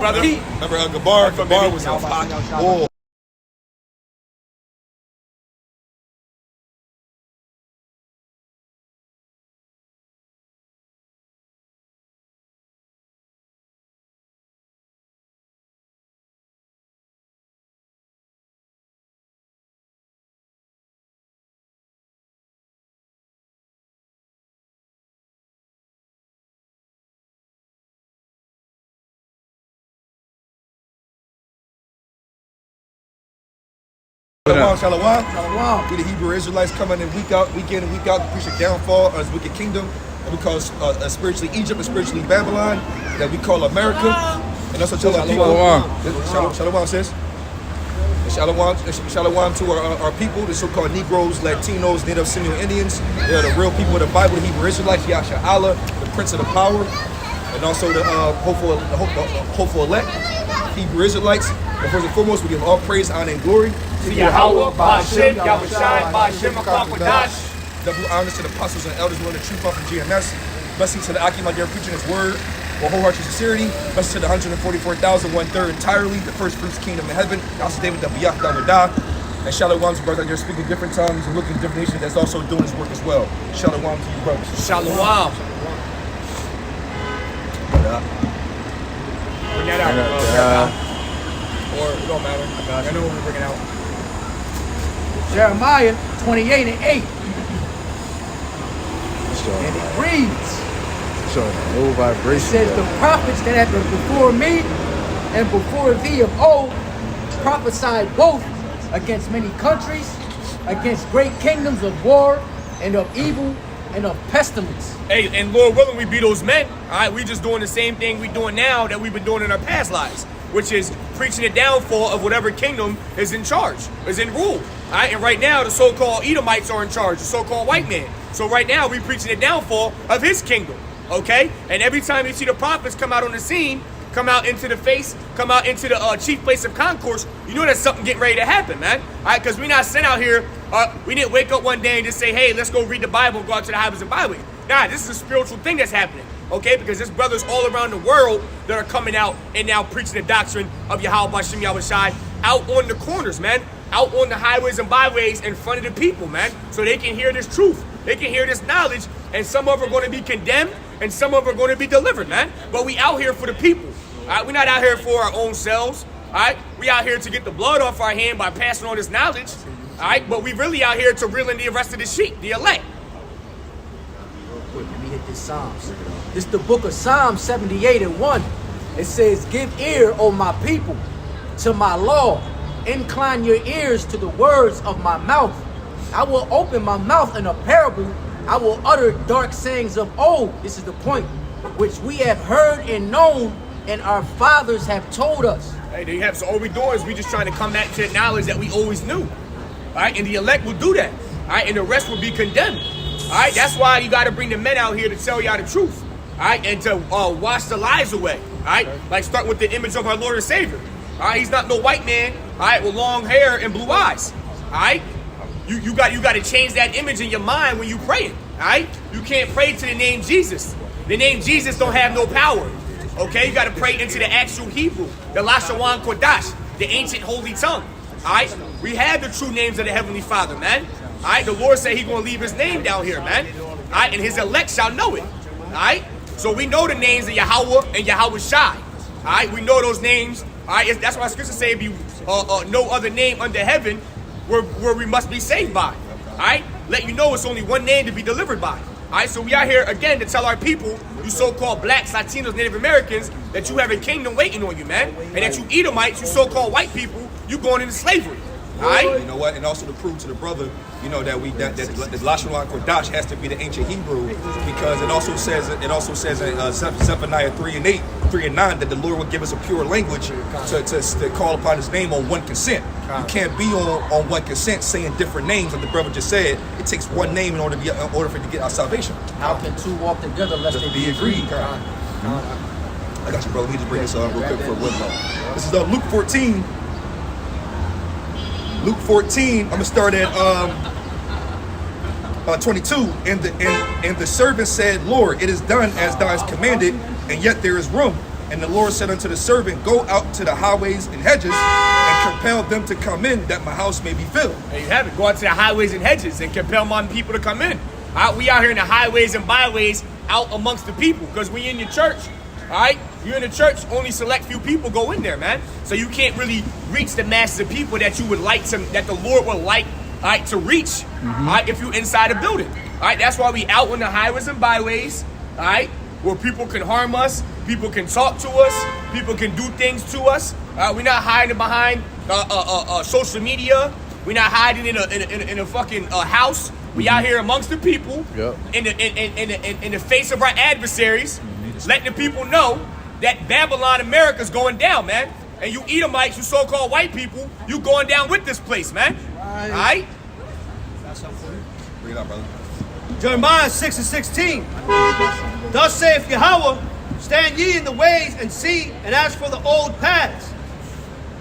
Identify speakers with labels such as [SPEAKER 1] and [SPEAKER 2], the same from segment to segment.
[SPEAKER 1] Brother,
[SPEAKER 2] remember Gabar? Gabar was a hot bull. Shalom. We the Hebrew Israelites coming in week in and week out to preach the downfall of this wicked kingdom that we call spiritually Egypt and spiritually Babylon, that we call America. And also tell our people, Shalom sis. And Shalom to our people, the so-called Negroes, Latinos, Native Seminole Indians. They are the real people of the Bible, the Hebrew Israelites, Yahshua Allah, the Prince of the Power, and also the hopeful elect, Hebrew Israelites. And first and foremost, we give all praise, honor, and glory
[SPEAKER 1] to Yahweh, Ba'ashem, Yahushai, Ba'ashem, HaKadosh.
[SPEAKER 2] Double honors to the apostles and elders who are the truth from GMS. Blessings to the Akim out there preaching his word with wholehearted sincerity. Blessings to the 144,000, 1/3 entirely, the first fruits kingdom in heaven. Also David Dabiyak Dawada. And Shalom to brothers out there speaking different tongues and looking different nations that's also doing his work as well. Shalom to you brothers.
[SPEAKER 1] Shalom. Bring that out. Or it don't matter. I know what we're bringing out.
[SPEAKER 3] Jeremiah 28:8. And it reads.
[SPEAKER 4] Showing no vibration.
[SPEAKER 3] It says, the prophets that have been before me and before thee of old prophesied both against many countries, against great kingdoms of war and of evil and of pestilence.
[SPEAKER 1] Hey, and Lord willing, we be those men. All right, we just doing the same thing we doing now that we've been doing in our past lives, which is preaching the downfall of whatever kingdom is in charge, is in rule. All right, and right now the so-called Edomites are in charge, the so-called white man. So right now we preaching the downfall of his kingdom. Okay, and every time you see the prophets come out on the scene, come out into the face, come out into the chief place of concourse, you know there's something getting ready to happen, man. All right, because we're not sent out here. We didn't wake up one day and just say, hey, let's go read the Bible and go out to the highways and byways. Nah, this is a spiritual thing that's happening. Okay, because there's brothers all around the world that are coming out and now preaching the doctrine of Yahweh Ba'ashem Yahushai out on the corners, man, out on the highways and byways in front of the people, man, so they can hear this truth, they can hear this knowledge, and some of them are going to be condemned and some of them are going to be delivered, man. But we out here for the people. All right, we're not out here for our own selves. All right, we out here to get the blood off our hand by passing on this knowledge. All right, but we really out here to reel in the rest of the sheep, the elect.
[SPEAKER 3] Let me hit this Psalms. This is the book of Psalms 78:1. It says, give ear, O my people, to my law. Incline your ears to the words of my mouth. I will open my mouth in a parable. I will utter dark sayings of old. This is the point, which we have heard and known, and our fathers have told us.
[SPEAKER 1] Hey, there you have. So all we doing is we just trying to come back to the knowledge that we always knew. All right, and the elect will do that. All right, and the rest will be condemned. All right, that's why you got to bring the men out here to tell y'all the truth. All right, and to wash the lies away. All right, like start with the image of our Lord and Savior. All right, he's not no white man. All right, with long hair and blue eyes. All right, you got to change that image in your mind when you praying. All right, you can't pray to the name Jesus. The name Jesus don't have no power. Okay, you got to pray into the actual Hebrew, the Lashawan Kodash, the ancient holy tongue. All right, we have the true names of the Heavenly Father, man. All right, the Lord said He's going to leave His name down here, man. All right, and His elect shall know it. All right, so we know the names of Yahweh and Yahweh Shai. All right, we know those names. All right, that's why Scripture say be no other name under heaven where we must be saved by. All right, let you know it's only one name to be delivered by. All right, so we are here again to tell our people, you so-called blacks, Latinos, Native Americans, that you have a kingdom waiting on you, man, and that you Edomites, you so-called white people, you going into slavery. All right,
[SPEAKER 2] you know what, and also to prove to the brother, you know, that the Lashawan Kodash has to be the ancient Hebrew, because it also says in Zephaniah 3 and 9 that the Lord will give us a pure language to call upon His name on one consent. You can't be on one consent saying different names, like the brother just said. It takes one name in order for it to get our salvation.
[SPEAKER 3] How can two walk together unless they be agreed?
[SPEAKER 2] I got you, brother. Let me just bring this up real quick for a while. This is Luke 14. Luke 14, I'm gonna start at 22. And the servant said, Lord, it is done as thou hast commanded, and yet there is room. And the Lord said unto the servant, go out to the highways and hedges and compel them to come in, that my house may be filled.
[SPEAKER 1] There you have it. Go out to the highways and hedges and compel my people to come in. We out here in the highways and byways out amongst the people, because when you're in your church, all right, you're in the church, only select few people go in there, man. So you can't really reach the masses of people that you would like to, that the Lord would like, all right, to reach, all right, if you're inside a building. All right, that's why we out on the highways and byways, all right, where people can harm us, people can talk to us, people can do things to us. We're not hiding behind social media. We're not hiding in a fucking house. We out here amongst the people, in the face of our adversaries, letting the people know that Babylon, America's going down, man. And you Edomites, you so-called white people, you going down with this place, man. All right?
[SPEAKER 2] Bring it up, brother.
[SPEAKER 5] Jeremiah 6:16. Thus saith Yahweh, stand ye in the ways and see and ask for the old paths.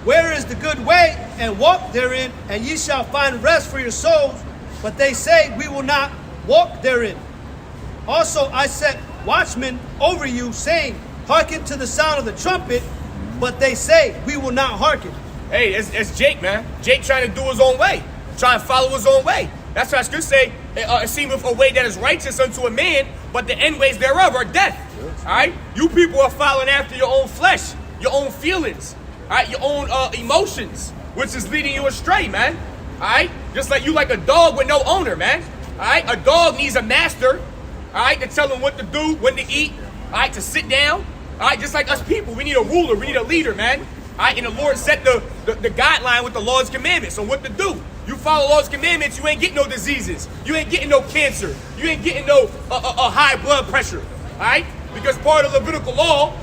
[SPEAKER 5] Where is the good way, and walk therein, and ye shall find rest for your souls. But they say, we will not walk therein. Also I set watchmen over you, saying, hearken to the sound of the trumpet. But they say, we will not hearken.
[SPEAKER 1] Hey, it's Jake, man. Jake trying to do his own way, trying to follow his own way. That's why Scripture say, it seemeth a way that is righteous unto a man, but the end ways thereof are death. All right? You people are following after your own flesh, your own feelings, all right? Your own emotions, which is leading you astray, man. All right? Just like you like a dog with no owner, man. All right? A dog needs a master, all right, to tell him what to do, when to eat, all right, to sit down. All right? Just like us people, we need a ruler, we need a leader, man. All right? And the Lord set the guideline with the Lord's commandments on what to do. You follow Lord's commandments, you ain't getting no diseases. You ain't getting no cancer. You ain't getting no high blood pressure. All right? Because part of the Levitical law,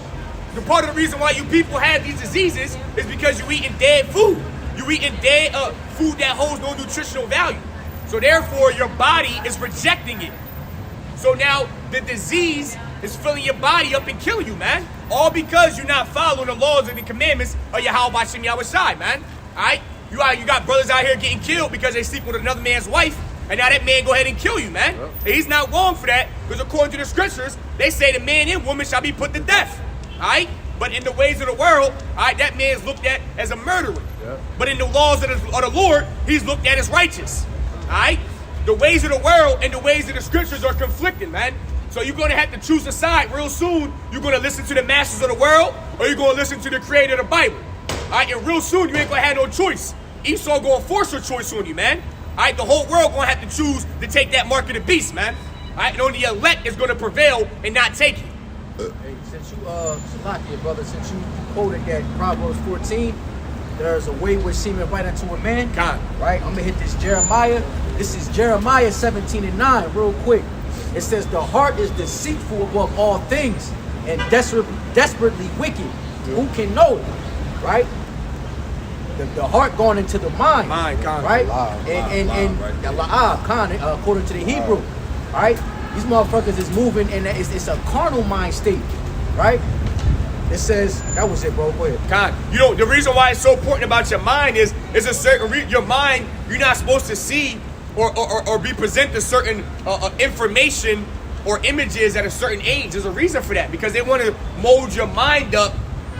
[SPEAKER 1] the part of the reason why you people have these diseases is because you eating dead food. You eating dead food that holds no nutritional value. So therefore, your body is rejecting it. So now the disease is filling your body up and killing you, man. All because you're not following the laws and the commandments of Yahweh Shem Yahushai, man. All right? You got brothers out here getting killed because they sleep with another man's wife, and now that man go ahead and kill you, man. Yep. And he's not wrong for that, because according to the scriptures, they say the man and woman shall be put to death. All right? But in the ways of the world, all right, that man's looked at as a murderer. Yep. But in the laws of the Lord, he's looked at as righteous. All right? The ways of the world and the ways of the scriptures are conflicting, man. So you're going to have to choose a side real soon. You're going to listen to the masters of the world, or you're going to listen to the creator of the Bible. All right, and real soon, you ain't going to have no choice. Esau going to force a choice on you, man. All right, the whole world going to have to choose to take that mark of the beast, man. All right, and only the elect is going to prevail and not take it.
[SPEAKER 3] Hey, since you, Salakia, brother, since you quoted that Proverbs 14, there's a way which seemeth right unto a man.
[SPEAKER 1] God.
[SPEAKER 3] Right, I'm going to hit this Jeremiah. This is Jeremiah 17:9, real quick. It says, the heart is deceitful above all things and desperately wicked. Who can know it? Right? The heart going into the mind.
[SPEAKER 1] Mind,
[SPEAKER 3] right? According to the Hebrew. Right? These motherfuckers is moving, and it's a carnal mind state. Right? It says, that was it, bro. Go ahead.
[SPEAKER 1] God, you know, the reason why it's so important about your mind is a certain your mind, you're not supposed to see or be presented certain information or images at a certain age. There's a reason for that, because they want to mold your mind up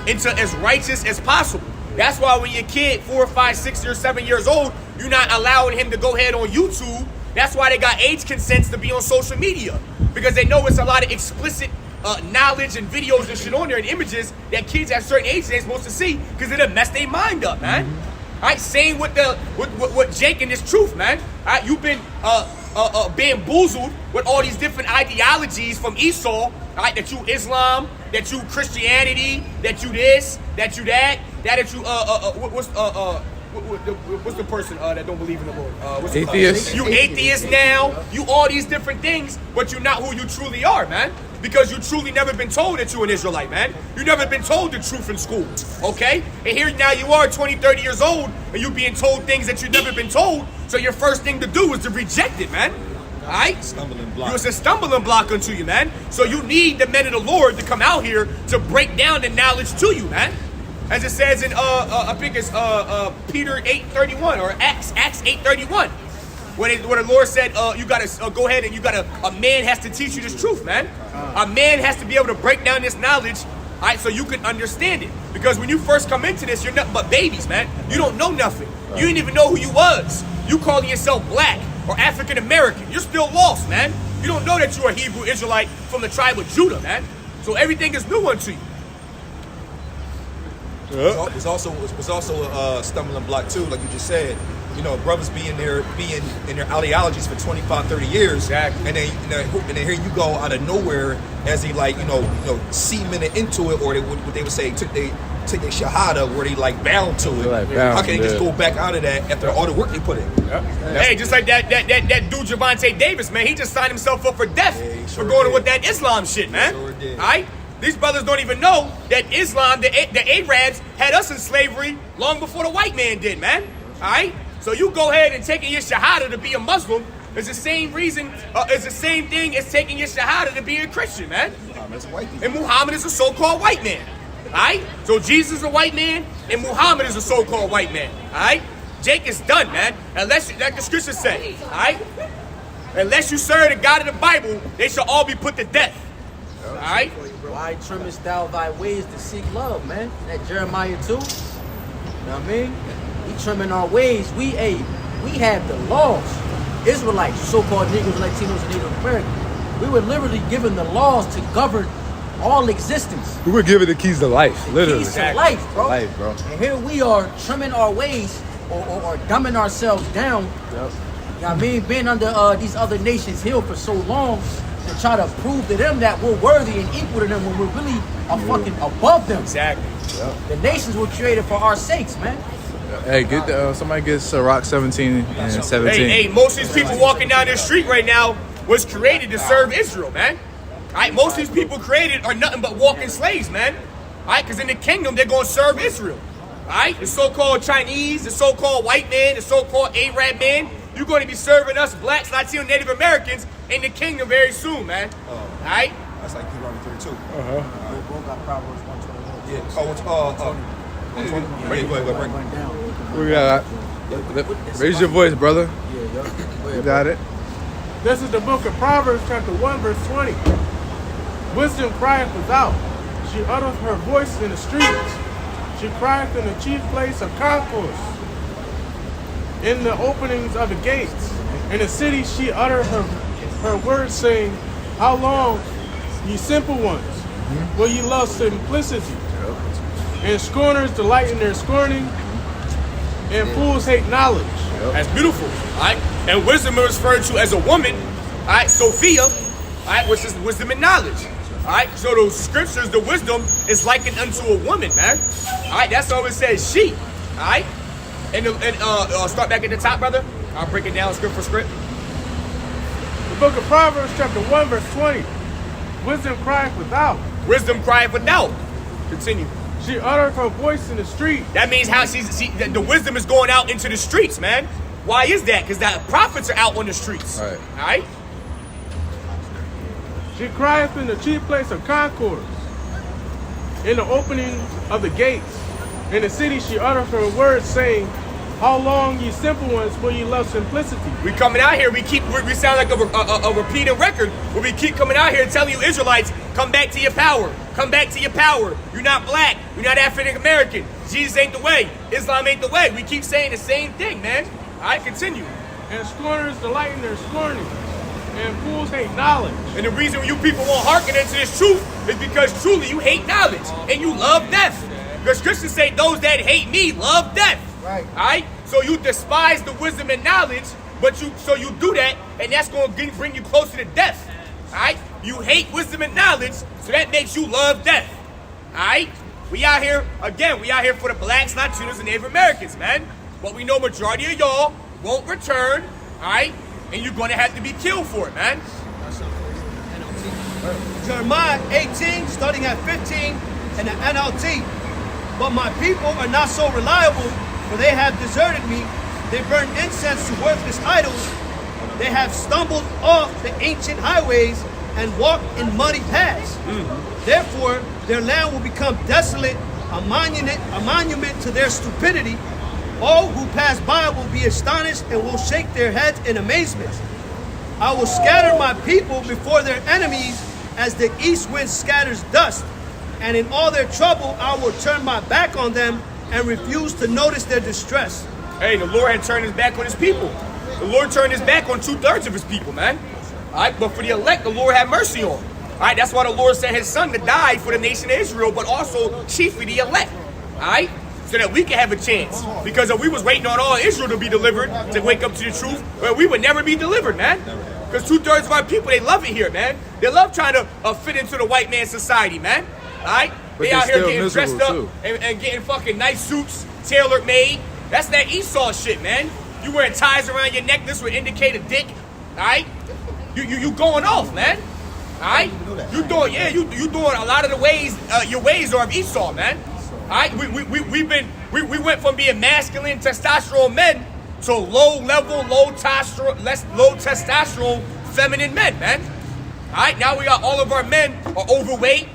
[SPEAKER 1] into as righteous as possible. That's why when your kid 4, 5, 6 or 7 years old, you're not allowing him to go ahead on YouTube. That's why they got age consents to be on social media, because they know it's a lot of explicit knowledge and videos and shit on there and images that kids at certain ages ain't supposed to see, because it'll mess their mind up, man. All right, same with Jake and this truth, man. All right, you've been bamboozled with all these different ideologies from Esau. All right, that you Islam, that you Christianity, that you this, that you that you what's the person that don't believe in the Lord?
[SPEAKER 4] Atheist.
[SPEAKER 1] You atheist now. You all these different things, but you're not who you truly are, man. Because you truly never been told that you're an Israelite, man. You never been told the truth in school, okay? And here now you are 20, 30 years old, and you being told things that you've never been told, so your first thing to do is to reject it, man. All right?
[SPEAKER 2] Stumbling block.
[SPEAKER 1] It's a stumbling block unto you, man. So you need the men of the Lord to come out here to break down the knowledge to you, man. As it says in, I think it's Peter 8:31 or Acts 8:31. Where the Lord said, you gotta go ahead and a man has to teach you this truth, man. A man has to be able to break down this knowledge All right, so you can understand it. Because when you first come into this, you're nothing but babies, man. You don't know nothing. You didn't even know who you was. You calling yourself black or African American. You're still lost, man. You don't know that you're a Hebrew Israelite from the tribe of Judah, man. So everything is new unto you.
[SPEAKER 2] It's also a stumbling block too, like you just said. You know, brothers be in their ideologies for 25, 30 years,
[SPEAKER 1] exactly.
[SPEAKER 2] And then here you go out of nowhere as they like cemented into it, or they what they would say took their shahada where they like bound to it.
[SPEAKER 4] Like bound,
[SPEAKER 2] how can they just go back out of that after all the work they put in?
[SPEAKER 1] Hey, just like that dude Javante Davis, man, he just signed himself up for death for going with that Islam shit, man.
[SPEAKER 2] Sure did.
[SPEAKER 1] All right. These brothers don't even know that Islam, the Arabs, had us in slavery long before the white man did, man. All right? So you go ahead and taking your shahada to be a Muslim is the same reason, it's the same thing as taking your shahada to be a Christian, man. And Muhammad is a so-called white man. All right? So Jesus is a white man, and Muhammad is a so-called white man. All right? Jake is done, man. Unless, like the scriptures say, all right? Unless you serve the God of the Bible, they shall all be put to death. All right?
[SPEAKER 3] Why trimmest thou thy ways to seek love, man? That Jeremiah 2. You know what I mean? We trimming our ways. We have the laws. Israelites, so-called Negroes, Latinos, and Native Americans. We were literally given the laws to govern all existence.
[SPEAKER 4] We were given the keys to life, literally.
[SPEAKER 3] Keys to life, bro.
[SPEAKER 4] Life, bro.
[SPEAKER 3] And here we are trimming our ways or dumbing ourselves down. Yep. You know what I mean? Being under these other nations' heel for so long to try to prove to them that we're worthy and equal to them when we're really fucking above them.
[SPEAKER 1] Exactly.
[SPEAKER 4] Yep.
[SPEAKER 3] The nations were created for our sakes, man.
[SPEAKER 4] Hey, get somebody get Sirach 17 and 17.
[SPEAKER 1] Hey, most of these people walking down this street right now was created to serve Israel, man. All right, most of these people created are nothing but walking slaves, man. All right, because in the kingdom, they're going to serve Israel. All right, the so-called Chinese, the so-called white man, the so-called Arab man, you're going to be serving us blacks, Latino, Native Americans in the kingdom very soon, man. All right?
[SPEAKER 2] That's like Deuteronomy 32.
[SPEAKER 3] Proverbs 121.
[SPEAKER 2] Yeah. Go ahead.
[SPEAKER 4] We got. Raise your voice, brother. You got it.
[SPEAKER 6] This is the book of Proverbs, chapter 1, verse 20. Wisdom crieth without. She uttereth her voice in the streets. She crieth in the chief place of concourse. In the openings of the gates. In the city she uttereth her words, saying, How long, ye simple ones, will ye love simplicity? And scorners delight in their scorning, and fools hate knowledge.
[SPEAKER 1] That's beautiful, all right? And wisdom is referred to as a woman, all right? Sophia, all right, which is wisdom and knowledge, all right? So those scriptures, the wisdom is likened unto a woman, man. All right, that's how it says she, all right? And start back at the top, brother. I'll break it down script for script.
[SPEAKER 6] The book of Proverbs, chapter 1, verse 20. Wisdom crieth without.
[SPEAKER 1] Wisdom crieth without. Continue.
[SPEAKER 6] She uttered her voice in the street.
[SPEAKER 1] That means how the wisdom is going out into the streets, man. Why is that? Because the prophets are out on the streets.
[SPEAKER 4] All right.
[SPEAKER 1] All right?
[SPEAKER 6] She crieth in the chief place of concourse. In the opening of the gates. In the city she uttered her words, saying, How long, ye simple ones, will ye love simplicity?
[SPEAKER 1] We coming out here, we sound like a repeating record, where we keep coming out here and telling you Israelites, come back to your power. Come back to your power. You're not black. You're not African American. Jesus ain't the way. Islam ain't the way. We keep saying the same thing, man. All right, continue.
[SPEAKER 6] And scorners delight in their scorning, and fools hate knowledge.
[SPEAKER 1] And the reason you people won't hearken into this truth is because truly you hate knowledge and you love death. The scriptures say those that hate me love death.
[SPEAKER 3] Right.
[SPEAKER 1] All right? So you despise the wisdom and knowledge, but you do that, and that's going to bring you closer to death. All right? You hate wisdom and knowledge, so that makes you love death. All right? We out here for the blacks, Latinos, and Native Americans, man. But we know majority of y'all won't return, all right? And you're going to have to be killed for it, man.
[SPEAKER 5] Jeremiah 18, starting at 15, and the NLT. But my people are not so reliable, for they have deserted me. They burn incense to worthless idols. They have stumbled off the ancient highways and walked in muddy paths. Therefore, their land will become desolate, a monument to their stupidity. All who pass by will be astonished and will shake their heads in amazement. I will scatter my people before their enemies as the east wind scatters dust. and in all their trouble, I will turn my back on them and refuse to notice their distress.
[SPEAKER 1] Hey, the Lord had turned his back on his people. The Lord turned his back on 2/3 of his people, man. All right, but for the elect, the Lord had mercy on. All right, that's why the Lord sent his son to die for the nation of Israel, but also chiefly the elect. All right, so that we can have a chance. Because if we was waiting on all Israel to be delivered, to wake up to the truth, well, we would never be delivered, man. Because 2/3 of our people, they love it here, man. They love trying to fit into the white man society, man. All right, they out here getting dressed up and getting fucking nice suits, tailored made. That's that Esau shit, man. You wearing ties around your neck, this would indicate a dick. All right, you going off, man. All right, you doing you doing a lot of the ways your ways are of Esau, man. All right, we went from being masculine testosterone men to low level, low testosterone feminine men, man. All right, now we got all of our men are overweight.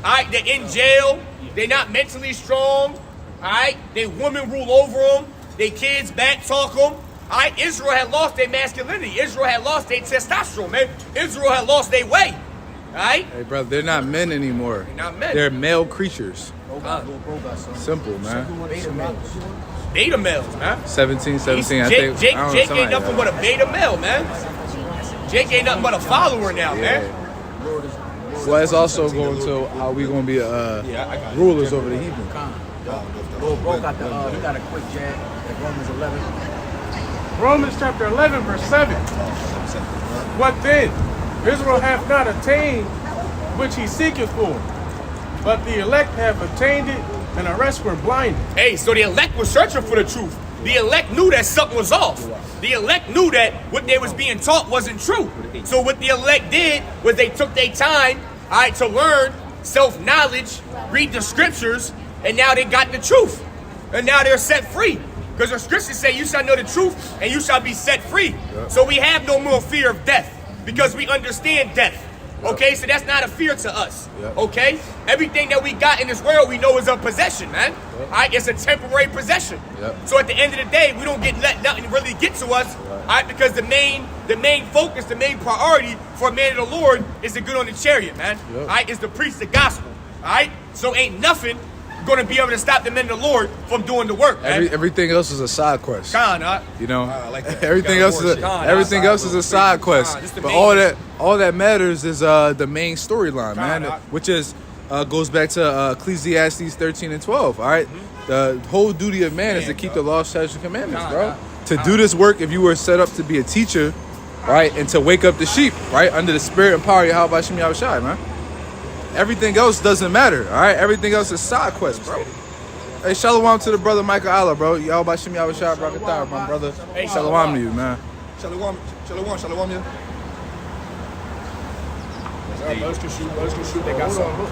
[SPEAKER 1] All right, they're in jail. They're not mentally strong. All right, they women rule over them. They kids back talk them. All right, Israel had lost their masculinity. Israel had lost their testosterone, man. Israel had lost their way. All right?
[SPEAKER 4] Hey, brother, they're not men anymore.
[SPEAKER 1] They're not men.
[SPEAKER 4] They're male creatures. Simple, man.
[SPEAKER 1] Beta males, man.
[SPEAKER 4] 17, I think.
[SPEAKER 1] Jake ain't nothing but a beta male, man. Jake ain't nothing but a follower now, man.
[SPEAKER 4] Well, it's also going to how we going to be rulers over the heathen.
[SPEAKER 3] Bro got he got a quick jab at Romans 11.
[SPEAKER 6] Romans chapter 11, verse 7. What then? Israel hath not attained which he seeketh for, but the elect have obtained it, and the rest were blinded.
[SPEAKER 1] Hey, so the elect was searching for the truth. The elect knew that something was off. The elect knew that what they was being taught wasn't true. So what the elect did was they took their time, all right, to learn self-knowledge, read the scriptures, and now they got the truth. And now they're set free. Because the scriptures say you shall know the truth and you shall be set free. So we have no more fear of death because we understand death. Okay, so that's not a fear to us. Okay, everything that we got in this world we know is a possession, man. All right, it's a temporary possession. So at the end of the day, we don't let nothing really get to us. All right, because the main focus, the main priority for a man of the Lord is to get on the chariot, man. All right, is to preach the gospel. All right, so ain't nothing going to be able to stop the men of the Lord from doing the work, man.
[SPEAKER 4] Everything else is a side quest. You know,
[SPEAKER 2] I like that.
[SPEAKER 4] everything else is a side quest. But all that matters is the main storyline, man, which is goes back to Ecclesiastes 13 and 12. All right, the whole duty of man is to keep the law, statutes, and commandments, bro. To do this work, if you were set up to be a teacher, right, and to wake up the sheep, right, under the spirit and power of Yahweh Shem Yahushai, man. Everything else doesn't matter, all right? Everything else is side quest, bro. Hey, shalom to the brother Michael Allah, bro. Yahweh Shem Yahushai Brakatah, my brother. Hey, shalom to you, man.
[SPEAKER 2] Shalom, yeah.
[SPEAKER 1] Let's go shoot. They got something.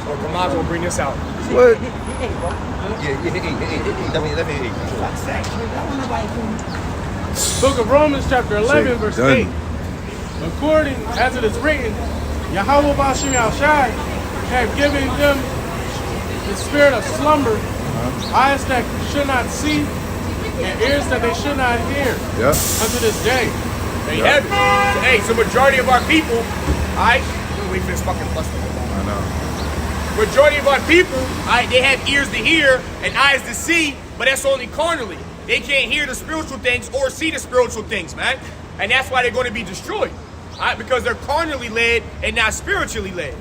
[SPEAKER 1] So Kamal will bring this out.
[SPEAKER 4] What?
[SPEAKER 6] Book of Romans chapter 11, verse 8. According as it is written, Yahweh Bashim Yahushai have given them the spirit of slumber, eyes that should not see, and ears that they should not hear. Unto this day.
[SPEAKER 1] They have it. So, hey, so majority of our people, alright, wait for this fucking bus.
[SPEAKER 4] I know.
[SPEAKER 1] Majority of our people, alright, they have ears to hear and eyes to see, but that's only carnally. They can't hear the spiritual things or see the spiritual things, man. And that's why they're going to be destroyed. All right, because they're carnally led and not spiritually led.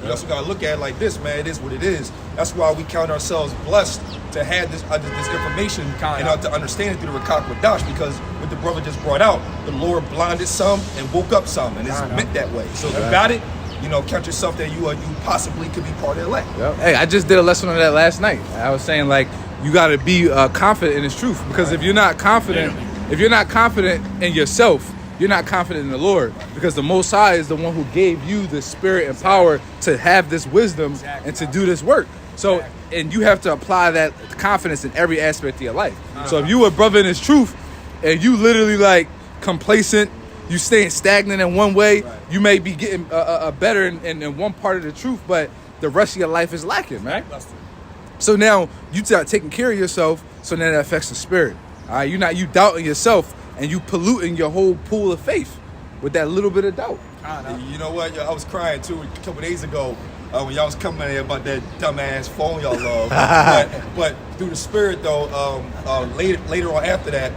[SPEAKER 2] You also got to look at it like this, man. It is what it is. That's why we count ourselves blessed to have this information and to understand it through the Rakak Wadash, because what the brother just brought out, the Lord blinded some and woke up some, and it's meant that way. So if you got it, you know, count yourself that you possibly could be part of the elect.
[SPEAKER 4] Hey, I just did a lesson on that last night. I was saying, like, you got to be confident in His truth, because if you're not confident in yourself, you're not confident in the Lord, because the Most High is the one who gave you the spirit and power to have this wisdom and to do this work. So, and you have to apply that confidence in every aspect of your life. So if you a brother in His truth and you literally like complacent, you staying stagnant in one way, you may be getting better in one part of the truth, but the rest of your life is lacking, man. So now you start taking care of yourself, so then that affects the spirit. All right, you doubting yourself, and you polluting your whole pool of faith with that little bit of doubt.
[SPEAKER 2] You know what? I was crying too a couple days ago when y'all was coming in here about that dumbass phone y'all love. but through the spirit though, later on after that,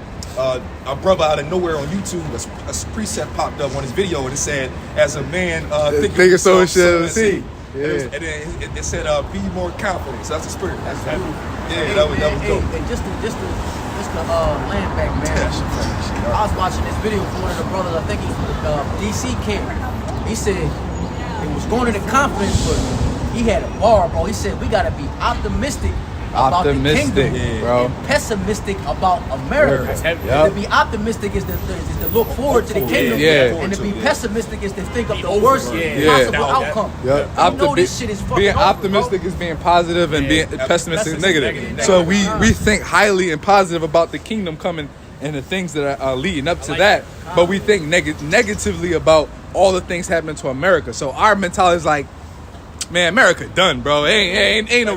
[SPEAKER 2] a brother out of nowhere on YouTube, a precept popped up on his video and it said, "As a man thinking so shall he." Yeah. And then it said, "Be more confident." So that's the spirit. That's that was dope.
[SPEAKER 3] Hey, just to land back, man. I was watching this video from one of the brothers. I think he's DC King. He said it was going to the conference, but he had a bar, bro. He said we gotta be optimistic about the kingdom,
[SPEAKER 4] bro.
[SPEAKER 3] and pessimistic about America. To be optimistic is to look forward to the kingdom, and to be pessimistic is to think of the worst possible outcome. You know this shit is fucking
[SPEAKER 4] being
[SPEAKER 3] over,
[SPEAKER 4] optimistic
[SPEAKER 3] bro.
[SPEAKER 4] is being positive, and being pessimistic is negative. So we think highly and positive about the kingdom coming and the things that are leading up to that, but we think negatively about all the things happening to America. So our mentality is like, man, America done, bro. Ain't no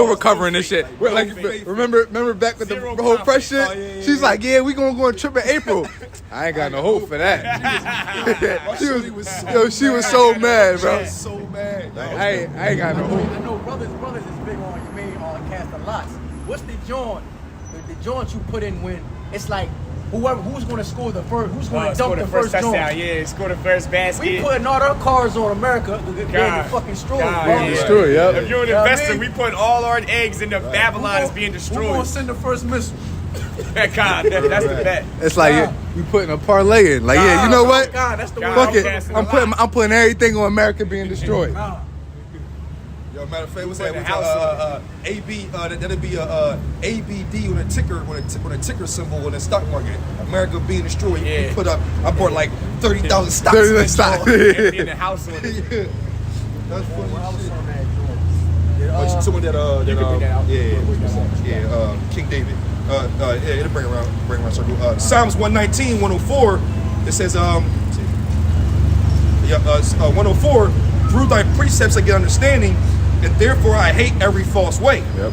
[SPEAKER 4] recovering this shit. We're like, remember back with the whole press shit? She's like, yeah, we gonna go on a trip in April. I ain't got no hope for that. She was so mad, bro.
[SPEAKER 2] She was so mad.
[SPEAKER 4] I ain't got no hope.
[SPEAKER 3] I know brothers is big on your main on casting lots. What's the joint? The joint you put in when it's like who's going to score the first, who's going to dunk the first
[SPEAKER 1] touchdown?
[SPEAKER 3] joint?
[SPEAKER 1] Yeah, score the first basket.
[SPEAKER 3] We putting all our cars on America. They're the fucking destroyed, bro.
[SPEAKER 4] Destroyed, yep.
[SPEAKER 1] If you're an investor, we put all our eggs into Babylon is being destroyed.
[SPEAKER 6] Who's going to send the first missile?
[SPEAKER 1] God, that's the bet.
[SPEAKER 4] It's like we putting a parlay in. Like, you know what?
[SPEAKER 3] God, that's the
[SPEAKER 4] Fuck it. I'm putting everything on America being destroyed.
[SPEAKER 2] Yo, matter of fact, what's that? AB, that'd be a ABD on a ticker symbol in the stock market. America being destroyed.
[SPEAKER 1] Yeah.
[SPEAKER 2] We put up. I bought like 30,000 stocks.
[SPEAKER 4] 30,000 stocks.
[SPEAKER 1] In the house on it.
[SPEAKER 2] That's funny shit.
[SPEAKER 3] Yeah,
[SPEAKER 2] Someone that
[SPEAKER 1] You can bring that out.
[SPEAKER 2] King David. It'll bring around circle. Psalms 119, 104. It says 104. Through thy precepts I get understanding, and therefore I hate every false way.
[SPEAKER 4] Yep.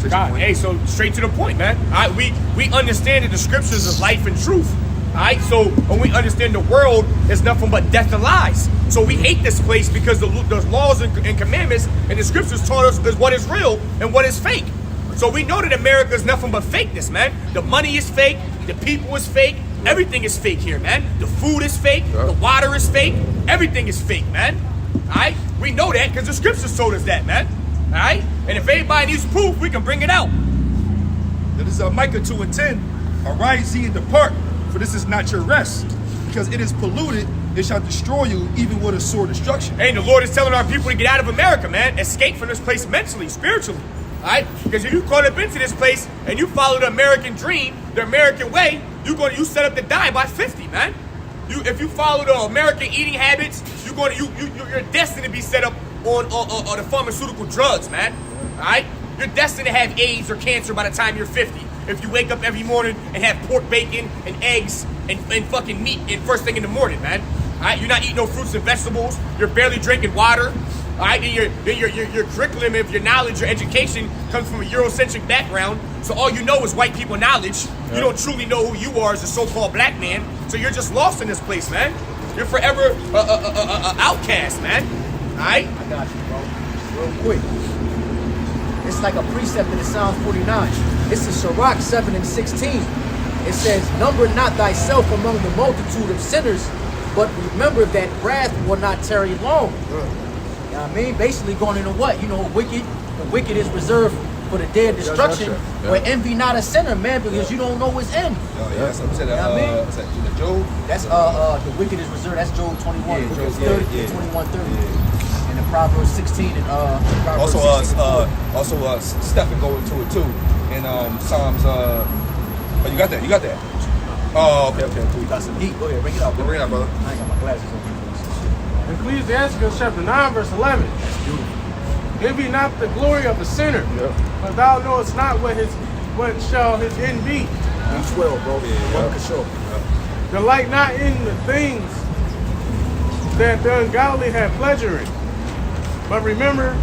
[SPEAKER 1] God, hey, so straight to the point, man. We understand that the scriptures is life and truth. Alright, so when we understand the world is nothing but death and lies. So we hate this place because the laws and commandments and the scriptures taught us is what is real and what is fake. So we know that America is nothing but fakeness, man. The money is fake, the people is fake, everything is fake here, man. The food is fake, the water is fake, everything is fake, man. Alright? We know that because the scriptures told us that, man. Alright? And if anybody needs proof, we can bring it out.
[SPEAKER 2] This is Micah 2 and 10. Arise ye and depart, for this is not your rest. Because it is polluted, it shall destroy you, even with a sore destruction.
[SPEAKER 1] Hey, the Lord is telling our people to get out of America, man. Escape from this place mentally, spiritually. Alright? Because if you caught up into this place and you follow the American dream, the American way, you set up to die by 50, man. If you follow the American eating habits, you're destined to be set up on the pharmaceutical drugs, man. Alright? You're destined to have AIDS or cancer by the time you're 50. If you wake up every morning and have pork bacon and eggs and fucking meat in first thing in the morning, man. Alright? You're not eating no fruits and vegetables. You're barely drinking water. Alright? And your curriculum, if your knowledge, your education comes from a Eurocentric background. So all you know is white people knowledge. Yep. You don't truly know who you are as a so-called black man. So you're just lost in this place, man. You're forever a outcast, man. Alright?
[SPEAKER 3] I got you, bro. Real quick. It's like a precept in Psalms 49. It's in Sirach 7 and 16. It says, number not thyself among the multitude of sinners, but remember that wrath will not tarry long. You know what I mean? Basically going into what? You know, the wicked is reserved for the day of destruction. But envy not a sinner, man, because you don't know his end.
[SPEAKER 2] That's what
[SPEAKER 3] You know what I mean?
[SPEAKER 2] Is that Job?
[SPEAKER 3] That's the wicked is reserved. That's Job 21, 21:30. And the Proverbs 16 and Proverbs 16.
[SPEAKER 2] Stephen go into it too. In Psalms you got that. Oh, okay, cool.
[SPEAKER 3] You got some heat. Go ahead, bring it out, bro.
[SPEAKER 2] Bring it out, brother.
[SPEAKER 3] I ain't got my glasses on.
[SPEAKER 6] Ecclesiastes chapter 9, verse 11.
[SPEAKER 3] That's beautiful.
[SPEAKER 6] Envy not the glory of the sinner, but thou knowest not what shall his end be.
[SPEAKER 3] B12, bro. Yeah. Sure.
[SPEAKER 6] Delight not in the things that the ungodly have pleasure in, but remember,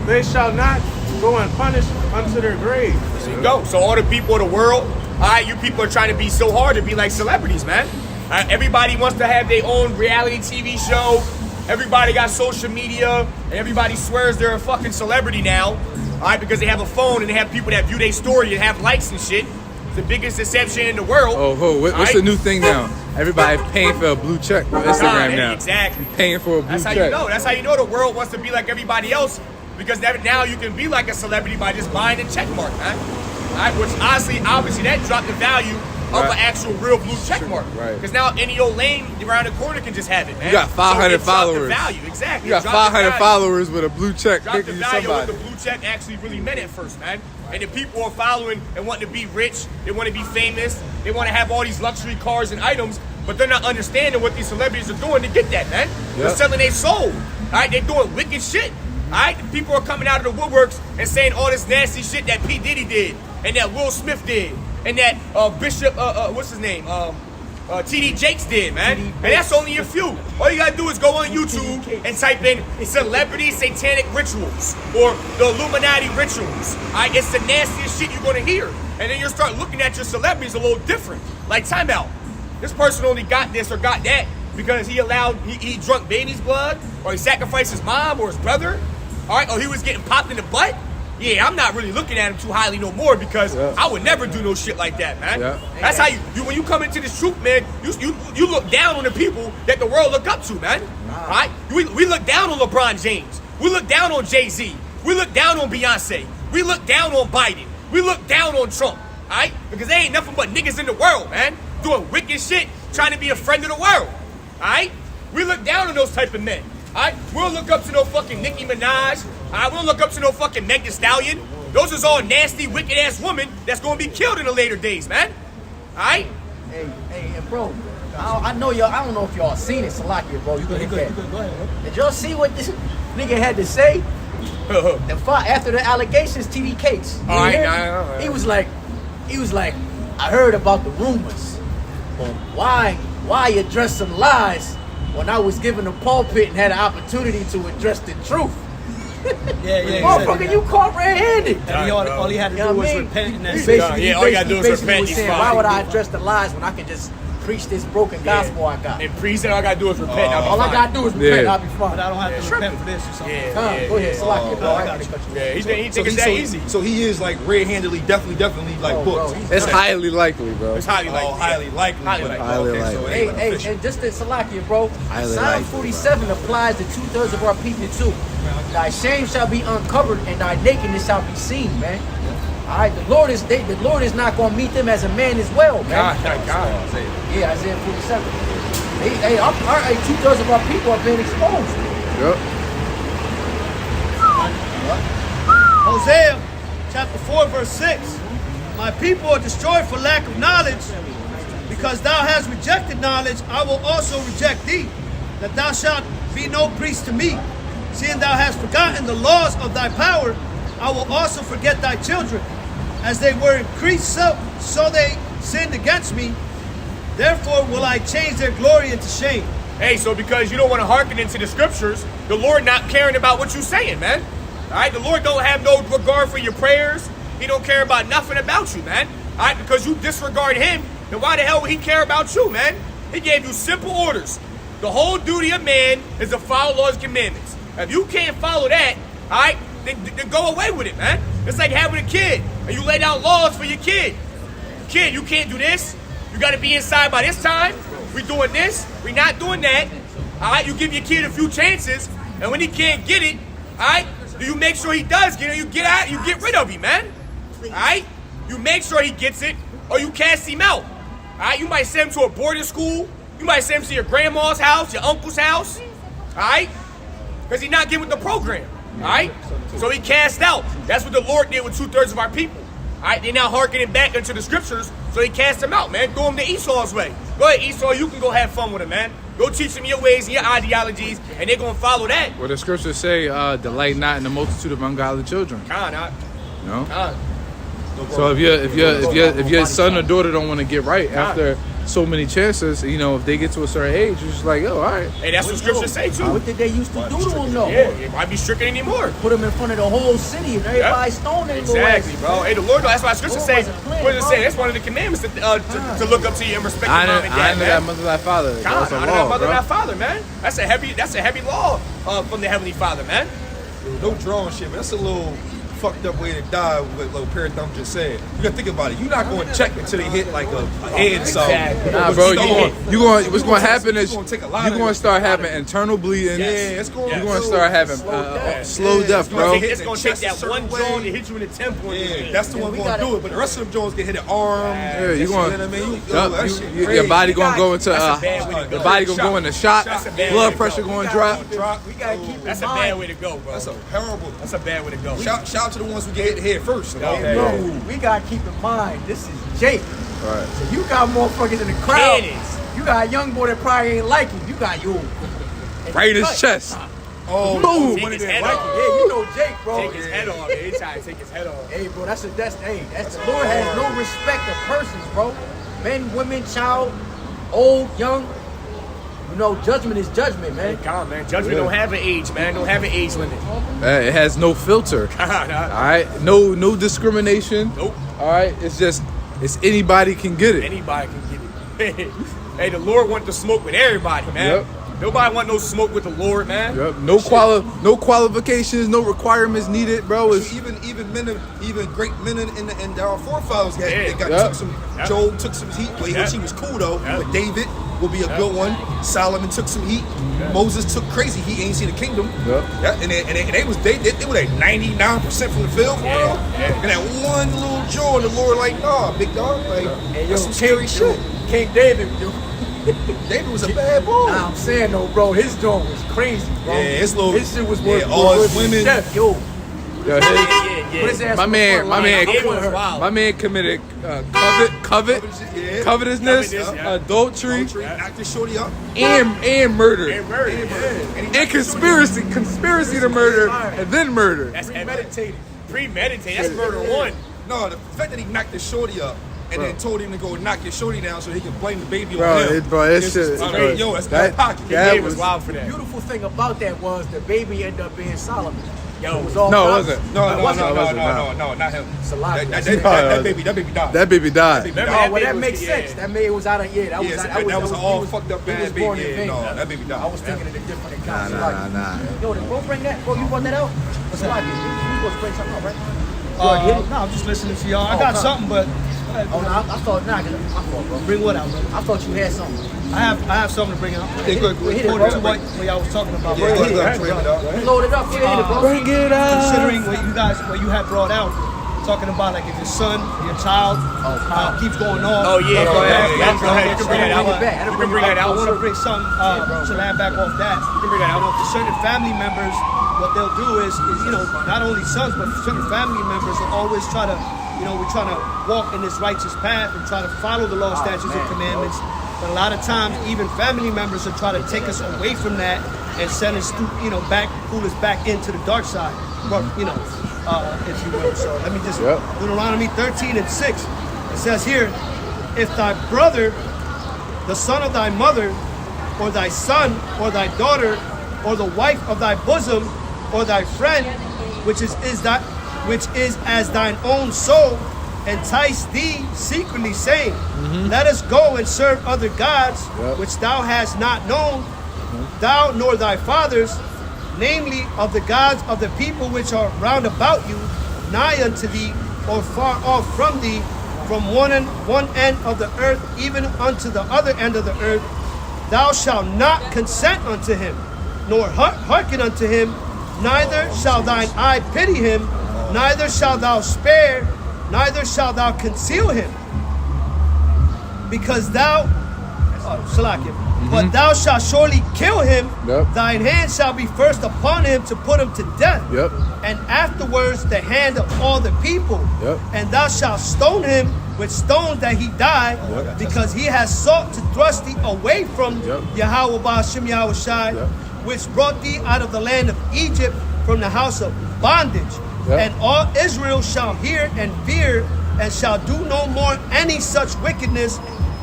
[SPEAKER 6] they shall not go unpunished unto their grave.
[SPEAKER 1] There you go. So all the people of the world, all right, you people are trying to be so hard to be like celebrities, man. All Everybody wants to have their own reality TV show. Everybody got social media, and everybody swears they're a fucking celebrity now, all right, because they have a phone and they have people that view their story and have likes and shit. It's the biggest deception in the world.
[SPEAKER 4] What's the new thing now? Everybody's paying for a blue check on Instagram now.
[SPEAKER 1] Exactly.
[SPEAKER 4] Paying for a blue check.
[SPEAKER 1] That's how you know. That's how you know the world wants to be like everybody else, because now you can be like a celebrity by just buying a check mark, man. All right, which obviously that dropped the value of an actual real blue check mark.
[SPEAKER 4] Right.
[SPEAKER 1] Because now any old lame around the corner can just have it, man.
[SPEAKER 4] You got 500 followers.
[SPEAKER 1] The value, exactly.
[SPEAKER 4] You got 500 followers with a blue check.
[SPEAKER 1] Drop the
[SPEAKER 4] You
[SPEAKER 1] value of what
[SPEAKER 4] somebody.
[SPEAKER 1] the blue check actually really meant at first, man. And the people are following and wanting to be rich. They want to be famous. They want to have all these luxury cars and items, but they're not understanding what these celebrities are doing to get that, man. They're selling their soul. All right, they're doing wicked shit. All right, the people are coming out of the woodworks and saying all this nasty shit that P. Diddy did and that Will Smith did and that Bishop, what's his name? T.D. Jakes did, man. And that's only a few. All you gotta do is go on YouTube and type in celebrity satanic rituals or the Illuminati rituals. All right, it's the nastiest shit you're gonna hear. And then you'll start looking at your celebrities a little different. Like, time out. This person only got this or got that because he drunk baby's blood, or he sacrificed his mom or his brother, all right, or he was getting popped in the butt. Yeah, I'm not really looking at him too highly no more, because I would never do no shit like that, man.
[SPEAKER 4] Yeah.
[SPEAKER 1] That's how you when you come into this truth, man, you look down on the people that the world look up to, man. All right? We look down on LeBron James. We look down on Jay-Z. We look down on Beyonce. We look down on Biden. We look down on Trump, all right? Because they ain't nothing but niggas in the world, man, doing wicked shit, trying to be a friend of the world, all right? We look down on those type of men, all right? We don't look up to no fucking Nicki Minaj. I won't look up to no fucking Meg Thee Stallion. Those is all nasty, wicked-ass women that's going to be killed in the later days, man. All right?
[SPEAKER 3] Hey, and bro, I know y'all, I don't know if y'all seen it, Salakia, bro. You go ahead. Did y'all see what this nigga had to say? After the allegations, TD Cakes.
[SPEAKER 1] All right,
[SPEAKER 3] He was like, I heard about the rumors, but why address some lies when I was given the pulpit and had an opportunity to address the truth? Motherfucker, you caught red-handed.
[SPEAKER 5] All he had to do was repent, and that's it.
[SPEAKER 1] All you gotta do is repent.
[SPEAKER 3] Saying, why would I address the lies when I can just preach this broken gospel I got?
[SPEAKER 1] And priest said all I gotta do is repent.
[SPEAKER 3] All I gotta do is repent. I'll be fine.
[SPEAKER 5] But I don't have to repent for this or something.
[SPEAKER 3] Go ahead, Salakia, bro. I gotta cut you.
[SPEAKER 1] Yeah, he think it's that easy.
[SPEAKER 2] So he is like red-handedly, definitely like booked.
[SPEAKER 4] It's highly likely, bro.
[SPEAKER 1] It's highly likely.
[SPEAKER 2] Highly likely.
[SPEAKER 1] Highly likely.
[SPEAKER 4] Highly
[SPEAKER 2] Okay, so
[SPEAKER 4] likely.
[SPEAKER 2] it ain't
[SPEAKER 3] Hey,
[SPEAKER 2] official.
[SPEAKER 3] and just to Salakia, bro.
[SPEAKER 4] Highly
[SPEAKER 3] Psalm
[SPEAKER 4] likely,
[SPEAKER 3] 47 applies to 2/3 of our people too. Thy shame shall be uncovered, and thy nakedness shall be seen, man. All right, the Lord is not gonna meet them as a man as well, man.
[SPEAKER 1] God.
[SPEAKER 3] Yeah, Isaiah 47. Hey, 2/3 of our people are being exposed.
[SPEAKER 4] Yep.
[SPEAKER 5] Hosea chapter 4 verse 6. My people are destroyed for lack of knowledge. Because thou hast rejected knowledge, I will also reject thee, that thou shalt be no priest to me. Seeing thou hast forgotten the laws of thy power, I will also forget thy children. As they were increased, so they sinned against me. Therefore will I change their glory into shame.
[SPEAKER 1] Hey, so because you don't want to hearken into the scriptures, the Lord not caring about what you saying, man. All right, the Lord don't have no regard for your prayers. He don't care about nothing about you, man. All right, because you disregard him, then why the hell would he care about you, man? He gave you simple orders. The whole duty of man is to follow laws and commandments. If you can't follow that, all right, then go away with it, man. It's like having a kid, and you lay down laws for your kid. Kid, you can't do this. You got to be inside by this time. We doing this. We not doing that. All right, you give your kid a few chances, and when he can't get it, all right, you make sure he does get it. You get out. You get rid of him, man. All right, you make sure he gets it, or you cast him out. All right, you might send him to a boarding school. You might send him to your grandma's house, your uncle's house. All right, because he's not getting with the program. All right, so he cast out. That's what the Lord did with 2/3 of our people. All right, they're now hearkening back into the scriptures, so he cast them out, man. Throw them to Esau's way. Go ahead, Esau, you can go have fun with him, man. Go teach them your ways and your ideologies, and they're going to follow that.
[SPEAKER 4] Well, the scriptures say, delight not in the multitude of ungodly children.
[SPEAKER 1] God,
[SPEAKER 4] So if your son or daughter don't want to get right after so many chances. You know, if they get to a certain age, you're just like, yo, all right.
[SPEAKER 1] Hey, that's what scriptures say too.
[SPEAKER 3] What did they used to do to him though?
[SPEAKER 1] Yeah, it might be stricken anymore.
[SPEAKER 3] Put him in front of the whole city and everybody stoned him.
[SPEAKER 1] Exactly, bro. Hey, the Lord, that's why scripture
[SPEAKER 3] Lord
[SPEAKER 1] say,
[SPEAKER 3] wasn't playing,
[SPEAKER 1] what does it say?
[SPEAKER 3] bro.
[SPEAKER 1] That's one of the commandments to look up to you and respect your
[SPEAKER 4] Honor
[SPEAKER 1] mom and dad,
[SPEAKER 4] that
[SPEAKER 1] man.
[SPEAKER 4] mother, that father.
[SPEAKER 1] God,
[SPEAKER 4] That's a
[SPEAKER 1] honor
[SPEAKER 4] law,
[SPEAKER 1] that mother,
[SPEAKER 4] bro.
[SPEAKER 1] that father, man. That's a heavy law from the Heavenly Father, man.
[SPEAKER 2] No drawing shit, man. That's a little fucked up way to die, what little Parathon just said. You gotta think about it. You're not going to check until they hit like a head something.
[SPEAKER 1] Exactly.
[SPEAKER 4] Nah, bro, what's going to happen is
[SPEAKER 2] It's gonna take a
[SPEAKER 4] you're
[SPEAKER 2] lot of
[SPEAKER 4] going to start having internal bleeding.
[SPEAKER 2] Yeah, it's going
[SPEAKER 4] You're going to start having slow death, bro.
[SPEAKER 1] It's going to take that one jaw to hit you in the temple.
[SPEAKER 2] Yeah, that's the one going to do it. But the rest of them Jones get hit at arm.
[SPEAKER 4] Yeah, you
[SPEAKER 2] know
[SPEAKER 4] going.
[SPEAKER 2] what I mean?
[SPEAKER 4] Yup, your
[SPEAKER 2] crazy.
[SPEAKER 4] body going to go into
[SPEAKER 1] That's a bad way to go.
[SPEAKER 4] your body going to go into shock.
[SPEAKER 1] That's a bad way
[SPEAKER 4] Blood
[SPEAKER 1] to
[SPEAKER 4] pressure
[SPEAKER 1] go.
[SPEAKER 4] going to drop.
[SPEAKER 3] We gotta keep in
[SPEAKER 1] That's a
[SPEAKER 3] mind.
[SPEAKER 1] bad way to go, bro.
[SPEAKER 2] That's a terrible.
[SPEAKER 1] That's a bad way to go.
[SPEAKER 2] Shout out to the ones who get hit in the head first.
[SPEAKER 1] Okay.
[SPEAKER 3] Bro, we gotta keep in mind, this is Jake.
[SPEAKER 4] Right.
[SPEAKER 3] So you got motherfuckers in the crowd.
[SPEAKER 1] Cannons.
[SPEAKER 3] You got a young boy that probably ain't like you. You got you.
[SPEAKER 4] Right in his chest.
[SPEAKER 2] Oh,
[SPEAKER 4] Boom.
[SPEAKER 1] Take
[SPEAKER 2] one of
[SPEAKER 1] his
[SPEAKER 2] them
[SPEAKER 1] head
[SPEAKER 2] like
[SPEAKER 1] off.
[SPEAKER 3] Yeah, you know Jake, bro.
[SPEAKER 1] Take his head off. They trying to take his head off.
[SPEAKER 3] Hey, bro, that's the Lord has no respect of persons, bro. Men, women, child, old, young. You know, judgment is judgment, man.
[SPEAKER 1] God, man. Judgment don't have an age, man. Don't have an age limit.
[SPEAKER 4] It has no filter. All right, no discrimination.
[SPEAKER 1] Nope.
[SPEAKER 4] All right, it's anybody can get it.
[SPEAKER 1] Anybody can get it. Hey, the Lord want to smoke with everybody, man.
[SPEAKER 4] Yep.
[SPEAKER 1] Nobody want no smoke with the Lord, man.
[SPEAKER 4] Yep. No qualifications, no requirements needed, bro. It's,
[SPEAKER 2] even men, even great men in our forefathers
[SPEAKER 1] Yeah.
[SPEAKER 2] took some. Job took some heat. Well, he was cool though. But David will be a good one. Solomon took some heat. Moses took crazy heat. He ain't see the kingdom.
[SPEAKER 4] Yep.
[SPEAKER 2] Yeah, and they were like 99% from the field.
[SPEAKER 1] Yeah.
[SPEAKER 2] And that one little jaw, and the Lord like, nah, big dog, like
[SPEAKER 3] Hey,
[SPEAKER 2] that's some scary shit.
[SPEAKER 3] King David, yo.
[SPEAKER 2] David was a bad boy.
[SPEAKER 3] Nah, I'm saying though, bro, his joint was crazy, bro.
[SPEAKER 2] Yeah, his little-
[SPEAKER 3] his shit was
[SPEAKER 2] yeah,
[SPEAKER 3] worth
[SPEAKER 2] all his
[SPEAKER 3] worth
[SPEAKER 2] women-
[SPEAKER 3] chef, yo.
[SPEAKER 4] yo, his-
[SPEAKER 3] Put his ass
[SPEAKER 4] My
[SPEAKER 3] on the
[SPEAKER 4] man-
[SPEAKER 3] front
[SPEAKER 4] my
[SPEAKER 3] line.
[SPEAKER 4] man-
[SPEAKER 3] I'm with her.
[SPEAKER 1] Wow.
[SPEAKER 4] my man committed covetousness,
[SPEAKER 1] Covetousness, yeah.
[SPEAKER 4] adultery,
[SPEAKER 2] Knocked this shorty up.
[SPEAKER 4] and murder,
[SPEAKER 1] And murder, yeah.
[SPEAKER 4] and conspiracy to murder, and then murder.
[SPEAKER 1] That's premeditated. Premeditated. That's murder one.
[SPEAKER 2] No, the fact that he knocked his shorty up and then told him to go knock his shorty down so he can blame the baby
[SPEAKER 4] Bro,
[SPEAKER 2] on him.
[SPEAKER 4] that
[SPEAKER 2] It's
[SPEAKER 4] shit.
[SPEAKER 2] just-
[SPEAKER 4] bro,
[SPEAKER 2] yo, that's
[SPEAKER 4] that-
[SPEAKER 2] out of pocket.
[SPEAKER 4] that
[SPEAKER 1] David
[SPEAKER 4] was
[SPEAKER 1] was wild for
[SPEAKER 3] The
[SPEAKER 1] that.
[SPEAKER 3] beautiful thing about that was the baby ended up being Solomon.
[SPEAKER 1] Yo,
[SPEAKER 3] It was all
[SPEAKER 4] No, it
[SPEAKER 3] prophets.
[SPEAKER 4] wasn't.
[SPEAKER 2] No,
[SPEAKER 3] It wasn't.
[SPEAKER 2] not him.
[SPEAKER 3] Salakia.
[SPEAKER 2] That baby died.
[SPEAKER 4] That baby died.
[SPEAKER 1] Remember
[SPEAKER 3] Oh, well,
[SPEAKER 1] baby
[SPEAKER 3] that
[SPEAKER 1] was-
[SPEAKER 3] makes
[SPEAKER 1] yeah.
[SPEAKER 3] sense. That man was out of that was
[SPEAKER 2] Yes,
[SPEAKER 3] that
[SPEAKER 2] that was an
[SPEAKER 3] he
[SPEAKER 2] all
[SPEAKER 3] was-
[SPEAKER 2] fucked up
[SPEAKER 3] he
[SPEAKER 2] bad
[SPEAKER 3] was
[SPEAKER 2] baby.
[SPEAKER 3] born in
[SPEAKER 2] Yeah,
[SPEAKER 3] vain.
[SPEAKER 2] no, that baby died.
[SPEAKER 3] I was thinking of a different account.
[SPEAKER 4] Nah.
[SPEAKER 3] Yo, bro, bring that. Bro, you brought that out? What's Salakia? You supposed to bring something out, right?
[SPEAKER 5] No, I'm just listening to y'all. I got something, but
[SPEAKER 3] Oh, no, I thought, nah, my fault, bro.
[SPEAKER 5] bring what out, bro?
[SPEAKER 3] I thought you had something.
[SPEAKER 5] I have something to bring out.
[SPEAKER 2] Yeah, go
[SPEAKER 3] Hit it,
[SPEAKER 5] According to
[SPEAKER 3] bro.
[SPEAKER 5] what y'all was talking about.
[SPEAKER 2] Yeah,
[SPEAKER 5] Bring
[SPEAKER 2] go
[SPEAKER 5] it.
[SPEAKER 2] ahead, bring it up.
[SPEAKER 3] Load it up. Yeah, hit it, bro.
[SPEAKER 4] Bring it up.
[SPEAKER 5] Considering what you had brought out, talking about like if your son, your child keeps going on.
[SPEAKER 1] Oh, yeah.
[SPEAKER 5] stuff
[SPEAKER 1] Go
[SPEAKER 5] like
[SPEAKER 1] ahead.
[SPEAKER 5] that.
[SPEAKER 1] Go ahead. You can bring that out.
[SPEAKER 3] Bring it back.
[SPEAKER 1] You can bring that
[SPEAKER 5] I
[SPEAKER 1] out.
[SPEAKER 5] want to bring something to land back off that. You
[SPEAKER 1] can bring that out.
[SPEAKER 5] For certain family members, what they'll do is not only sons, but certain family members will always try to, we're trying to walk in this righteous path and try to follow the law, statutes, and commandments. But a lot of times, even family members will try to take us away from that and send us, pull us back into the dark side. But, if you will. So let me just Deuteronomy 13:6. It says here, if thy brother, the son of thy mother, or thy son, or thy daughter, or the wife of thy bosom, or thy friend, which is as thine own soul, entice thee secretly, saying, let us go and serve other gods, which thou hast not known, thou nor thy fathers, namely of the gods of the people which are round about you, nigh unto thee, or far off from thee, from one end of the earth even unto the other end of the earth, thou shalt not consent unto him, nor hearken unto him, neither shall thine eye pity him, neither shalt thou spare, neither shalt thou conceal him, because thou, but thou shalt surely kill him. Thine hand shall be first upon him to put him to death, and afterwards the hand of all the people. And thou shalt stone him with stones that he die, because he has sought to thrust thee away from Yahweh Ba'ashem Yahweh Shai, which brought thee out of the land of Egypt from the house of bondage. And all Israel shall hear and fear, and shall do no more any such wickedness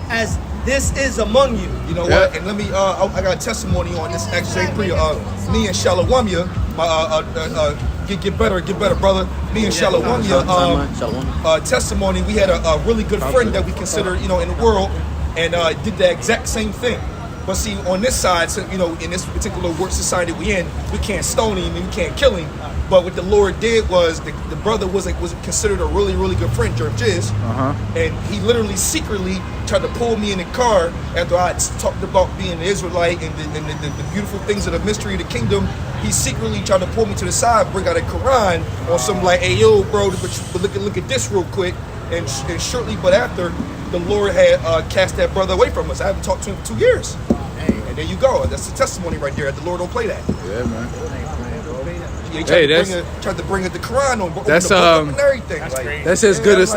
[SPEAKER 5] as this is among you.
[SPEAKER 2] You know
[SPEAKER 4] Yeah.
[SPEAKER 2] what? And let me. I got a testimony on this. Actually, me and Shalawamia, get better, brother. Me and Shalawamia, testimony. We had a really good friend that we consider, in the world, and did the exact same thing. But see, on this side, so, in this particular work society we can't stone him and we can't kill him. But what the Lord did was the brother was considered a really, really good friend, Jerm Jizz. And he literally secretly tried to pull me in the car after I talked about being an Israelite and the beautiful things of the mystery of the kingdom. He secretly tried to pull me to the side, bring out a Quran on some like, hey, yo, bro, but look at this real quick. And shortly but after, the Lord had cast that brother away from us. I haven't talked to him for 2 years. And there you go. That's the testimony right there. The Lord don't play that.
[SPEAKER 4] Yeah, man.
[SPEAKER 2] He tried to bring the Quran on.
[SPEAKER 4] That's
[SPEAKER 2] and everything.
[SPEAKER 1] That's
[SPEAKER 2] like,
[SPEAKER 1] crazy.
[SPEAKER 4] That's as good as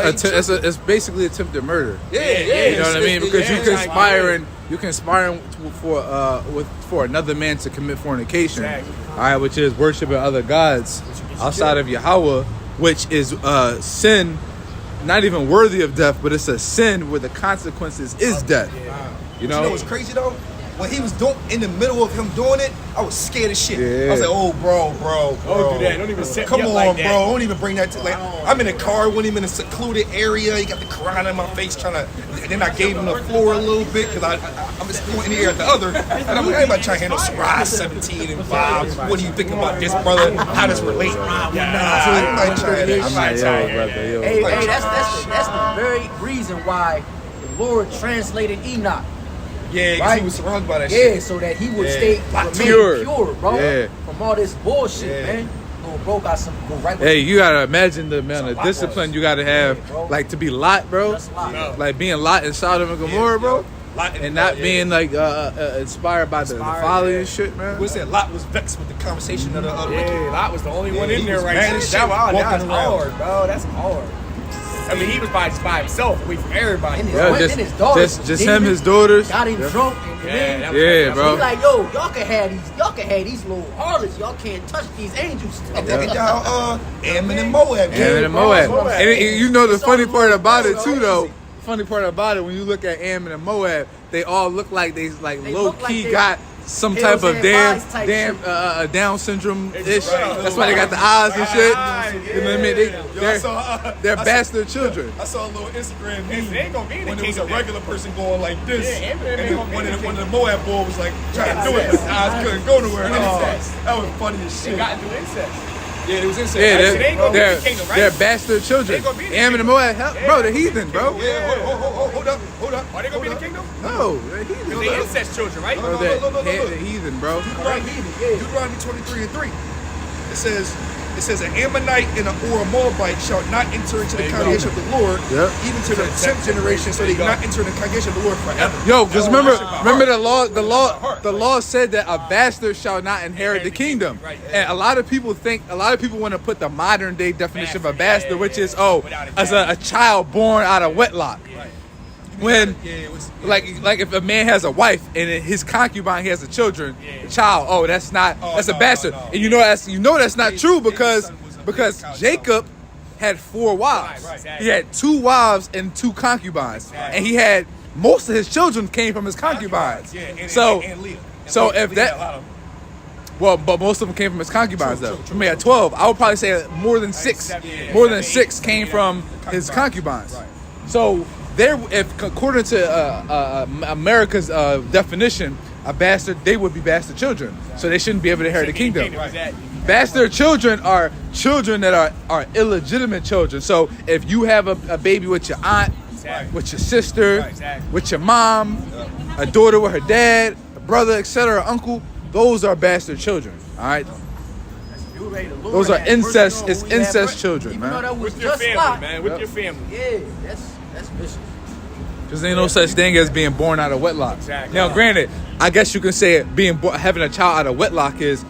[SPEAKER 2] like,
[SPEAKER 4] it's basically attempted murder.
[SPEAKER 2] Yeah.
[SPEAKER 4] You know what I mean? Because you
[SPEAKER 2] it's-
[SPEAKER 4] conspiring for another man to commit fornication,
[SPEAKER 1] Exactly.
[SPEAKER 4] all right, which is worshiping other gods outside of Yahweh, which is sin, not even worthy of death, but it's a sin where the consequences is death. You
[SPEAKER 2] You know
[SPEAKER 4] know?
[SPEAKER 2] what's crazy though? When he was in the middle of him doing it, I was scared as shit.
[SPEAKER 4] Yeah.
[SPEAKER 2] I was like, oh, bro.
[SPEAKER 1] Don't do that. Don't even set me
[SPEAKER 2] Come
[SPEAKER 1] up
[SPEAKER 2] on,
[SPEAKER 1] like that.
[SPEAKER 2] bro. Don't even bring that to like. I'm in a car with him in a secluded area. He got the Quran in my face, trying to. And then I gave him the floor a little bit because I'm just going in the air at the other. And I'm like, everybody trying to handle Surah 17 and 5. What do you think about this, brother? How does it relate? Everybody trying to.
[SPEAKER 4] I'm like, yo, brother, yo.
[SPEAKER 3] Hey, that's the very reason why the Lord translated Enoch.
[SPEAKER 2] Yeah, because
[SPEAKER 3] Right?
[SPEAKER 2] he was surrounded by that
[SPEAKER 3] Yeah,
[SPEAKER 2] shit.
[SPEAKER 3] so that he would
[SPEAKER 2] Yeah.
[SPEAKER 3] stay
[SPEAKER 4] Pure.
[SPEAKER 3] pure, bro.
[SPEAKER 4] Yeah.
[SPEAKER 3] From all this bullshit,
[SPEAKER 2] Yeah.
[SPEAKER 3] man. Little bro got some go right with
[SPEAKER 4] Hey, you gotta imagine the amount of discipline you gotta have, like to be Lot, bro.
[SPEAKER 3] Just Lot.
[SPEAKER 4] Like being Lot in Sodom and Gomorrah, bro.
[SPEAKER 2] Lot
[SPEAKER 4] And not being like inspired by the folly
[SPEAKER 3] yeah.
[SPEAKER 4] and shit, man.
[SPEAKER 2] What's that? Lot was vexed with the conversation of the wicked.
[SPEAKER 1] Yeah, Lot was the only one
[SPEAKER 2] Yeah,
[SPEAKER 1] in
[SPEAKER 2] he
[SPEAKER 1] there
[SPEAKER 2] was
[SPEAKER 1] right
[SPEAKER 2] mad
[SPEAKER 1] now.
[SPEAKER 2] as shit,
[SPEAKER 1] That's
[SPEAKER 2] walking around.
[SPEAKER 1] hard, bro. That's hard. I mean, he was by himself, away from everybody.
[SPEAKER 3] And his,
[SPEAKER 4] Yeah,
[SPEAKER 3] and his daughters.
[SPEAKER 4] just him, his daughters.
[SPEAKER 3] Got him drunk. And
[SPEAKER 1] Yeah,
[SPEAKER 3] then
[SPEAKER 1] that was-
[SPEAKER 4] Yeah,
[SPEAKER 1] that
[SPEAKER 4] bro.
[SPEAKER 3] he like, yo, y'all can have these little harlots. Y'all can't touch these angels.
[SPEAKER 2] And y'all, Ammon and Moab.
[SPEAKER 4] Ammon and
[SPEAKER 3] bro,
[SPEAKER 4] Moab.
[SPEAKER 3] that's what I'm
[SPEAKER 4] And
[SPEAKER 3] saying.
[SPEAKER 4] you know the
[SPEAKER 3] It's
[SPEAKER 4] funny
[SPEAKER 3] all
[SPEAKER 4] part
[SPEAKER 3] the
[SPEAKER 4] about it
[SPEAKER 3] Lord,
[SPEAKER 4] too,
[SPEAKER 3] bro.
[SPEAKER 4] though. Funny part about it when you look at Ammon and Moab, they all look like they
[SPEAKER 3] They
[SPEAKER 4] low
[SPEAKER 3] look like
[SPEAKER 4] key
[SPEAKER 3] they
[SPEAKER 4] got some
[SPEAKER 3] Hills
[SPEAKER 4] type of
[SPEAKER 3] and
[SPEAKER 4] damn
[SPEAKER 3] Vines type
[SPEAKER 4] Down syndrome ish.
[SPEAKER 1] Right.
[SPEAKER 4] That's why they got the eyes and shit.
[SPEAKER 1] Eyes,
[SPEAKER 4] You know what I mean?
[SPEAKER 2] I
[SPEAKER 4] They're
[SPEAKER 2] saw
[SPEAKER 4] bastard children.
[SPEAKER 2] I saw a little Instagram
[SPEAKER 1] They
[SPEAKER 2] meme
[SPEAKER 1] ain't gonna be in the
[SPEAKER 2] when there was a
[SPEAKER 1] kingdom.
[SPEAKER 2] regular person going like this,
[SPEAKER 1] Yeah, Ammon
[SPEAKER 2] and
[SPEAKER 1] ain't
[SPEAKER 2] then
[SPEAKER 1] gonna be
[SPEAKER 2] one
[SPEAKER 1] in
[SPEAKER 2] of
[SPEAKER 1] the
[SPEAKER 2] the Moab boy was like trying to do it, but the eyes couldn't go nowhere. That was funny as
[SPEAKER 1] They
[SPEAKER 2] shit.
[SPEAKER 1] got into incest.
[SPEAKER 2] Yeah, it was insane.
[SPEAKER 4] Yeah,
[SPEAKER 1] Actually, they ain't gonna be in the kingdom, right?
[SPEAKER 4] they're bastard children.
[SPEAKER 1] They gonna be in the
[SPEAKER 4] Ammon and
[SPEAKER 1] kingdom.
[SPEAKER 4] Moab, bro, they're heathen, bro.
[SPEAKER 2] Yeah, hold up.
[SPEAKER 1] Are they gonna be in the kingdom?
[SPEAKER 4] No, they're heathen.
[SPEAKER 1] They incest children, right?
[SPEAKER 2] No,
[SPEAKER 4] They're
[SPEAKER 2] look.
[SPEAKER 4] heathen, bro.
[SPEAKER 2] Deuteronomy 23:3. It says an Ammonite and or a Moabite shall not enter into the congregation of the Lord,
[SPEAKER 4] Yep.
[SPEAKER 2] even to the 10th generation, so they cannot enter the congregation of the Lord forever.
[SPEAKER 4] Yo, because
[SPEAKER 2] That
[SPEAKER 4] remember
[SPEAKER 2] was
[SPEAKER 4] the law said that a bastard shall not inherit the kingdom.
[SPEAKER 1] Right.
[SPEAKER 4] And a lot of people want to put the modern day definition of a bastard,
[SPEAKER 1] Yeah,
[SPEAKER 4] which is
[SPEAKER 1] Without a
[SPEAKER 4] as a child born out of wedlock. When
[SPEAKER 2] Yeah, it was
[SPEAKER 4] like if a man has a wife and in his concubine he has a children, a child, that's not that's a
[SPEAKER 2] no,
[SPEAKER 4] bastard.
[SPEAKER 2] no.
[SPEAKER 4] And you know that's not true because Jacob had 4 wives.
[SPEAKER 1] Right,
[SPEAKER 4] He had 2 wives and 2 concubines. And he had most of his children came from his concubines.
[SPEAKER 2] Yeah, and
[SPEAKER 4] So
[SPEAKER 2] Leah.
[SPEAKER 4] so
[SPEAKER 2] And
[SPEAKER 4] if
[SPEAKER 2] Leah
[SPEAKER 4] that-
[SPEAKER 2] had a lot of-
[SPEAKER 4] well, but most of them came from his concubines,
[SPEAKER 2] True,
[SPEAKER 4] though.
[SPEAKER 2] true,
[SPEAKER 4] I mean, at 12, I would probably say more than 6.
[SPEAKER 1] Yeah,
[SPEAKER 4] More than
[SPEAKER 1] 7,
[SPEAKER 4] 6
[SPEAKER 1] 8,
[SPEAKER 4] came
[SPEAKER 1] yeah,
[SPEAKER 4] from his concubines.
[SPEAKER 2] Right.
[SPEAKER 4] So if according to America's definition, a bastard, they would be bastard children. So they shouldn't be able to inherit the kingdom. Bastard children are children that are illegitimate children. So if you have a baby with your aunt,
[SPEAKER 1] Exactly.
[SPEAKER 4] with your sister,
[SPEAKER 1] Right, exactly.
[SPEAKER 4] with your mom, a daughter with her dad, a brother, etc., uncle, those are bastard children. All right. Those are incest. It's incest children,
[SPEAKER 3] Even though
[SPEAKER 4] man.
[SPEAKER 3] that was
[SPEAKER 1] With your
[SPEAKER 3] just
[SPEAKER 1] family,
[SPEAKER 3] Lot.
[SPEAKER 1] man. With your family.
[SPEAKER 3] Yeah, that's vicious.
[SPEAKER 4] Because ain't no such thing as being born out of wedlock.
[SPEAKER 1] Exactly.
[SPEAKER 4] Now, granted, I guess you can say having a child out of wedlock is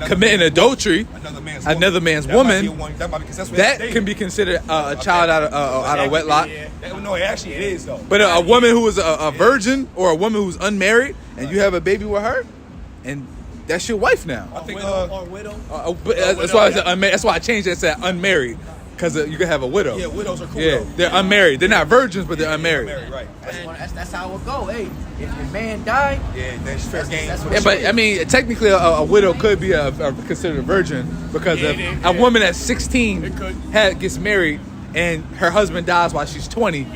[SPEAKER 4] committing adultery. Another man's woman. That can be considered a child out of wedlock.
[SPEAKER 2] No, actually it is though.
[SPEAKER 4] But a woman who is a virgin or a woman who's unmarried and you have a baby with her, and that's your wife now.
[SPEAKER 2] I think
[SPEAKER 3] Or widow.
[SPEAKER 4] That's why I changed it and said unmarried. because you can have a widow.
[SPEAKER 2] Yeah, widows are cool.
[SPEAKER 4] Yeah,
[SPEAKER 2] though.
[SPEAKER 4] they're unmarried. They're not virgins, but they're unmarried.
[SPEAKER 2] Right.
[SPEAKER 3] That's how it go. Hey, if your man died,
[SPEAKER 2] Yeah, that's fair game.
[SPEAKER 3] that's what
[SPEAKER 4] Yeah,
[SPEAKER 3] it
[SPEAKER 4] but
[SPEAKER 3] is.
[SPEAKER 4] I mean, technically, a widow could be considered a virgin because
[SPEAKER 1] Yeah,
[SPEAKER 4] if
[SPEAKER 1] yeah.
[SPEAKER 4] a woman at 16
[SPEAKER 1] It could.
[SPEAKER 4] gets married and her husband dies while she's 20,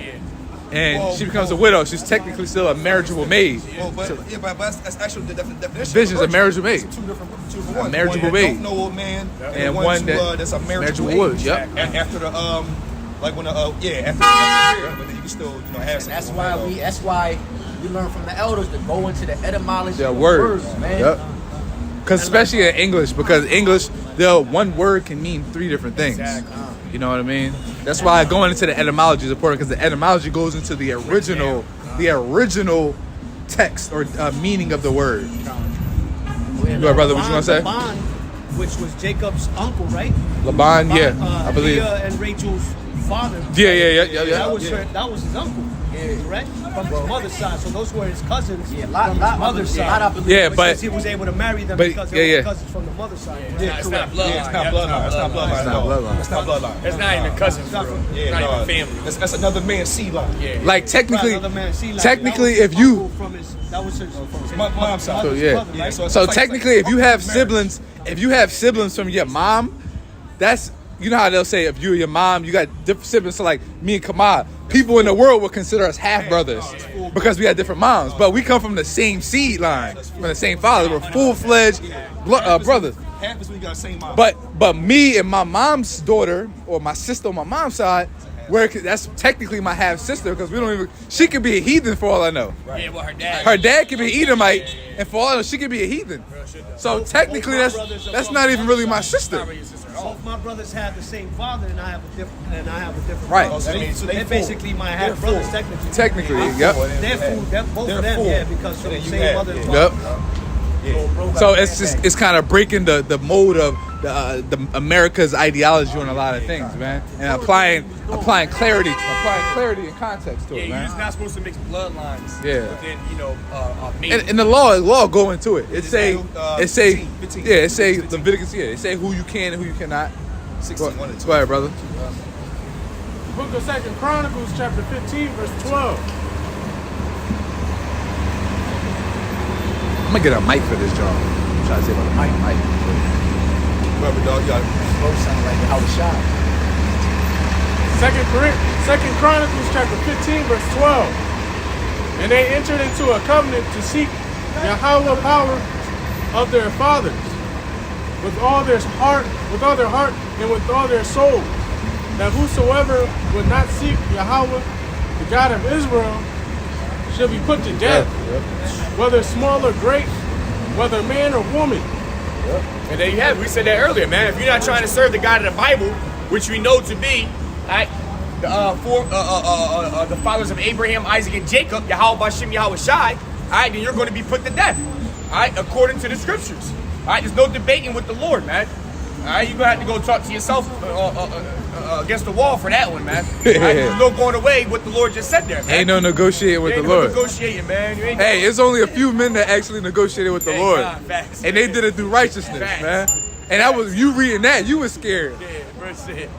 [SPEAKER 4] and
[SPEAKER 2] Well,
[SPEAKER 4] she becomes a widow, she's technically still a marriageable maid.
[SPEAKER 2] Well, but that's actually the definition.
[SPEAKER 4] Visions of marriageable maid.
[SPEAKER 2] Two different ones.
[SPEAKER 4] marriageable
[SPEAKER 2] one that
[SPEAKER 4] maid.
[SPEAKER 2] Don't know a man,
[SPEAKER 4] And
[SPEAKER 2] one
[SPEAKER 4] one
[SPEAKER 2] that's a
[SPEAKER 4] marriageable
[SPEAKER 2] marriageable
[SPEAKER 4] would,
[SPEAKER 2] age.
[SPEAKER 4] yep.
[SPEAKER 2] After the like when after the but then you can still have.
[SPEAKER 3] That's
[SPEAKER 2] something
[SPEAKER 3] why
[SPEAKER 2] going on.
[SPEAKER 3] that's why we learn from the elders to go into the etymology
[SPEAKER 4] Their
[SPEAKER 3] of
[SPEAKER 4] words,
[SPEAKER 3] man.
[SPEAKER 4] Yep. Because especially in English, because English, one word can mean 3 different things.
[SPEAKER 1] Exactly.
[SPEAKER 4] You know what I mean? That's why going into the etymology is important, because the etymology goes into the original text or meaning of the word. Go ahead, brother. What you gonna say?
[SPEAKER 5] Laban, which was Jacob's uncle, right?
[SPEAKER 4] Laban, yeah, I believe.
[SPEAKER 5] Leah and Rachel's father.
[SPEAKER 4] Yeah.
[SPEAKER 5] That was his uncle, correct? From his mother's side. So those were his cousins
[SPEAKER 3] Yeah,
[SPEAKER 5] from
[SPEAKER 3] lot
[SPEAKER 5] his mother's
[SPEAKER 3] I
[SPEAKER 5] side.
[SPEAKER 3] believe.
[SPEAKER 4] Yeah,
[SPEAKER 5] Which
[SPEAKER 4] but
[SPEAKER 5] means he was able to marry them
[SPEAKER 4] but-
[SPEAKER 5] because
[SPEAKER 4] yeah,
[SPEAKER 5] they were
[SPEAKER 4] yeah.
[SPEAKER 5] cousins from the mother's side.
[SPEAKER 1] It's not bloodline.
[SPEAKER 2] Yeah, it's not bloodline. It's not bloodline.
[SPEAKER 4] It's not bloodline.
[SPEAKER 2] It's not bloodline.
[SPEAKER 1] It's not even cousins, bro.
[SPEAKER 2] Yeah,
[SPEAKER 1] Not
[SPEAKER 2] no,
[SPEAKER 1] even family.
[SPEAKER 2] That's another man's seed line.
[SPEAKER 1] Yeah.
[SPEAKER 4] like technically,
[SPEAKER 5] Another man, see, like,
[SPEAKER 4] technically,
[SPEAKER 5] that was
[SPEAKER 4] if
[SPEAKER 5] his
[SPEAKER 4] you
[SPEAKER 5] uncle from his, that was his
[SPEAKER 2] Mom's side.
[SPEAKER 4] So, yeah.
[SPEAKER 5] brother, right?
[SPEAKER 2] So it's
[SPEAKER 4] So
[SPEAKER 2] like-
[SPEAKER 4] technically, if you
[SPEAKER 2] uncle
[SPEAKER 4] have
[SPEAKER 2] marriage.
[SPEAKER 4] siblings from your mom, that's, you know how they'll say if you or your mom, you got different siblings. So like me and Kamad, people in the world would consider us half brothers because we had different moms, but we come from the same seed line, from the same father. We're full-fledged brothers.
[SPEAKER 2] Half is we got the same mom.
[SPEAKER 4] But me and my mom's daughter or my sister on my mom's side, that's technically my half sister because we don't even. She could be a heathen for all I know.
[SPEAKER 1] Yeah, well, her dad.
[SPEAKER 4] Her dad could be an Edomite, and for all I know, she could be a heathen. So technically, that's not even really my sister.
[SPEAKER 5] Both my brothers have the same father, and I have a different.
[SPEAKER 4] Right.
[SPEAKER 5] Father.
[SPEAKER 2] So they- so they
[SPEAKER 5] they're
[SPEAKER 2] full.
[SPEAKER 5] basically my
[SPEAKER 2] They're
[SPEAKER 5] half brothers,
[SPEAKER 2] full.
[SPEAKER 5] technically.
[SPEAKER 4] Technically, yep.
[SPEAKER 5] They're full. They're both
[SPEAKER 2] They're
[SPEAKER 5] of them,
[SPEAKER 2] full.
[SPEAKER 5] yeah, because from the
[SPEAKER 2] And you
[SPEAKER 5] same
[SPEAKER 2] have-
[SPEAKER 5] mother and
[SPEAKER 2] yeah.
[SPEAKER 5] father.
[SPEAKER 4] Yep. So it's kind of breaking the mold of the America's ideology on a lot of things, man, and applying clarity and context to
[SPEAKER 1] Yeah,
[SPEAKER 4] it,
[SPEAKER 1] you're
[SPEAKER 4] man.
[SPEAKER 1] just not supposed to mix bloodlines.
[SPEAKER 4] Yeah.
[SPEAKER 1] Within, mating.
[SPEAKER 4] And the law go into it. It say
[SPEAKER 2] 15.
[SPEAKER 4] yeah, it say Leviticus. Yeah, it say who you can and who you cannot.
[SPEAKER 2] 16, 1 and 2.
[SPEAKER 4] Go ahead, brother.
[SPEAKER 6] Book of 2 Chronicles, chapter 15, verse 12.
[SPEAKER 4] I'm gonna get a mic for this, John. I'm trying to say about the mic.
[SPEAKER 2] Whatever, dog. You got
[SPEAKER 3] Both sound like I was shot.
[SPEAKER 6] 2 Chronicles, chapter 15, verse 12. And they entered into a covenant to seek Yahweh power of their fathers with all their heart, and with all their soul, that whosoever would not seek Yahweh, the God of Israel, shall be put to death, whether small or great, whether man or woman.
[SPEAKER 1] And there you have it. We said that earlier, man. If you're not trying to serve the God of the Bible, which we know to be the fathers of Abraham, Isaac, and Jacob, Yahweh Bashem, Yahweh Shai, all right, then you're going to be put to death, all right, according to the scriptures. All right, there's no debating with the Lord, man. All right, you're going to have to go talk to yourself against the wall for that one, man. All right, there's no going away what the Lord just said there, man.
[SPEAKER 4] Ain't no negotiating with
[SPEAKER 1] Ain't
[SPEAKER 4] the
[SPEAKER 1] no
[SPEAKER 4] Lord.
[SPEAKER 1] negotiating, man. You ain't
[SPEAKER 4] Hey, it's only a few men that actually negotiated with the
[SPEAKER 1] Thank
[SPEAKER 4] Lord,
[SPEAKER 1] God, facts.
[SPEAKER 4] and they did it through righteousness,
[SPEAKER 1] Facts.
[SPEAKER 4] man. And that was you reading that, you was scared.
[SPEAKER 1] Yeah, verse it.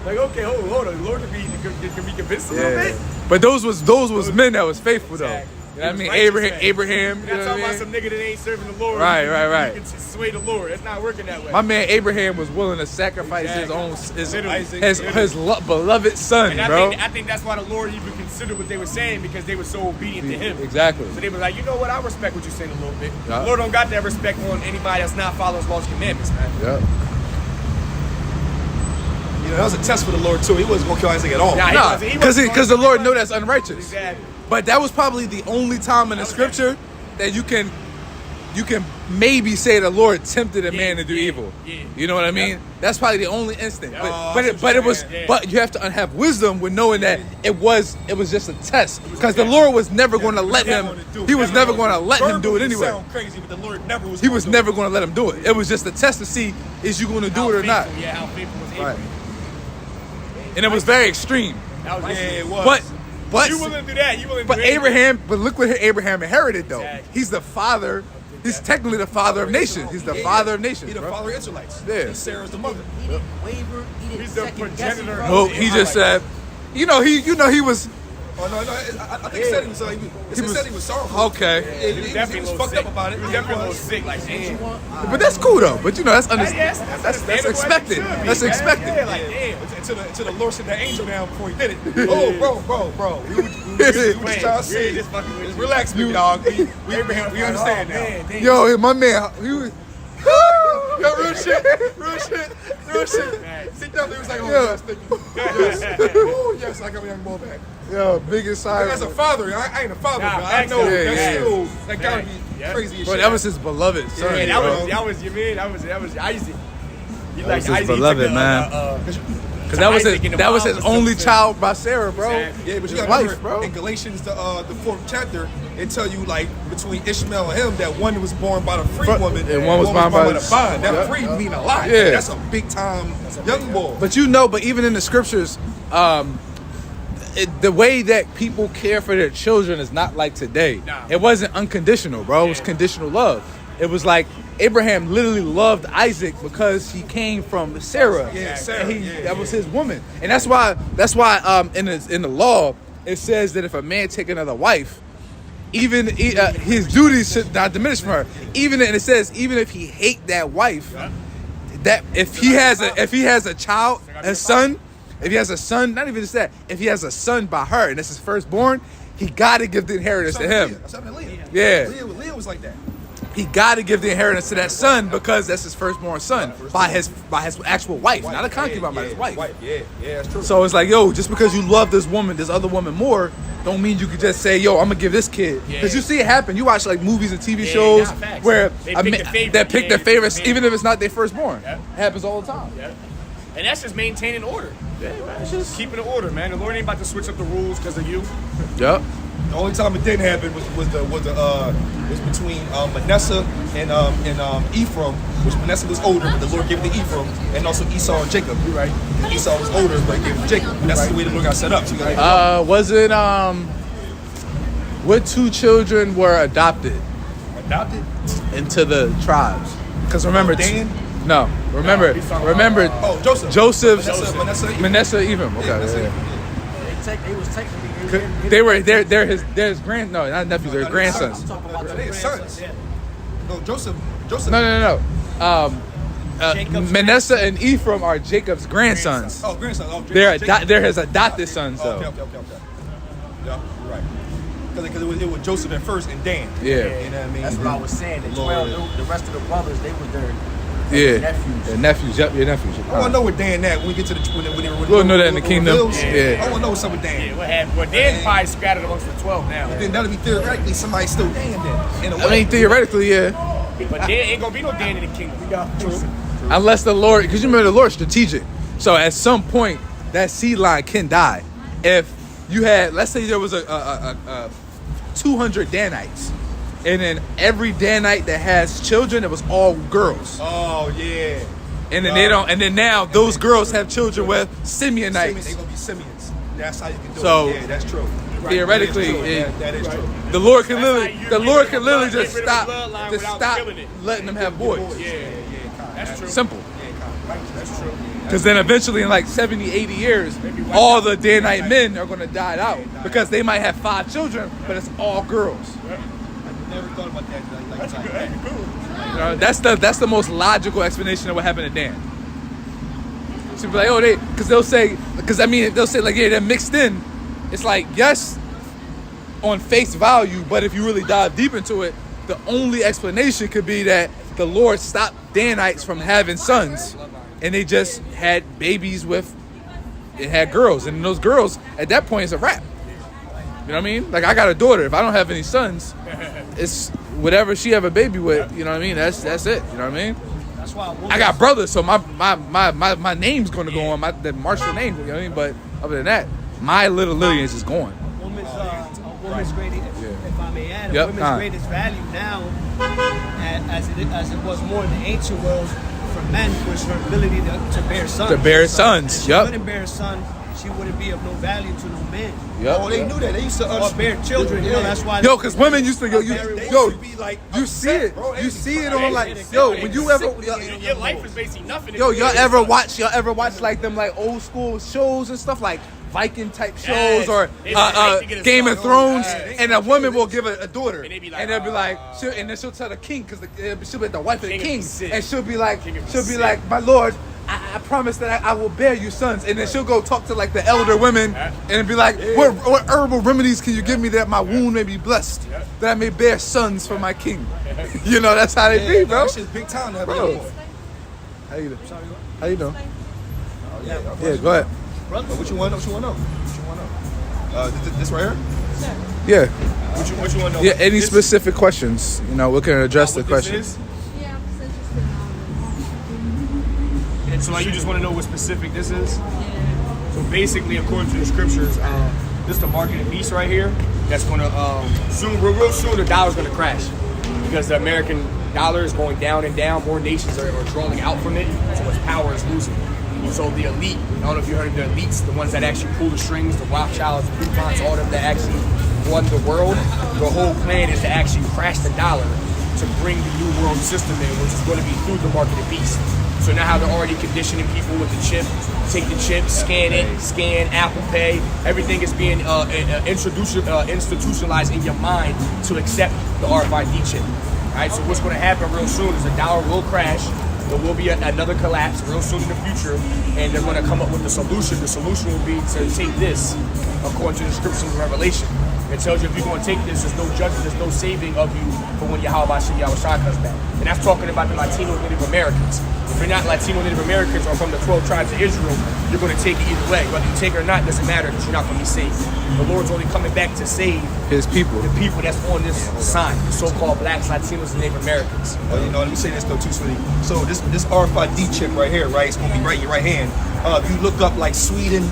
[SPEAKER 1] Like, okay, hold on. The Lord can be convinced a little bit.
[SPEAKER 4] But those was men that was faithful though.
[SPEAKER 1] Exactly.
[SPEAKER 4] You know what I mean?
[SPEAKER 1] He was righteous, man.
[SPEAKER 4] Abraham.
[SPEAKER 1] You're
[SPEAKER 4] You know
[SPEAKER 1] not
[SPEAKER 4] what
[SPEAKER 1] talking
[SPEAKER 4] I
[SPEAKER 1] about some
[SPEAKER 4] mean?
[SPEAKER 1] nigga that ain't serving the Lord.
[SPEAKER 4] Right.
[SPEAKER 1] You can sway the Lord. That's not working that way.
[SPEAKER 4] My man Abraham was willing to sacrifice
[SPEAKER 1] Exactly.
[SPEAKER 4] his beloved son,
[SPEAKER 1] And
[SPEAKER 4] bro.
[SPEAKER 1] I think that's why the Lord even considered what they were saying, because they were so obedient to Him.
[SPEAKER 4] Exactly.
[SPEAKER 1] So they were like, you know what? I respect what you're saying a little bit.
[SPEAKER 4] Yeah.
[SPEAKER 1] The Lord don't got that respect on anybody that's not following His laws and commandments, man.
[SPEAKER 4] Yep.
[SPEAKER 2] You know, that was a test for the Lord too. He wasn't gonna kill Isaac at all.
[SPEAKER 1] Nah, he
[SPEAKER 4] Nah,
[SPEAKER 1] wasn't- he wasn't
[SPEAKER 4] because the Lord know that's unrighteous.
[SPEAKER 1] Exactly.
[SPEAKER 4] But that was probably the only time in the scripture that you can maybe say the Lord tempted a man to do evil.
[SPEAKER 1] yeah.
[SPEAKER 4] You know what I mean? That's probably the only instant.
[SPEAKER 2] Oh,
[SPEAKER 4] But it was
[SPEAKER 1] yeah.
[SPEAKER 4] but you have to have wisdom with knowing that it was just a test, because the Lord was never going to let him. He was never going to let him do it anyway.
[SPEAKER 2] Sound crazy, but the Lord never was.
[SPEAKER 4] He
[SPEAKER 2] gonna
[SPEAKER 4] was
[SPEAKER 2] do
[SPEAKER 4] never
[SPEAKER 2] it.
[SPEAKER 4] going to let him do it. It was just a test to see, is you going to do
[SPEAKER 1] How
[SPEAKER 4] it or not?
[SPEAKER 1] faithful- Yeah, how faithful was
[SPEAKER 4] Right.
[SPEAKER 1] Abraham?
[SPEAKER 4] And it was very extreme.
[SPEAKER 1] That was
[SPEAKER 2] Yeah, it was.
[SPEAKER 4] But
[SPEAKER 1] you willing to do that? You willing to
[SPEAKER 4] But
[SPEAKER 1] do
[SPEAKER 4] Abraham, but look what Abraham inherited though.
[SPEAKER 1] Exactly.
[SPEAKER 4] He's the father He's technically the father of nations. He's the father of nations,
[SPEAKER 2] He's the
[SPEAKER 4] bro.
[SPEAKER 2] father of Israelites.
[SPEAKER 4] Yeah.
[SPEAKER 2] And Sarah's the mother.
[SPEAKER 3] He didn't waver. He didn't
[SPEAKER 1] He's the
[SPEAKER 3] second guess it.
[SPEAKER 1] progenitor.
[SPEAKER 4] No, he just said, he was
[SPEAKER 2] Oh no, I think he said he was. He said he was sorrowful.
[SPEAKER 4] okay.
[SPEAKER 2] He was fucked up about it.
[SPEAKER 1] He was definitely a little sick, like, damn.
[SPEAKER 4] But that's cool though. But that's
[SPEAKER 1] Yes,
[SPEAKER 4] that's expected. That's expected.
[SPEAKER 1] Yeah, like, damn.
[SPEAKER 2] Until the Lord sent the angel down before he did it. Oh, bro. We was trying to say,
[SPEAKER 1] Just fucking with you.
[SPEAKER 2] relax, big dog. We understand now.
[SPEAKER 1] Man, damn.
[SPEAKER 4] Yo, my man, he was. Yo, real shit.
[SPEAKER 2] Sit down there, he was like, oh,
[SPEAKER 4] Yeah.
[SPEAKER 2] yes, thank you. Yes, I got my young boy back.
[SPEAKER 4] Yo, biggest side.
[SPEAKER 2] As a father, I ain't a father,
[SPEAKER 1] Nah,
[SPEAKER 2] but I know
[SPEAKER 4] yeah,
[SPEAKER 2] that's
[SPEAKER 4] yeah.
[SPEAKER 2] still, that gotta be
[SPEAKER 1] Yeah.
[SPEAKER 2] crazy as
[SPEAKER 4] Bro,
[SPEAKER 2] shit.
[SPEAKER 4] that was his beloved son.
[SPEAKER 1] Yeah,
[SPEAKER 4] bro.
[SPEAKER 1] that was, you mean, that was Isaac. You
[SPEAKER 4] was his beloved, man. Because that was his only child by Sarah, bro.
[SPEAKER 1] Exactly.
[SPEAKER 2] Yeah, but you
[SPEAKER 4] His
[SPEAKER 2] gotta
[SPEAKER 4] wife,
[SPEAKER 2] remember,
[SPEAKER 4] bro.
[SPEAKER 2] in Galatians, the 4th chapter, it tell you, like, between Ishmael and him, that one was born by the free woman,
[SPEAKER 4] and one was born by
[SPEAKER 2] the bond. That
[SPEAKER 4] yeah.
[SPEAKER 2] free mean a lot.
[SPEAKER 4] Yeah.
[SPEAKER 2] That's a big time young boy.
[SPEAKER 4] But but even in the scriptures, the way that people care for their children is not like today.
[SPEAKER 1] Nah.
[SPEAKER 4] It wasn't unconditional, bro. It was conditional love. It was like Abraham literally loved Isaac because he came from Sarah.
[SPEAKER 2] Yeah, Sarah.
[SPEAKER 4] And
[SPEAKER 2] Yeah,
[SPEAKER 4] that was his woman, and that's why in the law it says that if a man take another wife, even his duties should not diminish from her. And it says even if he hate that wife, that if he has a child, a son, if he has a son, not even just that, if he has a son by her and it's his firstborn, he got to give the inheritance to him.
[SPEAKER 2] That's happened to Leah.
[SPEAKER 4] Yeah.
[SPEAKER 2] Leah was like that.
[SPEAKER 4] He got to give the inheritance to that son because that's his firstborn son by his actual wife, not a concubine, by his wife.
[SPEAKER 2] Yeah, that's true.
[SPEAKER 4] So it's like, yo, just because you love this other woman more, don't mean you could just say, yo, I'm gonna give this kid. Because you see it happen. You watch like movies and TV shows
[SPEAKER 1] facts.
[SPEAKER 4] where
[SPEAKER 1] They pick the favorite.
[SPEAKER 4] that pick their favorites,
[SPEAKER 1] Yeah.
[SPEAKER 4] even if it's not their firstborn.
[SPEAKER 1] Yeah.
[SPEAKER 4] It happens all the time.
[SPEAKER 1] Yeah. And that's just maintaining order. Yeah, man, it's just keeping the order, man. The Lord ain't about to switch up the rules because of you.
[SPEAKER 4] Yep.
[SPEAKER 2] The only time it didn't happen was between Manasseh and Ephraim, which Manasseh was older, but the Lord gave it to Ephraim, and also Esau and Jacob. You're right. Esau was older, but he gave it to Jacob. And that's the way the Lord got set up. So you gotta
[SPEAKER 4] Was it what two children were adopted
[SPEAKER 2] adopted.
[SPEAKER 4] into the tribes? Because remember,
[SPEAKER 2] Dan?
[SPEAKER 4] remember,
[SPEAKER 2] Oh, Joseph.
[SPEAKER 4] Joseph's
[SPEAKER 2] Manasseh.
[SPEAKER 4] Manasseh, Ephraim. Okay,
[SPEAKER 2] Manasseh.
[SPEAKER 4] yeah.
[SPEAKER 3] They was technically.
[SPEAKER 4] They're his grand, no, not nephews, they're grandsons.
[SPEAKER 3] I'm talking about
[SPEAKER 2] They
[SPEAKER 3] the
[SPEAKER 2] his sons. No, Joseph.
[SPEAKER 4] No.
[SPEAKER 3] Jacob's
[SPEAKER 4] Manasseh and Ephraim are Jacob's grandsons.
[SPEAKER 2] Oh, grandson. Oh,
[SPEAKER 4] They're his adopted sons, though.
[SPEAKER 2] Okay. Yeah, you're right. Because it was Joseph at first and Dan.
[SPEAKER 4] Yeah.
[SPEAKER 2] You know what I mean?
[SPEAKER 3] That's what I was saying. The
[SPEAKER 2] Lord.
[SPEAKER 3] 12, the rest of the brothers, they were their nephews.
[SPEAKER 4] Their nephews. Yep, your nephews.
[SPEAKER 2] I want to know what Dan at when we get to the when
[SPEAKER 4] We'll know that in the kingdom.
[SPEAKER 2] reveals.
[SPEAKER 4] Yeah.
[SPEAKER 2] I want to know what's up with Dan.
[SPEAKER 1] Yeah, what happened? Well, Dan's probably scattered amongst the 12 now.
[SPEAKER 2] Then that'll be theoretically somebody still Dan then. In a way.
[SPEAKER 4] I mean, theoretically, yeah.
[SPEAKER 1] But Dan ain't gonna be no Dan in the kingdom.
[SPEAKER 4] Unless the Lord, because you remember the Lord's strategic. So at some point, that seed line can die. If you had, let's say there was a 200 Danites, and then every Danite that has children, it was all girls.
[SPEAKER 2] Oh yeah.
[SPEAKER 4] And then and then now those girls have children with Simeonites.
[SPEAKER 2] They gonna be Simeons. That's how you can do
[SPEAKER 4] So,
[SPEAKER 2] it. Yeah, that's true.
[SPEAKER 4] theoretically,
[SPEAKER 2] That is true. That is true.
[SPEAKER 4] The Lord can
[SPEAKER 1] That's how
[SPEAKER 4] literally,
[SPEAKER 1] you
[SPEAKER 4] the
[SPEAKER 1] get
[SPEAKER 4] Lord
[SPEAKER 1] rid
[SPEAKER 4] can
[SPEAKER 1] of
[SPEAKER 4] literally
[SPEAKER 1] the blood-
[SPEAKER 4] just
[SPEAKER 1] get rid of
[SPEAKER 4] stop,
[SPEAKER 1] the bloodline
[SPEAKER 4] just
[SPEAKER 1] without
[SPEAKER 4] stop
[SPEAKER 1] killing it.
[SPEAKER 4] letting them have boys.
[SPEAKER 1] Yeah, that's true.
[SPEAKER 4] Simple.
[SPEAKER 2] That's true.
[SPEAKER 4] Because then eventually in like 70, 80 years, all the Danite men are going to die out because they might have 5 children, but it's all girls.
[SPEAKER 2] I never thought about that. Like that.
[SPEAKER 4] You know, that's the most logical explanation of what happened to Dan. So be like, oh, they'll say like, yeah, they're mixed in. It's like, yes, on face value, but if you really dive deep into it, the only explanation could be that the Lord stopped Danites from having sons, and they just had babies it had girls, and those girls at that point is a wrap. You know what I mean? Like, I got a daughter. If I don't have any sons, it's whatever she have a baby with. You know what I mean? That's it. You know what I mean?
[SPEAKER 3] That's why
[SPEAKER 4] I got brothers, so my name's gonna go on the Marshall name. You know what I mean? But other than that, my little lineage is going.
[SPEAKER 5] A woman's greatest, if I may add,
[SPEAKER 4] Yep,
[SPEAKER 5] woman's greatest value now, as it was more in the ancient world for men, was her ability to bear sons.
[SPEAKER 4] To bear sons,
[SPEAKER 5] If she
[SPEAKER 4] yep.
[SPEAKER 5] couldn't bear a son, she wouldn't be of no value to no man.
[SPEAKER 4] Yep.
[SPEAKER 2] Oh, they knew that. They used to
[SPEAKER 5] Or bear children, you know, that's why.
[SPEAKER 4] Yo, because women used to
[SPEAKER 2] They used to be like
[SPEAKER 4] you see
[SPEAKER 2] upset,
[SPEAKER 4] it,
[SPEAKER 2] bro. They
[SPEAKER 4] you
[SPEAKER 2] used to
[SPEAKER 4] see
[SPEAKER 2] be
[SPEAKER 4] it
[SPEAKER 2] crying.
[SPEAKER 4] on like, yo, when you ever,
[SPEAKER 1] Your life is basically nothing.
[SPEAKER 4] yo, y'all ever watch like them like old school shows and stuff like Viking type shows
[SPEAKER 1] Yes.
[SPEAKER 4] or
[SPEAKER 1] They like to get a
[SPEAKER 4] Game of
[SPEAKER 1] son.
[SPEAKER 4] Thrones,
[SPEAKER 1] Yes.
[SPEAKER 4] and a woman will give a daughter,
[SPEAKER 1] And they be like,
[SPEAKER 4] and they'll be like, and then she'll tell the king because she'll be the wife of the
[SPEAKER 1] King of
[SPEAKER 4] king,
[SPEAKER 1] the sick.
[SPEAKER 4] and she'll be like,
[SPEAKER 1] King of the sick.
[SPEAKER 4] my lord. I promise that I will bear you sons, and then she'll go talk to like the elder women, and be like, "What herbal remedies can you give me that my wound may be blessed, that I may bear sons for my king?" You know, that's how they be, bro.
[SPEAKER 2] That shit's big time to have a
[SPEAKER 4] Bro.
[SPEAKER 2] young boy.
[SPEAKER 4] How you doing? How you doing?
[SPEAKER 2] Yeah,
[SPEAKER 4] Yeah, go ahead.
[SPEAKER 2] What you want to know? What you want to know? What you want to know? This right here?
[SPEAKER 4] Yeah,
[SPEAKER 2] What you want to know?
[SPEAKER 4] yeah. Any
[SPEAKER 2] This-
[SPEAKER 4] specific questions? You know, we can address the
[SPEAKER 2] what
[SPEAKER 4] question.
[SPEAKER 2] this is?
[SPEAKER 7] Yeah, I'm just interested in
[SPEAKER 1] And so like, you just want to know what specific this is?
[SPEAKER 7] Yeah.
[SPEAKER 1] So basically, according to the scriptures, this is the market of beast right here. That's going to real soon, the dollar's going to crash because the American dollar is going down and down. More nations are drawing out from it, so its power is losing. So the elite, I don't know if you heard of the elites, the ones that actually pull the strings, the Rothschilds, the DuPonts, all of them that actually run the world. The whole plan is to actually crash the dollar to bring the new world system in, which is going to be through the market of beast. So now how they're already conditioning people with the chip, take the chip, scan it, scan Apple Pay. Everything is being institutionalized in your mind to accept the RFID chip. All right, so what's going to happen real soon is the dollar will crash. There will be another collapse real soon in the future, and they're going to come up with the solution. The solution will be to take this, according to the scriptures of Revelation. It tells you if you're going to take this, there's no judgment, there's no saving of you for when Yahweh Shai comes back. And that's talking about the Latino Native Americans. If you're not Latino Native Americans or from the 12 tribes of Israel, you're going to take it either way. Whether you take it or not doesn't matter because you're not going to be saved. The Lord's only coming back to save
[SPEAKER 4] His people.
[SPEAKER 1] the people that's on this sign, the so-called blacks, Latinos, and Native Americans.
[SPEAKER 2] Oh, you know, let me say this though too, sweetie. So this RFID chip right here, right? It's gonna be right in your right hand. If you look up like Sweden,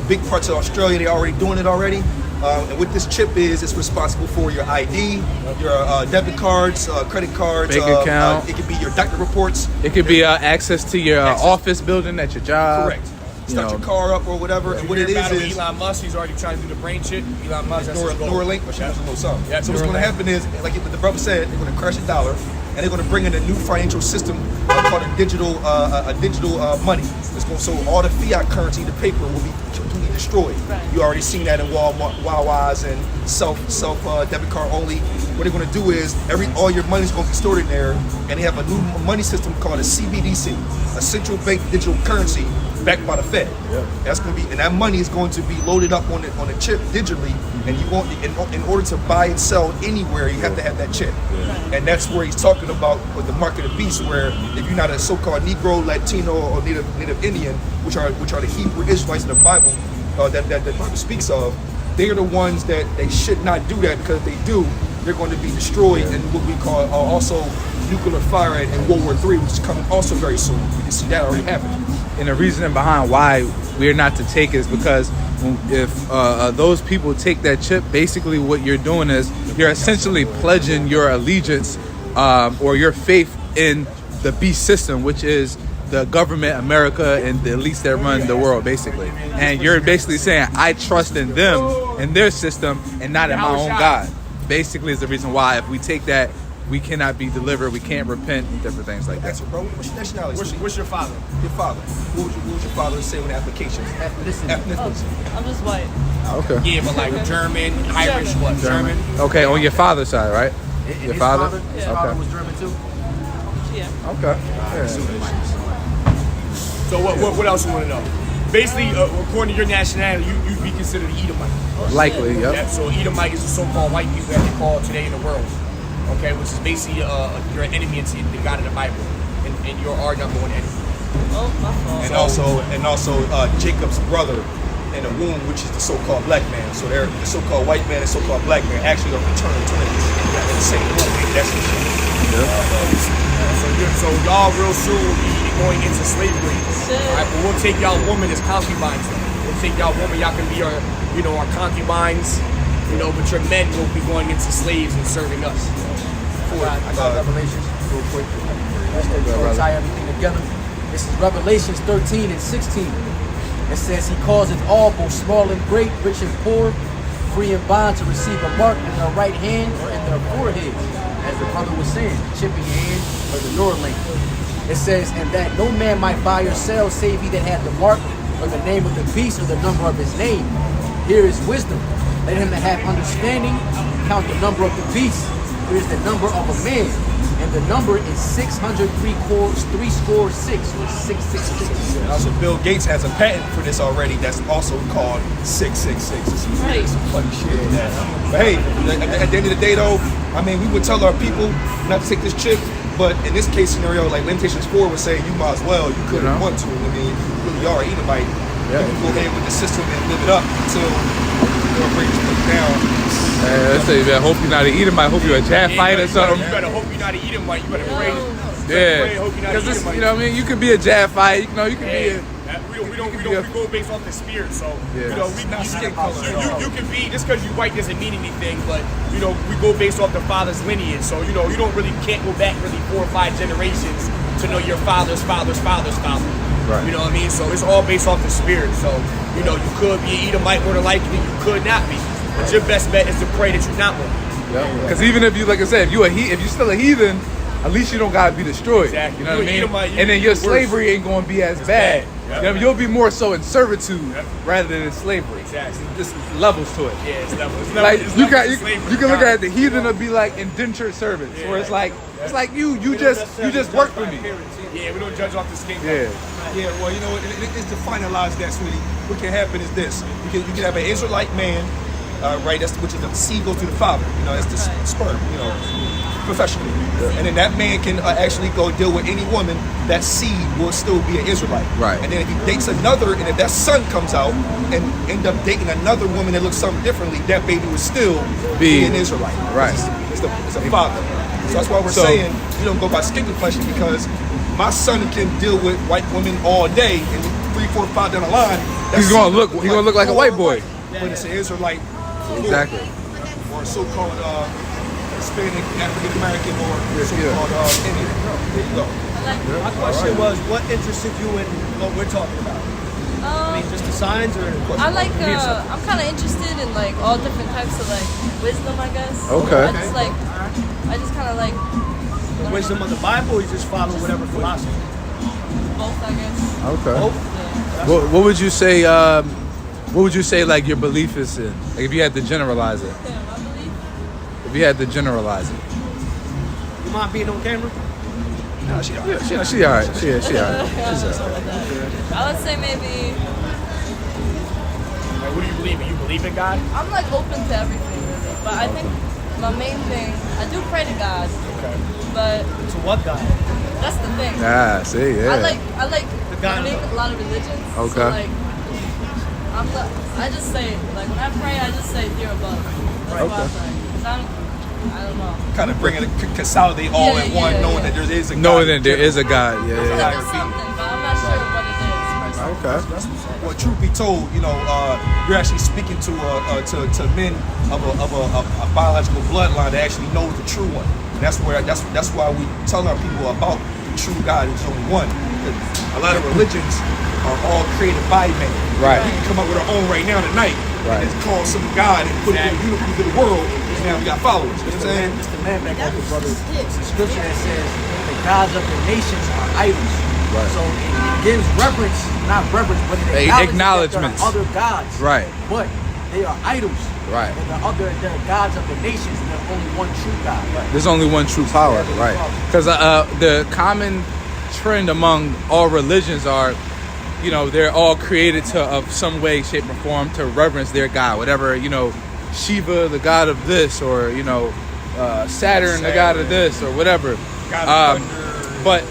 [SPEAKER 2] big parts of Australia, they're already doing it already. And what this chip is, it's responsible for your ID, your debit cards, credit cards,
[SPEAKER 4] Bank account.
[SPEAKER 2] It could be your doctor reports.
[SPEAKER 4] It could be access to your office building at your job.
[SPEAKER 2] Correct. Start your car up or whatever. And what it is
[SPEAKER 1] Elon Musk, he's already trying to do the brain chip. Elon Musk, that's his goal.
[SPEAKER 2] Neuralink, which is a little something.
[SPEAKER 1] Yeah,
[SPEAKER 2] So what's going to happen is, like the brother said, they're going to crash the dollar, and they're going to bring in a new financial system called a digital money. It's going so all the fiat currency, the paper, will be completely destroyed. You already seen that in Walmart, Wawa's, and self debit card only. What they're going to do is all your money is going to be stored in there, and they have a new money system called a CBDC, a central bank digital currency backed by the Fed. Yeah. That's going to be, and that money is going to be loaded up on the chip digitally, and you want in order to buy and sell anywhere, you have to have that chip. Yeah. And that's where he's talking about with the market of beasts, where if you're not a so-called Negro, Latino, or Native Indian, which are the Hebrew Israelites in the Bible that the Bible speaks of, they are the ones that they should not do that, because if they do, they're going to be destroyed in what we call also nuclear fire in World War III, which is coming also very soon. We can see that already happening.
[SPEAKER 4] And the reasoning behind why we're not to take is because if those people take that chip, basically what you're doing is you're essentially pledging your allegiance or your faith in the beast system, which is the government, America, and the elites that run the world, basically. And you're basically saying, I trust in them and their system and not in my own God. Basically is the reason why if we take that, we cannot be delivered, we can't repent, and different things like that.
[SPEAKER 2] That's it, bro. What's your nationality?
[SPEAKER 1] What's your father?
[SPEAKER 2] Your father. What would your father say on the application? Ethnicity.
[SPEAKER 7] I'm just white.
[SPEAKER 4] Okay.
[SPEAKER 1] Yeah, but like German, Irish, what? German.
[SPEAKER 4] Okay, on your father's side, right?
[SPEAKER 3] And
[SPEAKER 4] Your
[SPEAKER 3] his
[SPEAKER 4] father?
[SPEAKER 3] His
[SPEAKER 4] Okay.
[SPEAKER 3] father was German too.
[SPEAKER 7] Yeah.
[SPEAKER 4] Okay. Yeah.
[SPEAKER 1] So what else you want to know? Basically, according to your nationality, you'd be considered an Edomite.
[SPEAKER 4] Likely, yep.
[SPEAKER 1] Yeah, so Edomite is the so-called white people that they call today in the world. Okay, which is basically you're an enemy to the God of the Bible, and you're our number one enemy.
[SPEAKER 7] Oh, my fault.
[SPEAKER 2] And also Jacob's brother in the womb, which is the so-called black man. So they're the so-called white man and so-called black man actually are fraternal twins in the same womb. That's the shit.
[SPEAKER 1] So y'all real soon will be going into slavery. All right, but we'll take y'all women as concubines. We'll take y'all women. Y'all can be our concubines. But your men will be going into slaves and serving us.
[SPEAKER 3] I got Revelations real quick. Let's tie everything together. This is Revelations 13 and 16. It says he causeth all, both small and great, rich and poor, free and bond, to receive a mark in their right hand or in their forehead, as the brother was saying, chip in your hand or the Neuralink. It says, and that no man might buy or sell save he that had the mark or the name of the beast or the number of his name. Here is wisdom. Let him that have understanding count the number of the beast. Here is the number of a man. And the number is 603 or 666.
[SPEAKER 2] Also, Bill Gates has a patent for this already that's also called 666.
[SPEAKER 7] Right.
[SPEAKER 2] Some funny shit in that. But hey, at the end of the day though, I mean, we would tell our people not to take this chip, but in this case scenario, like Limitations 4 was saying, you might as well, you couldn't want to. I mean, you really are an Edomite. You can go ahead with the system and live it up until you're break this down.
[SPEAKER 4] Let's say, man, hope you're not an Edomite. Hope you're a Japhite or something.
[SPEAKER 1] You better hope you're not an Edomite. You better pray.
[SPEAKER 4] Yeah,
[SPEAKER 1] Hope you're not
[SPEAKER 4] because
[SPEAKER 1] an Edomite.
[SPEAKER 4] you know what I mean. You could be a Japhite. You know, you could be a.
[SPEAKER 1] We go based off the spirit. So you know, you can be, just because you white doesn't mean anything. But you know, we go based off the father's lineage. So you know, you can't go back really 4 or 5 generations to know your father's father.
[SPEAKER 4] Right.
[SPEAKER 1] You know what I mean? So it's all based off the spirit. So you know, you could be an Edomite more than likely. You could not be. But your best bet is to pray that you're not one.
[SPEAKER 4] Because even if you, like I said, if you're still a heathen, at least you don't gotta be destroyed.
[SPEAKER 1] Exactly.
[SPEAKER 4] You know what I mean?
[SPEAKER 1] Edomite,
[SPEAKER 4] and then your slavery ain't gonna be as bad.
[SPEAKER 1] Yep.
[SPEAKER 4] You know, you'll be more so in servitude rather than in slavery.
[SPEAKER 1] Exactly.
[SPEAKER 4] Just levels to it.
[SPEAKER 1] Yeah, it's levels.
[SPEAKER 4] Like you can look at the heathen and be like indentured servants, where it's like you just work for me.
[SPEAKER 1] Yeah, we don't judge off the skin.
[SPEAKER 2] Yeah, well, you know, it's to finalize that, sweetie. What can happen is this: you can have an Israelite man, right? Which is the seed goes through the father. You know, that's the sperm. You know, professionally, and then that man can actually go deal with any woman. That seed will still be an Israelite.
[SPEAKER 4] Right.
[SPEAKER 2] And then if he dates another, and if that son comes out and end up dating another woman that looks something differently, that baby would still be an Israelite.
[SPEAKER 4] Right.
[SPEAKER 2] It's a father. So that's why we're saying you don't go by skin complexion, because my son can deal with white women all day, and 3, 4, 5 down the line,
[SPEAKER 4] he's gonna look like a white boy.
[SPEAKER 2] But it's an Israelite.
[SPEAKER 4] Exactly.
[SPEAKER 2] Or so-called Hispanic, African American, or so-called Indian. There you go.
[SPEAKER 5] My question was, what interested you in what we're talking about? I mean, just the signs, or
[SPEAKER 7] I like. I'm kind of interested in like all different types of like wisdom, I guess.
[SPEAKER 4] Okay.
[SPEAKER 7] I just kind of like
[SPEAKER 5] the wisdom of the Bible, or you just follow whatever philosophy?
[SPEAKER 7] both, I guess.
[SPEAKER 4] Okay.
[SPEAKER 7] Yeah.
[SPEAKER 4] What would you say? What would you say like your belief is in? Like if you had to generalize it.
[SPEAKER 7] Yeah, my belief.
[SPEAKER 4] If you had to generalize it.
[SPEAKER 5] You mind being on camera?
[SPEAKER 2] No, she alright.
[SPEAKER 4] She all right. She all right. She's all right.
[SPEAKER 7] I would say maybe
[SPEAKER 1] Like, what do you believe in? You believe in God?
[SPEAKER 7] I'm like open to everything, really. But I think my main thing, I do pray to God.
[SPEAKER 1] Okay.
[SPEAKER 7] But
[SPEAKER 5] To what God?
[SPEAKER 7] that's the thing.
[SPEAKER 4] Ah, see, yeah.
[SPEAKER 7] I like
[SPEAKER 5] God.
[SPEAKER 7] learning a lot of religions.
[SPEAKER 4] Okay.
[SPEAKER 7] So like, I just say, like when I pray, I just say dear above. That's why I pray. 'Cause I don't know.
[SPEAKER 2] Kind of bringing it, consolidate all in one, knowing that there is a God.
[SPEAKER 4] Knowing that there is a God. Yeah,
[SPEAKER 7] I feel
[SPEAKER 4] yeah.
[SPEAKER 7] like it's something, but I'm not sure what it is personally.
[SPEAKER 4] Okay.
[SPEAKER 2] Well, truth be told, you know, you're actually speaking to men of a biological bloodline that actually know the true one. And that's why we tell our people about the true God, who's only one. A lot of religions are all created by man.
[SPEAKER 4] Right.
[SPEAKER 2] We can come up with our own right now tonight.
[SPEAKER 4] Right.
[SPEAKER 2] And call some God and put it in the universe to the world. And now we got followers. You know what I'm saying?
[SPEAKER 3] Mr. Man back up, brother. It's a scripture that says the gods of the nations are idols.
[SPEAKER 4] Right.
[SPEAKER 3] So it gives reverence, not reverence, but it
[SPEAKER 4] Acknowledgement.
[SPEAKER 3] that there are other gods.
[SPEAKER 4] Right.
[SPEAKER 3] But they are idols.
[SPEAKER 4] Right.
[SPEAKER 3] And they're gods of the nations, and there's only one true God.
[SPEAKER 4] There's only one true power, right? Because the common trend among all religions are, you know, they're all created to, of some way, shape, or form, to reverence their God. Whatever, you know, Shiva, the god of this, or, you know, Saturn, the god of this, or whatever. But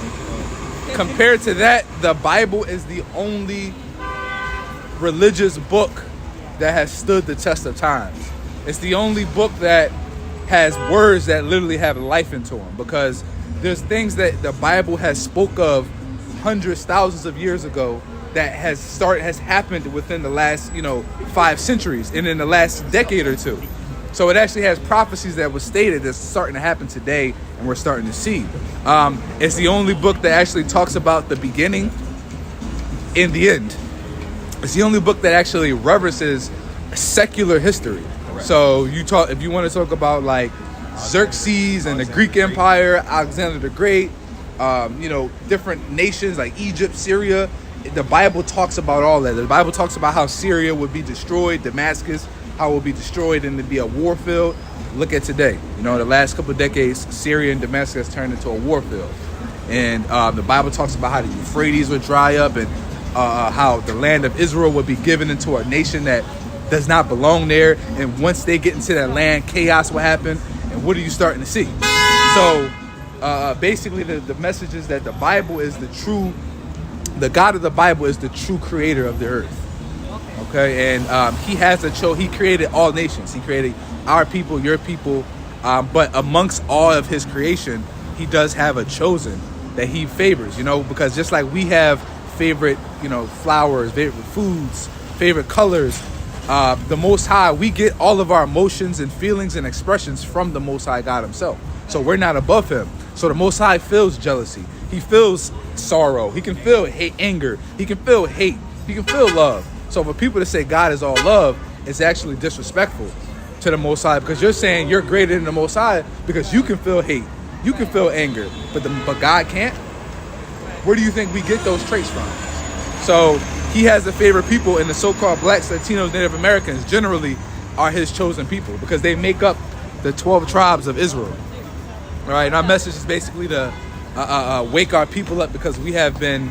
[SPEAKER 4] compared to that, the Bible is the only religious book that has stood the test of times. It's the only book that has words that literally have life into them, because there's things that the Bible has spoke of hundreds, thousands of years ago that has happened within the last, 5 centuries and in the last decade or two. So it actually has prophecies that was stated that's starting to happen today, and we're starting to see. It's the only book that actually talks about the beginning and the end. It's the only book that actually references secular history. So if you want to talk about like Xerxes and the Greek Empire, Alexander the Great, different nations like Egypt, Syria, the Bible talks about all that. The Bible talks about how Syria would be destroyed, Damascus, how it would be destroyed and to be a war field. Look at today. The last couple of decades, Syria and Damascus turned into a war field. And the Bible talks about how the Euphrates would dry up and how the land of Israel would be given into a nation that does not belong there. And once they get into that land, chaos will happen. And what are you starting to see? So basically the message is that the Bible is the God of the Bible is the true creator of the earth. Okay, and he created all nations. He created our people, your people, but amongst all of his creation, he does have a chosen that he favors, because just like we have favorite, flowers, favorite foods, favorite colors, the Most High, we get all of our emotions and feelings and expressions from the Most High God himself. So we're not above him. So the Most High feels jealousy. He feels sorrow. He can feel anger. He can feel hate. He can feel love. So for people to say God is all love, it's actually disrespectful to the Most High, because you're saying you're greater than the Most High because you can feel hate. You can feel anger, but God can't? Where do you think we get those traits from? So he has the favorite people, and the so-called blacks, Latinos, Native Americans generally are his chosen people because they make up the 12 tribes of Israel. All right, and our message is basically to wake our people up because we have been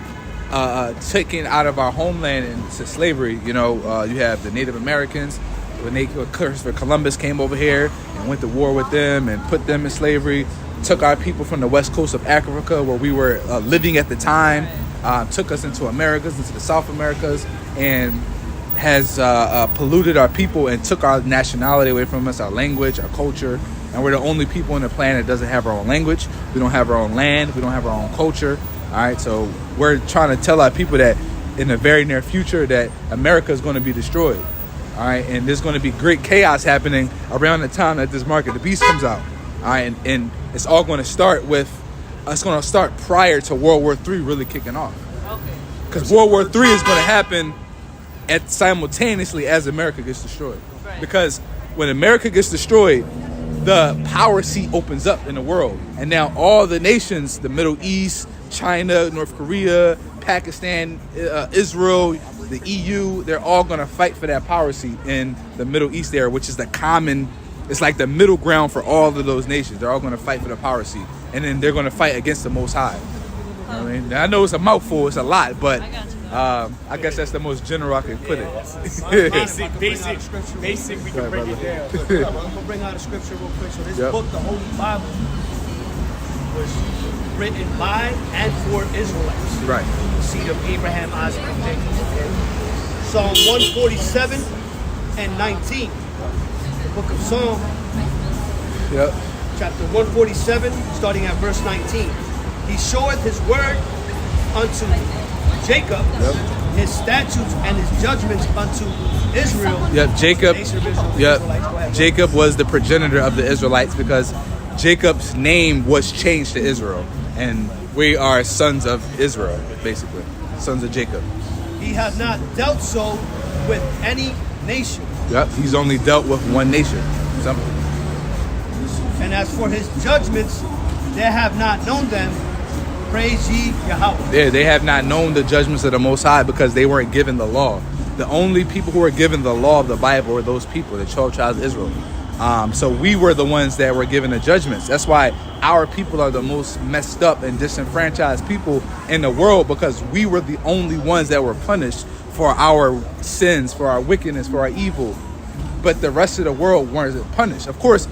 [SPEAKER 4] taken out of our homeland into slavery. You have the Native Americans. When Christopher Columbus came over here and went to war with them and put them in slavery, took our people from the west coast of Africa, where we were living at the time, took us into Americas, into the South Americas, and has polluted our people and took our nationality away from us, our language, our culture. And we're the only people on the planet that doesn't have our own language. We don't have our own land. We don't have our own culture. All right, so we're trying to tell our people that in the very near future that America is going to be destroyed. All right, and there's going to be great chaos happening around the time that this Mark of the Beast comes out. All right, and it's all going to start prior to World War III really kicking off. Because World War III is going to happen simultaneously as America gets destroyed. Because when America gets destroyed, the power seat opens up in the world. And now all the nations, the Middle East, China, North Korea, Pakistan, Israel, the EU, they're all going to fight for that power seat in the Middle East there, which is it's like the middle ground for all of those nations. They're all going to fight for the power seat. And then they're going to fight against the Most High. You know what I mean? Now, I know it's a mouthful, it's a lot, but I guess that's the most general I can put it.
[SPEAKER 1] Basic, we can break it down.
[SPEAKER 5] I'm going to bring out a scripture real quick. So this book, the Holy Bible, was written by and for Israelites.
[SPEAKER 4] Right.
[SPEAKER 5] The seed of Abraham, Isaac, and Jacob. Psalm 147 and 19. The book of Psalm.
[SPEAKER 4] Yep.
[SPEAKER 5] Chapter 147, starting at verse 19. He showeth his word unto Jacob, his statutes and his judgments unto Israel.
[SPEAKER 4] Yep, Jacob. Yep. Jacob was the progenitor of the Israelites because Jacob's name was changed to Israel. And we are sons of Israel, basically. Sons of Jacob.
[SPEAKER 5] He hath not dealt so with any nation.
[SPEAKER 4] Yep, he's only dealt with one nation. Simple.
[SPEAKER 5] And as for his judgments, they have not known them. Praise ye Yahweh.
[SPEAKER 4] Yeah, they have not known the judgments of the Most High because they weren't given the law. The only people who were given the law of the Bible were those people, the 12 tribes of Israel. So we were the ones that were given the judgments. That's why our people are the most messed up and disenfranchised people in the world, because we were the only ones that were punished for our sins, for our wickedness, for our evil. But the rest of the world weren't punished. Of course,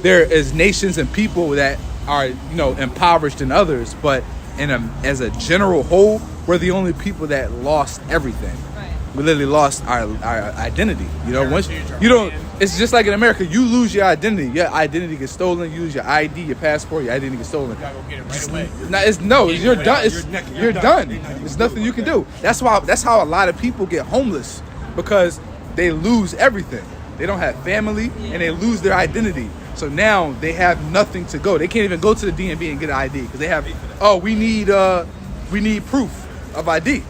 [SPEAKER 4] there is nations and people that are, impoverished than others, but as a general whole, we're the only people that lost everything. Right. We literally lost our identity. Once you don't, it's just like in America, you lose your identity. Your identity gets stolen. You lose your ID, your passport, your identity gets stolen.
[SPEAKER 1] You gotta go get it right away.
[SPEAKER 4] You're done. You're done. There's nothing you can do. That's how a lot of people get homeless, because they lose everything. They don't have family and they lose their identity. So now they have nothing to go. They can't even go to the DMV and get an ID because they have, we need proof of ID.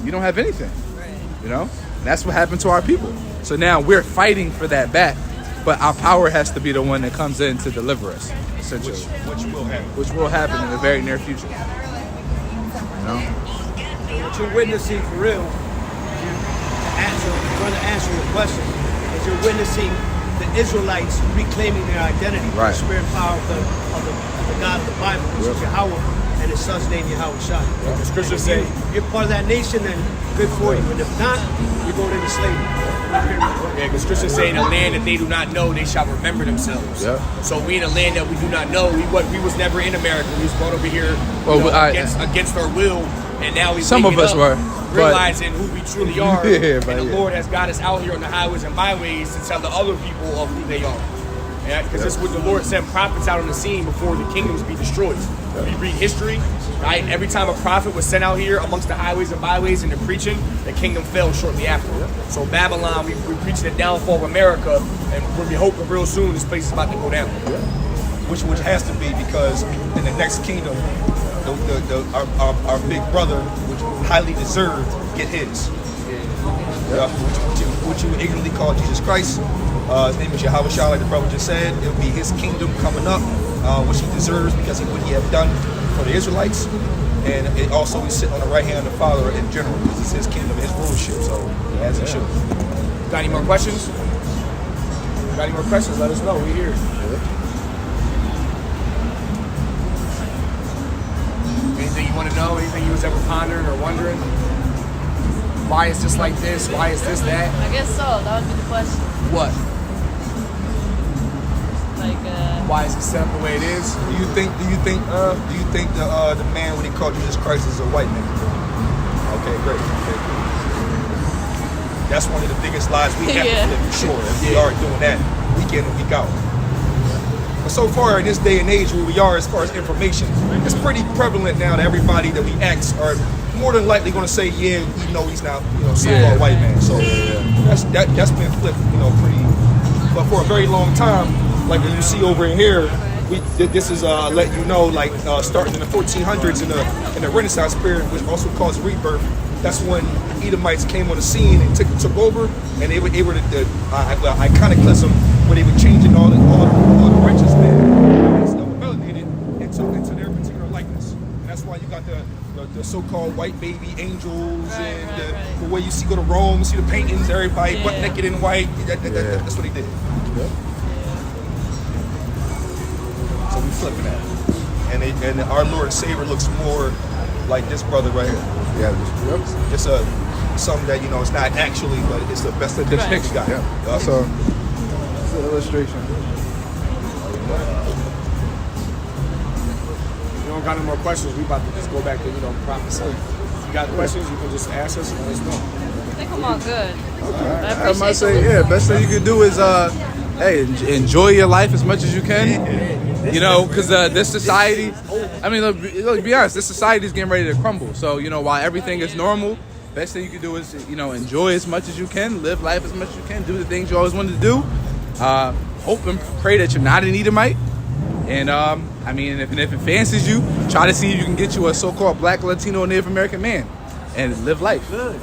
[SPEAKER 4] You don't have anything. You know, and that's what happened to our people. So now we're fighting for that back, but our power has to be the one that comes in to deliver us, essentially. Which will happen in the very near future. You know?
[SPEAKER 5] What you're witnessing for real, trying to answer your question, is you're witnessing the Israelites reclaiming their identity,
[SPEAKER 4] Right.
[SPEAKER 5] the spirit power of the God of the Bible, which is Yahweh, and his son's name Yahweh Shai.
[SPEAKER 1] The scriptures say,
[SPEAKER 5] If you're part of that nation, then good for you. And if not, you're going into slavery.
[SPEAKER 1] yeah, the scriptures say, in a land that they do not know, they shall remember themselves.
[SPEAKER 4] Yeah.
[SPEAKER 1] So we in a land that we do not know. We was never in America. We was brought over here against our will, and now we
[SPEAKER 4] Some of us were, but-
[SPEAKER 1] realizing who we truly are.
[SPEAKER 4] Yeah,
[SPEAKER 1] and
[SPEAKER 4] but
[SPEAKER 1] the
[SPEAKER 4] yeah.
[SPEAKER 1] Lord has got us out here on the highways and byways to tell the other people of who they are. Yeah, because that's what the Lord sent prophets out on the scene before the kingdoms be destroyed. We read history, right? Every time a prophet was sent out here amongst the highways and byways and they're preaching, the kingdom fell shortly after. So Babylon, we preaching the downfall of America, and we hope that real soon this place is about to go down.
[SPEAKER 2] Which has to be, because in the next kingdom, our big brother, which highly deserved, get his. Which you would ignorantly call Jesus Christ. His name is Yahweh Shai, like the brother just said. It'll be his kingdom coming up, which he deserves because of what he have done for the Israelites. And it also he's sitting on the right hand of the Father in general, because it's his kingdom, his rulership. So as it should.
[SPEAKER 1] Got any more questions? Got any more questions? Let us know. We're here. Anything you want to know? Anything you was ever pondering or wondering? Why is this like this? Why is this that?
[SPEAKER 7] I guess so. That would be the question.
[SPEAKER 1] What?
[SPEAKER 7] Like,
[SPEAKER 1] Why is it set up the way it is?
[SPEAKER 2] Do you think the man when he called Jesus Christ is a white man? Okay, great. Okay, cool. That's one of the biggest lies we have to flip, for sure. And we are doing that week in and week out. But so far in this day and age where we are as far as information, it's pretty prevalent now that everybody that we ask are more than likely going to say, yeah, we know he's not, so-called white man. So that's been flipped, pretty. But for a very long time, like when you see over in here, this is let you know, like starting in the 1400s in the Renaissance period, which also caused rebirth. That's when Edomites came on the scene and took over, and they were able to iconoclasm, where they were changing all the righteous men that were melanated into their particular likeness. And that's why you got the so-called white baby angels, the way you see go to Rome, you see the paintings, everybody butt naked in white. That's what they did. Yep. So we flipping that, and our Lord and Savior looks more like this brother right here.
[SPEAKER 4] Yeah,
[SPEAKER 2] It's something that it's not actually, but it's the best depiction we got.
[SPEAKER 4] Yeah. So it's an illustration.
[SPEAKER 1] If you don't got any more questions, we about to just go back to prophecy. If you got questions, you can just ask us and let us know.
[SPEAKER 7] I think I'm all good.
[SPEAKER 4] I might say, best thing you can do is, enjoy your life as much as you can. Because this society, look, be honest, this society is getting ready to crumble. So, while everything is normal, best thing you can do is, enjoy as much as you can, live life as much as you can, do the things you always wanted to do. Hope and pray that you're not an Edomite. And, if it fancies you, try to see if you can get you a so-called Black, Latino, Native American man and live life.
[SPEAKER 5] Good.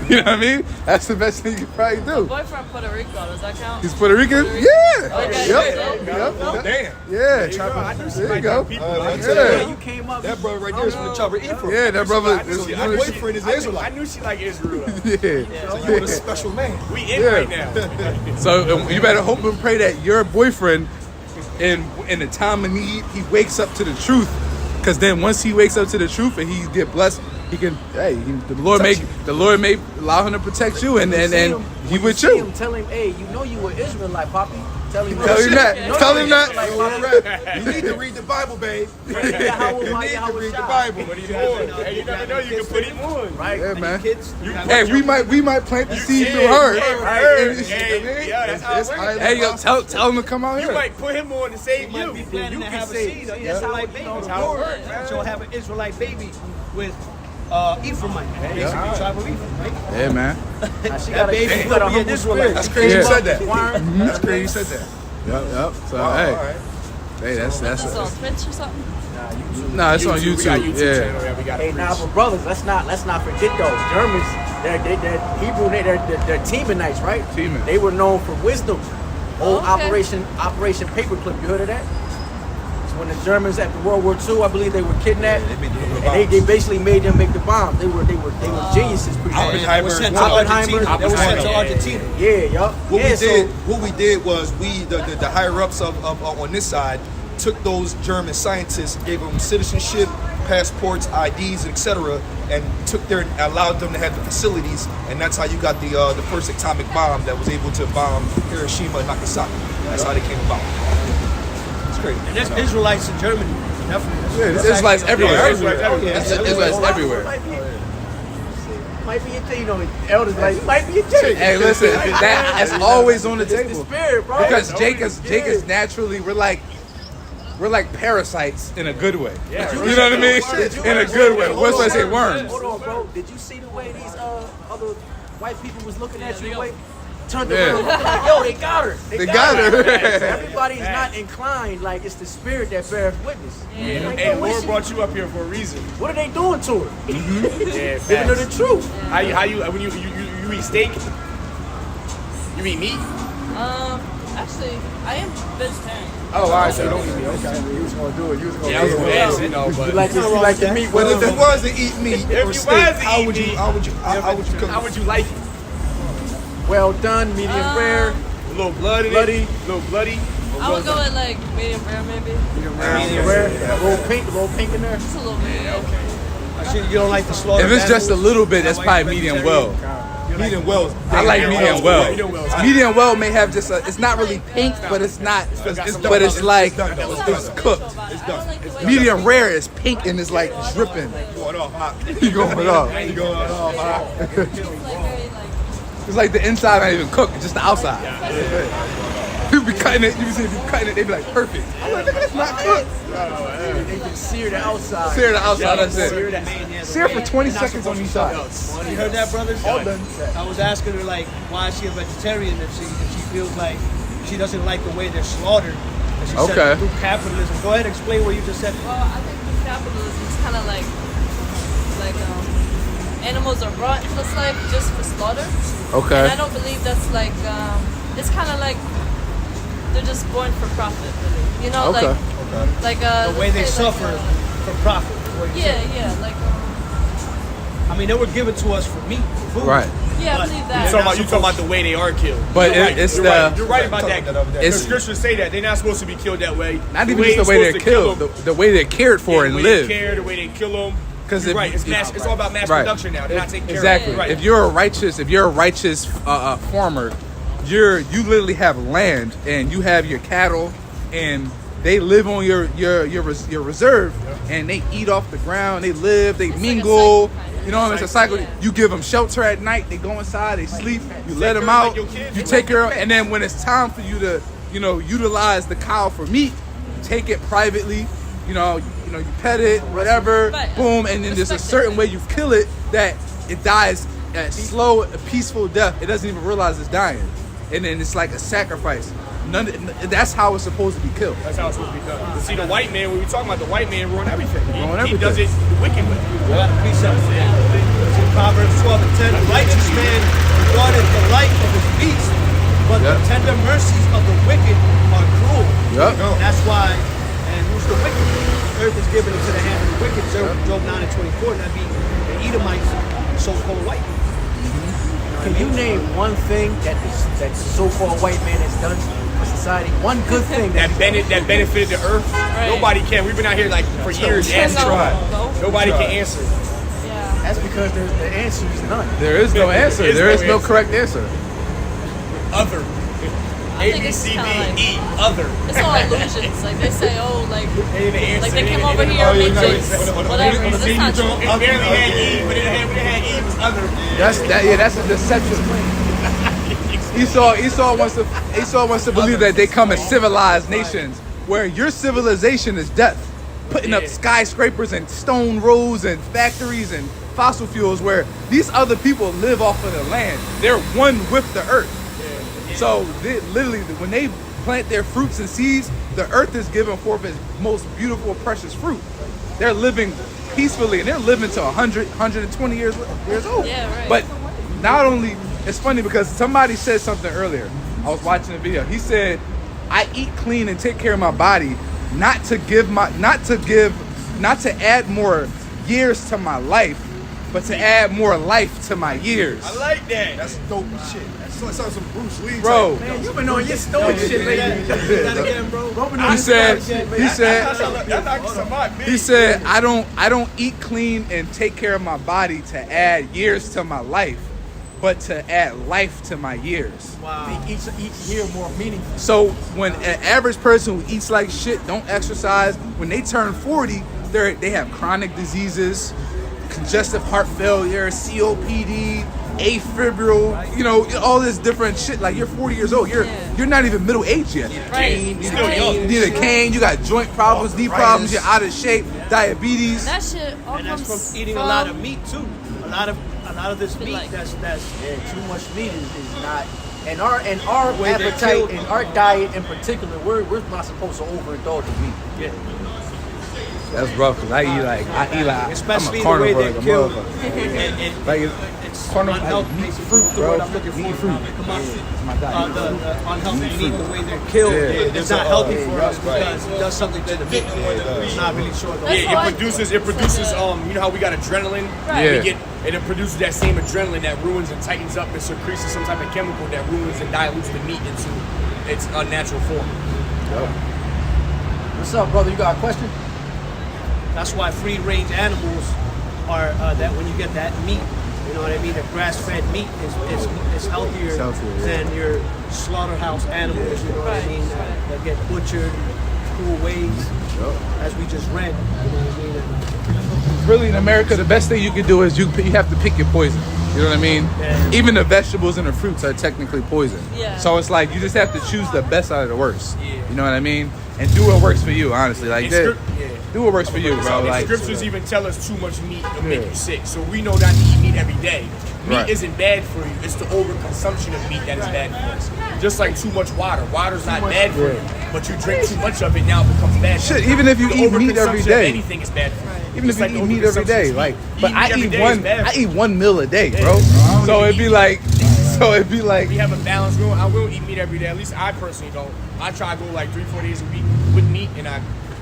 [SPEAKER 4] You know what I mean? That's the best thing you can probably do.
[SPEAKER 7] My boyfriend Puerto Rico. Does that count?
[SPEAKER 4] He's Puerto Rican?
[SPEAKER 7] Rican?
[SPEAKER 4] Yeah.
[SPEAKER 7] Okay.
[SPEAKER 4] Yep.
[SPEAKER 2] Damn.
[SPEAKER 4] Yeah. There you go.
[SPEAKER 2] Yeah.
[SPEAKER 5] You came up.
[SPEAKER 2] That brother right there is from the chopper Ephraim.
[SPEAKER 4] Yeah, that brother.
[SPEAKER 2] Your boyfriend is
[SPEAKER 1] I
[SPEAKER 2] Israelite.
[SPEAKER 1] knew she liked Israel.
[SPEAKER 4] Yeah.
[SPEAKER 2] So you're a special man.
[SPEAKER 1] We in right now.
[SPEAKER 4] So you better hope and pray that your boyfriend, in the time of need, he wakes up to the truth. Because then once he wakes up to the truth and he get blessed, he can. The Lord may allow him to protect you, and he with you.
[SPEAKER 3] Tell him, hey, you an Israelite, Poppy. Tell him
[SPEAKER 4] Tell him that. Tell him that.
[SPEAKER 2] You need to read the Bible, babe. You need to read the Bible.
[SPEAKER 1] What are you doing? Hey, you never know, you can put him on.
[SPEAKER 3] Right?
[SPEAKER 4] Yeah, man.
[SPEAKER 3] Kids,
[SPEAKER 4] Hey, we might plant the seed through her.
[SPEAKER 1] Hey, that's how it works.
[SPEAKER 4] Hey, yo, tell him to come out
[SPEAKER 1] You
[SPEAKER 4] here.
[SPEAKER 1] might put him on to save you.
[SPEAKER 5] You planning to have a
[SPEAKER 1] save.
[SPEAKER 5] seed, an Israelite baby.
[SPEAKER 1] That's how it works, man.
[SPEAKER 5] So have an Israelite baby with Ephraimite, basically tribal Ephraim, right?
[SPEAKER 4] Yeah, man.
[SPEAKER 3] she got a baby with an Israelite.
[SPEAKER 2] That's crazy you
[SPEAKER 4] Yeah.
[SPEAKER 2] said that. That's crazy you said that.
[SPEAKER 4] Yep. So
[SPEAKER 2] All
[SPEAKER 4] hey,
[SPEAKER 2] right.
[SPEAKER 4] that's
[SPEAKER 7] That's on Twitch or something?
[SPEAKER 4] Nah, it's on
[SPEAKER 1] We got a
[SPEAKER 4] YouTube.
[SPEAKER 1] YouTube
[SPEAKER 4] Yeah.
[SPEAKER 1] channel. Yeah, we got
[SPEAKER 3] Hey,
[SPEAKER 1] a
[SPEAKER 3] now, but brothers, let's not forget those Germans. They're Hebrew, they're Temanites, right?
[SPEAKER 4] Teman.
[SPEAKER 3] They were known for wisdom. Old
[SPEAKER 7] Okay.
[SPEAKER 3] Operation Paperclip. You heard of that? It's when the Germans after World War II, I believe they were kidnapped,
[SPEAKER 2] They made the
[SPEAKER 3] and they basically made them make the bombs. They were geniuses. Pretty much.
[SPEAKER 2] Oppenheimer.
[SPEAKER 5] was sent to
[SPEAKER 3] Oppenheimer.
[SPEAKER 5] Argentina. They were sent to
[SPEAKER 2] Yeah.
[SPEAKER 5] Argentina.
[SPEAKER 3] Yeah, yup.
[SPEAKER 2] What we did was the higher ups of on this side took those German scientists, gave them citizenship, passports, IDs, etc., and allowed them to have the facilities, and that's how you got the first atomic bomb that was able to bomb Hiroshima and Nagasaki. That's how they came about. It's crazy.
[SPEAKER 5] And there's Israelites in Germany. Definitely.
[SPEAKER 4] Yeah, there's Israelites everywhere.
[SPEAKER 1] everywhere.
[SPEAKER 4] There's Israelites everywhere.
[SPEAKER 3] Might be elders like, might be a Jake.
[SPEAKER 4] Hey, listen, that's always on the
[SPEAKER 3] It's the
[SPEAKER 4] table.
[SPEAKER 3] spirit, bro.
[SPEAKER 4] Because Jake is naturally, we're like parasites in a good way.
[SPEAKER 1] Yeah.
[SPEAKER 4] You know what I mean? In a good way. What's I say, worms?
[SPEAKER 3] Hold on, bro. Did you see the way these other white people was looking at you?
[SPEAKER 7] they
[SPEAKER 3] The
[SPEAKER 7] go.
[SPEAKER 3] way turned
[SPEAKER 4] Yeah.
[SPEAKER 3] around, looking like, yo, they got her.
[SPEAKER 4] They got her.
[SPEAKER 3] Everybody's not inclined. Like it's the spirit that bears witness. Like,
[SPEAKER 1] Hey,
[SPEAKER 3] yo, what
[SPEAKER 1] Lord
[SPEAKER 3] she-
[SPEAKER 1] brought you up here for a reason.
[SPEAKER 3] what are they doing to her?
[SPEAKER 1] Yeah,
[SPEAKER 3] Giving her the
[SPEAKER 1] facts.
[SPEAKER 3] truth.
[SPEAKER 1] How you when you eat steak? You eat meat?
[SPEAKER 7] Actually, I am vegetarian.
[SPEAKER 1] Oh, all right, so you don't eat meat. Okay.
[SPEAKER 3] You was gonna do it. You was gonna
[SPEAKER 1] Yeah, I was gonna ask, you know,
[SPEAKER 3] You
[SPEAKER 1] but
[SPEAKER 3] like the meat.
[SPEAKER 2] Well, if
[SPEAKER 3] with
[SPEAKER 2] it was to eat meat
[SPEAKER 1] If
[SPEAKER 2] or
[SPEAKER 1] you
[SPEAKER 2] steak,
[SPEAKER 1] was to
[SPEAKER 2] how
[SPEAKER 1] eat
[SPEAKER 2] would you
[SPEAKER 1] meat,
[SPEAKER 2] how would you cook
[SPEAKER 1] how
[SPEAKER 2] it?
[SPEAKER 1] would you like it?
[SPEAKER 3] well done, medium rare.
[SPEAKER 1] A little blood in
[SPEAKER 3] Bloody.
[SPEAKER 1] it? A little bloody?
[SPEAKER 7] I would go with like medium rare, maybe.
[SPEAKER 3] Medium rare. A little pink in there.
[SPEAKER 7] Just a little bit. Yeah,
[SPEAKER 5] I see you don't like the slaughter.
[SPEAKER 4] If it's just a little bit, that's probably medium well.
[SPEAKER 2] Medium well.
[SPEAKER 4] I like medium well.
[SPEAKER 1] Medium well.
[SPEAKER 4] Medium well may have just it's not really pink, but it's not, but it's like, it's cooked. Medium rare is pink and it's like dripping.
[SPEAKER 2] Going off hot.
[SPEAKER 4] You going off.
[SPEAKER 2] You going off hot.
[SPEAKER 4] It's like the inside not even cooked, it's just the outside. People be cutting it, you see people cutting it, they be like, perfect. I'm like, look, it's not cooked.
[SPEAKER 3] They can sear the outside.
[SPEAKER 4] Sear the outside, that's
[SPEAKER 3] Sear
[SPEAKER 4] it.
[SPEAKER 3] that.
[SPEAKER 4] Sear for 20 seconds on each side.
[SPEAKER 5] You heard that, brothers?
[SPEAKER 3] All done.
[SPEAKER 5] I was asking her like, why is she a vegetarian if she feels like she doesn't like the way they're slaughtered. And she
[SPEAKER 4] Okay.
[SPEAKER 5] said through capitalism. Go ahead, explain what you just said.
[SPEAKER 7] Well, I think with capitalism, it's kind of like animals are brought into this life just for slaughter.
[SPEAKER 4] Okay.
[SPEAKER 7] And I don't believe that's like, it's kind of like they're just born for profit, really. You know,
[SPEAKER 4] Okay.
[SPEAKER 7] like
[SPEAKER 5] The way they
[SPEAKER 7] let's say,
[SPEAKER 5] suffer for profit. is what you said.
[SPEAKER 7] Yeah, like,
[SPEAKER 5] I mean, they were given to us for meat, for food.
[SPEAKER 4] Right.
[SPEAKER 7] yeah, I
[SPEAKER 5] But
[SPEAKER 7] believe
[SPEAKER 1] You
[SPEAKER 7] that.
[SPEAKER 1] talking about the way they are killed.
[SPEAKER 4] But
[SPEAKER 1] You're right.
[SPEAKER 4] it's
[SPEAKER 1] You're
[SPEAKER 4] the-
[SPEAKER 1] right. You're right about
[SPEAKER 2] Talking
[SPEAKER 1] that.
[SPEAKER 2] about that other day.
[SPEAKER 1] The
[SPEAKER 4] It's-
[SPEAKER 1] scriptures say that they're not supposed to be killed that way.
[SPEAKER 4] Not even just the way they're killed, the way they're cared for and
[SPEAKER 1] the way
[SPEAKER 4] live.
[SPEAKER 1] They care, the way they kill them.
[SPEAKER 4] 'Cause
[SPEAKER 1] You're
[SPEAKER 4] if-
[SPEAKER 1] right. It's all about mass
[SPEAKER 4] Right.
[SPEAKER 1] production now. They're not taking care
[SPEAKER 4] Exactly.
[SPEAKER 1] of it. Right.
[SPEAKER 4] If you're a righteous farmer, you literally have land and you have your cattle and they live on your reserve and they eat off the ground. They live. They
[SPEAKER 7] It's like a
[SPEAKER 4] mingle.
[SPEAKER 7] cycle.
[SPEAKER 4] You know, it's a cycle.
[SPEAKER 7] Yeah.
[SPEAKER 4] You give them shelter at night. They go inside. They sleep. You let them
[SPEAKER 1] care of
[SPEAKER 4] out.
[SPEAKER 1] like your kids.
[SPEAKER 4] You
[SPEAKER 1] They
[SPEAKER 4] take
[SPEAKER 1] like
[SPEAKER 4] care
[SPEAKER 1] your
[SPEAKER 4] of, and then when it's time for you to, utilize the cow for meat, take it privately. You pet it, whatever.
[SPEAKER 7] Right.
[SPEAKER 4] Boom, and then there's a
[SPEAKER 7] Respect it.
[SPEAKER 4] certain way you kill it that it dies a slow, a peaceful death. It doesn't even realize it's dying, and then it's like a sacrifice. That's how it's supposed to be killed.
[SPEAKER 1] That's how it's supposed to be done. But see, the white man, when we talking about the white man, ruin everything.
[SPEAKER 4] Ruin
[SPEAKER 1] He does
[SPEAKER 4] everything.
[SPEAKER 1] it the wicked way.
[SPEAKER 5] I got a precept. It's in Proverbs 12 and 10. The righteous man regardeth the life of his beast, but
[SPEAKER 4] Yep.
[SPEAKER 5] the tender mercies of the wicked are cruel.
[SPEAKER 4] Yep.
[SPEAKER 5] That's why, and who's the wicked? The earth is given into the hand of the wicked. Job 9 and 24, and that be the Edomites, so-called white people.
[SPEAKER 3] Can you name one thing that the so-called white man has done for society? One good thing
[SPEAKER 1] That benefited the earth.
[SPEAKER 7] Right.
[SPEAKER 1] Nobody can. We've been out here like for years answering.
[SPEAKER 7] No.
[SPEAKER 1] Nobody can answer.
[SPEAKER 7] Yeah.
[SPEAKER 3] That's because the answer is none.
[SPEAKER 4] There is no answer. There is no correct answer.
[SPEAKER 1] Other.
[SPEAKER 7] I
[SPEAKER 1] A,
[SPEAKER 7] think
[SPEAKER 1] B,
[SPEAKER 7] it's
[SPEAKER 1] C, D,
[SPEAKER 7] kinda like-
[SPEAKER 1] E. Other.
[SPEAKER 7] It's all illusions. Like they say, oh, like
[SPEAKER 1] They didn't answer.
[SPEAKER 7] they came
[SPEAKER 1] didn't-
[SPEAKER 7] over
[SPEAKER 1] they
[SPEAKER 7] here,
[SPEAKER 1] didn't-
[SPEAKER 7] made jinx, whatever. But that's not true.
[SPEAKER 1] It barely had E, but it had E. It was other.
[SPEAKER 4] That's a deception. Esau wants to believe that they come as civilized nations, where your civilization is death, putting up skyscrapers and stone roads and factories and fossil fuels, where these other people live off of the land. They're one with the earth. So literally, when they plant their fruits and seeds, the earth is giving forth its most beautiful, precious fruit. They're living peacefully, and they're living to 100, 120 years old.
[SPEAKER 7] Yeah, right.
[SPEAKER 4] But not only, it's funny because somebody said something earlier. I was watching a video. He said, I eat clean and take care of my body, not to add more years to my life, but to add more life to my years.
[SPEAKER 1] I like that.
[SPEAKER 2] That's dope as shit. That sounds some Bruce Lee.
[SPEAKER 4] Bro,
[SPEAKER 3] Man, you been on your stoic shit lately.
[SPEAKER 4] he said, he said, I don't eat clean and take care of my body to add years to my life, but to add life to my years.
[SPEAKER 3] Wow. Make each year more meaningful.
[SPEAKER 4] So when an average person who eats like shit, don't exercise, when they turn 40, they have chronic diseases, congestive heart failure, COPD, afibrile, you know, all this different shit. Like, you're 40 years old. You're not even middle aged yet.
[SPEAKER 7] Right.
[SPEAKER 4] You need a cane. You got joint problems, knee problems. You're out of shape. Diabetes.
[SPEAKER 7] That shit all
[SPEAKER 5] And
[SPEAKER 7] comes
[SPEAKER 5] that's from eating a lot of meat too. A lot of this meat
[SPEAKER 7] like-
[SPEAKER 5] that's
[SPEAKER 3] Too much meat is not. And our
[SPEAKER 5] Way they
[SPEAKER 3] appetite
[SPEAKER 5] kill-
[SPEAKER 3] and our diet in particular, we're not supposed to overindulge in meat.
[SPEAKER 5] yeah.
[SPEAKER 4] That's rough because I eat like
[SPEAKER 5] Especially
[SPEAKER 4] I'm a
[SPEAKER 5] the way
[SPEAKER 4] carnivore
[SPEAKER 5] they're
[SPEAKER 4] like a
[SPEAKER 5] killed.
[SPEAKER 4] motherfucker. Like
[SPEAKER 5] It's
[SPEAKER 4] carnivore,
[SPEAKER 5] unhealthy.
[SPEAKER 4] I eat
[SPEAKER 5] It's
[SPEAKER 4] fruit,
[SPEAKER 5] the
[SPEAKER 4] bro.
[SPEAKER 5] word I'm looking for.
[SPEAKER 4] Eat fruit.
[SPEAKER 5] Come on.
[SPEAKER 4] It's my diet.
[SPEAKER 5] The unhealthy meat, the way they're killed,
[SPEAKER 4] Yeah.
[SPEAKER 5] it's not healthy for us because it does something to the meat. I'm not really sure.
[SPEAKER 7] That's
[SPEAKER 1] Yeah,
[SPEAKER 7] why-
[SPEAKER 1] it produces you know how we got adrenaline?
[SPEAKER 7] Right.
[SPEAKER 4] Yeah.
[SPEAKER 1] And it produces that same adrenaline that ruins and tightens up and secretes some type of chemical that ruins and dilutes the meat into its unnatural form.
[SPEAKER 3] What's up, brother? You got a question?
[SPEAKER 5] That's why free-range animals are that when you get that meat, you know what I mean. The grass-fed meat is healthier,
[SPEAKER 4] It's healthier, yeah.
[SPEAKER 5] than your slaughterhouse animals. You know what I mean? That get butchered cruel ways, as we just read. You know what I mean?
[SPEAKER 4] Really, in America, the best thing you can do is you have to pick your poison. You know what I mean?
[SPEAKER 5] Yeah.
[SPEAKER 4] Even the vegetables and the fruits are technically poison.
[SPEAKER 7] Yeah.
[SPEAKER 4] So it's like you just have to choose the best out of the worst. You know what I mean? And do what works for you, honestly. Like, do what works for you, bro.
[SPEAKER 1] The
[SPEAKER 4] Like,
[SPEAKER 1] scriptures even tell us too much meat will make you sick. So we know not to eat meat every day. Meat
[SPEAKER 4] Right.
[SPEAKER 1] isn't bad for you. It's the overconsumption of meat that is bad for us. Just like too much water. Water's not bad for you, but you drink too much of it, now it becomes bad for you.
[SPEAKER 4] shit, even if you
[SPEAKER 1] The
[SPEAKER 4] eat meat every
[SPEAKER 1] overconsumption of
[SPEAKER 4] day.
[SPEAKER 1] anything is bad for you.
[SPEAKER 4] Even if
[SPEAKER 1] Just
[SPEAKER 4] you
[SPEAKER 1] like
[SPEAKER 4] eat
[SPEAKER 1] the
[SPEAKER 4] meat every day,
[SPEAKER 1] overconsumption of
[SPEAKER 4] like,
[SPEAKER 1] meat.
[SPEAKER 4] but
[SPEAKER 1] Eating
[SPEAKER 4] I
[SPEAKER 1] every
[SPEAKER 4] eat
[SPEAKER 1] day is
[SPEAKER 4] one.
[SPEAKER 1] bad
[SPEAKER 4] I
[SPEAKER 1] for
[SPEAKER 4] eat
[SPEAKER 1] you.
[SPEAKER 4] 1 meal a day, bro. So it'd be like,
[SPEAKER 1] We have a balance. I will eat meat every day. At least I personally don't. I try to go like 3-4 days a week with meat, and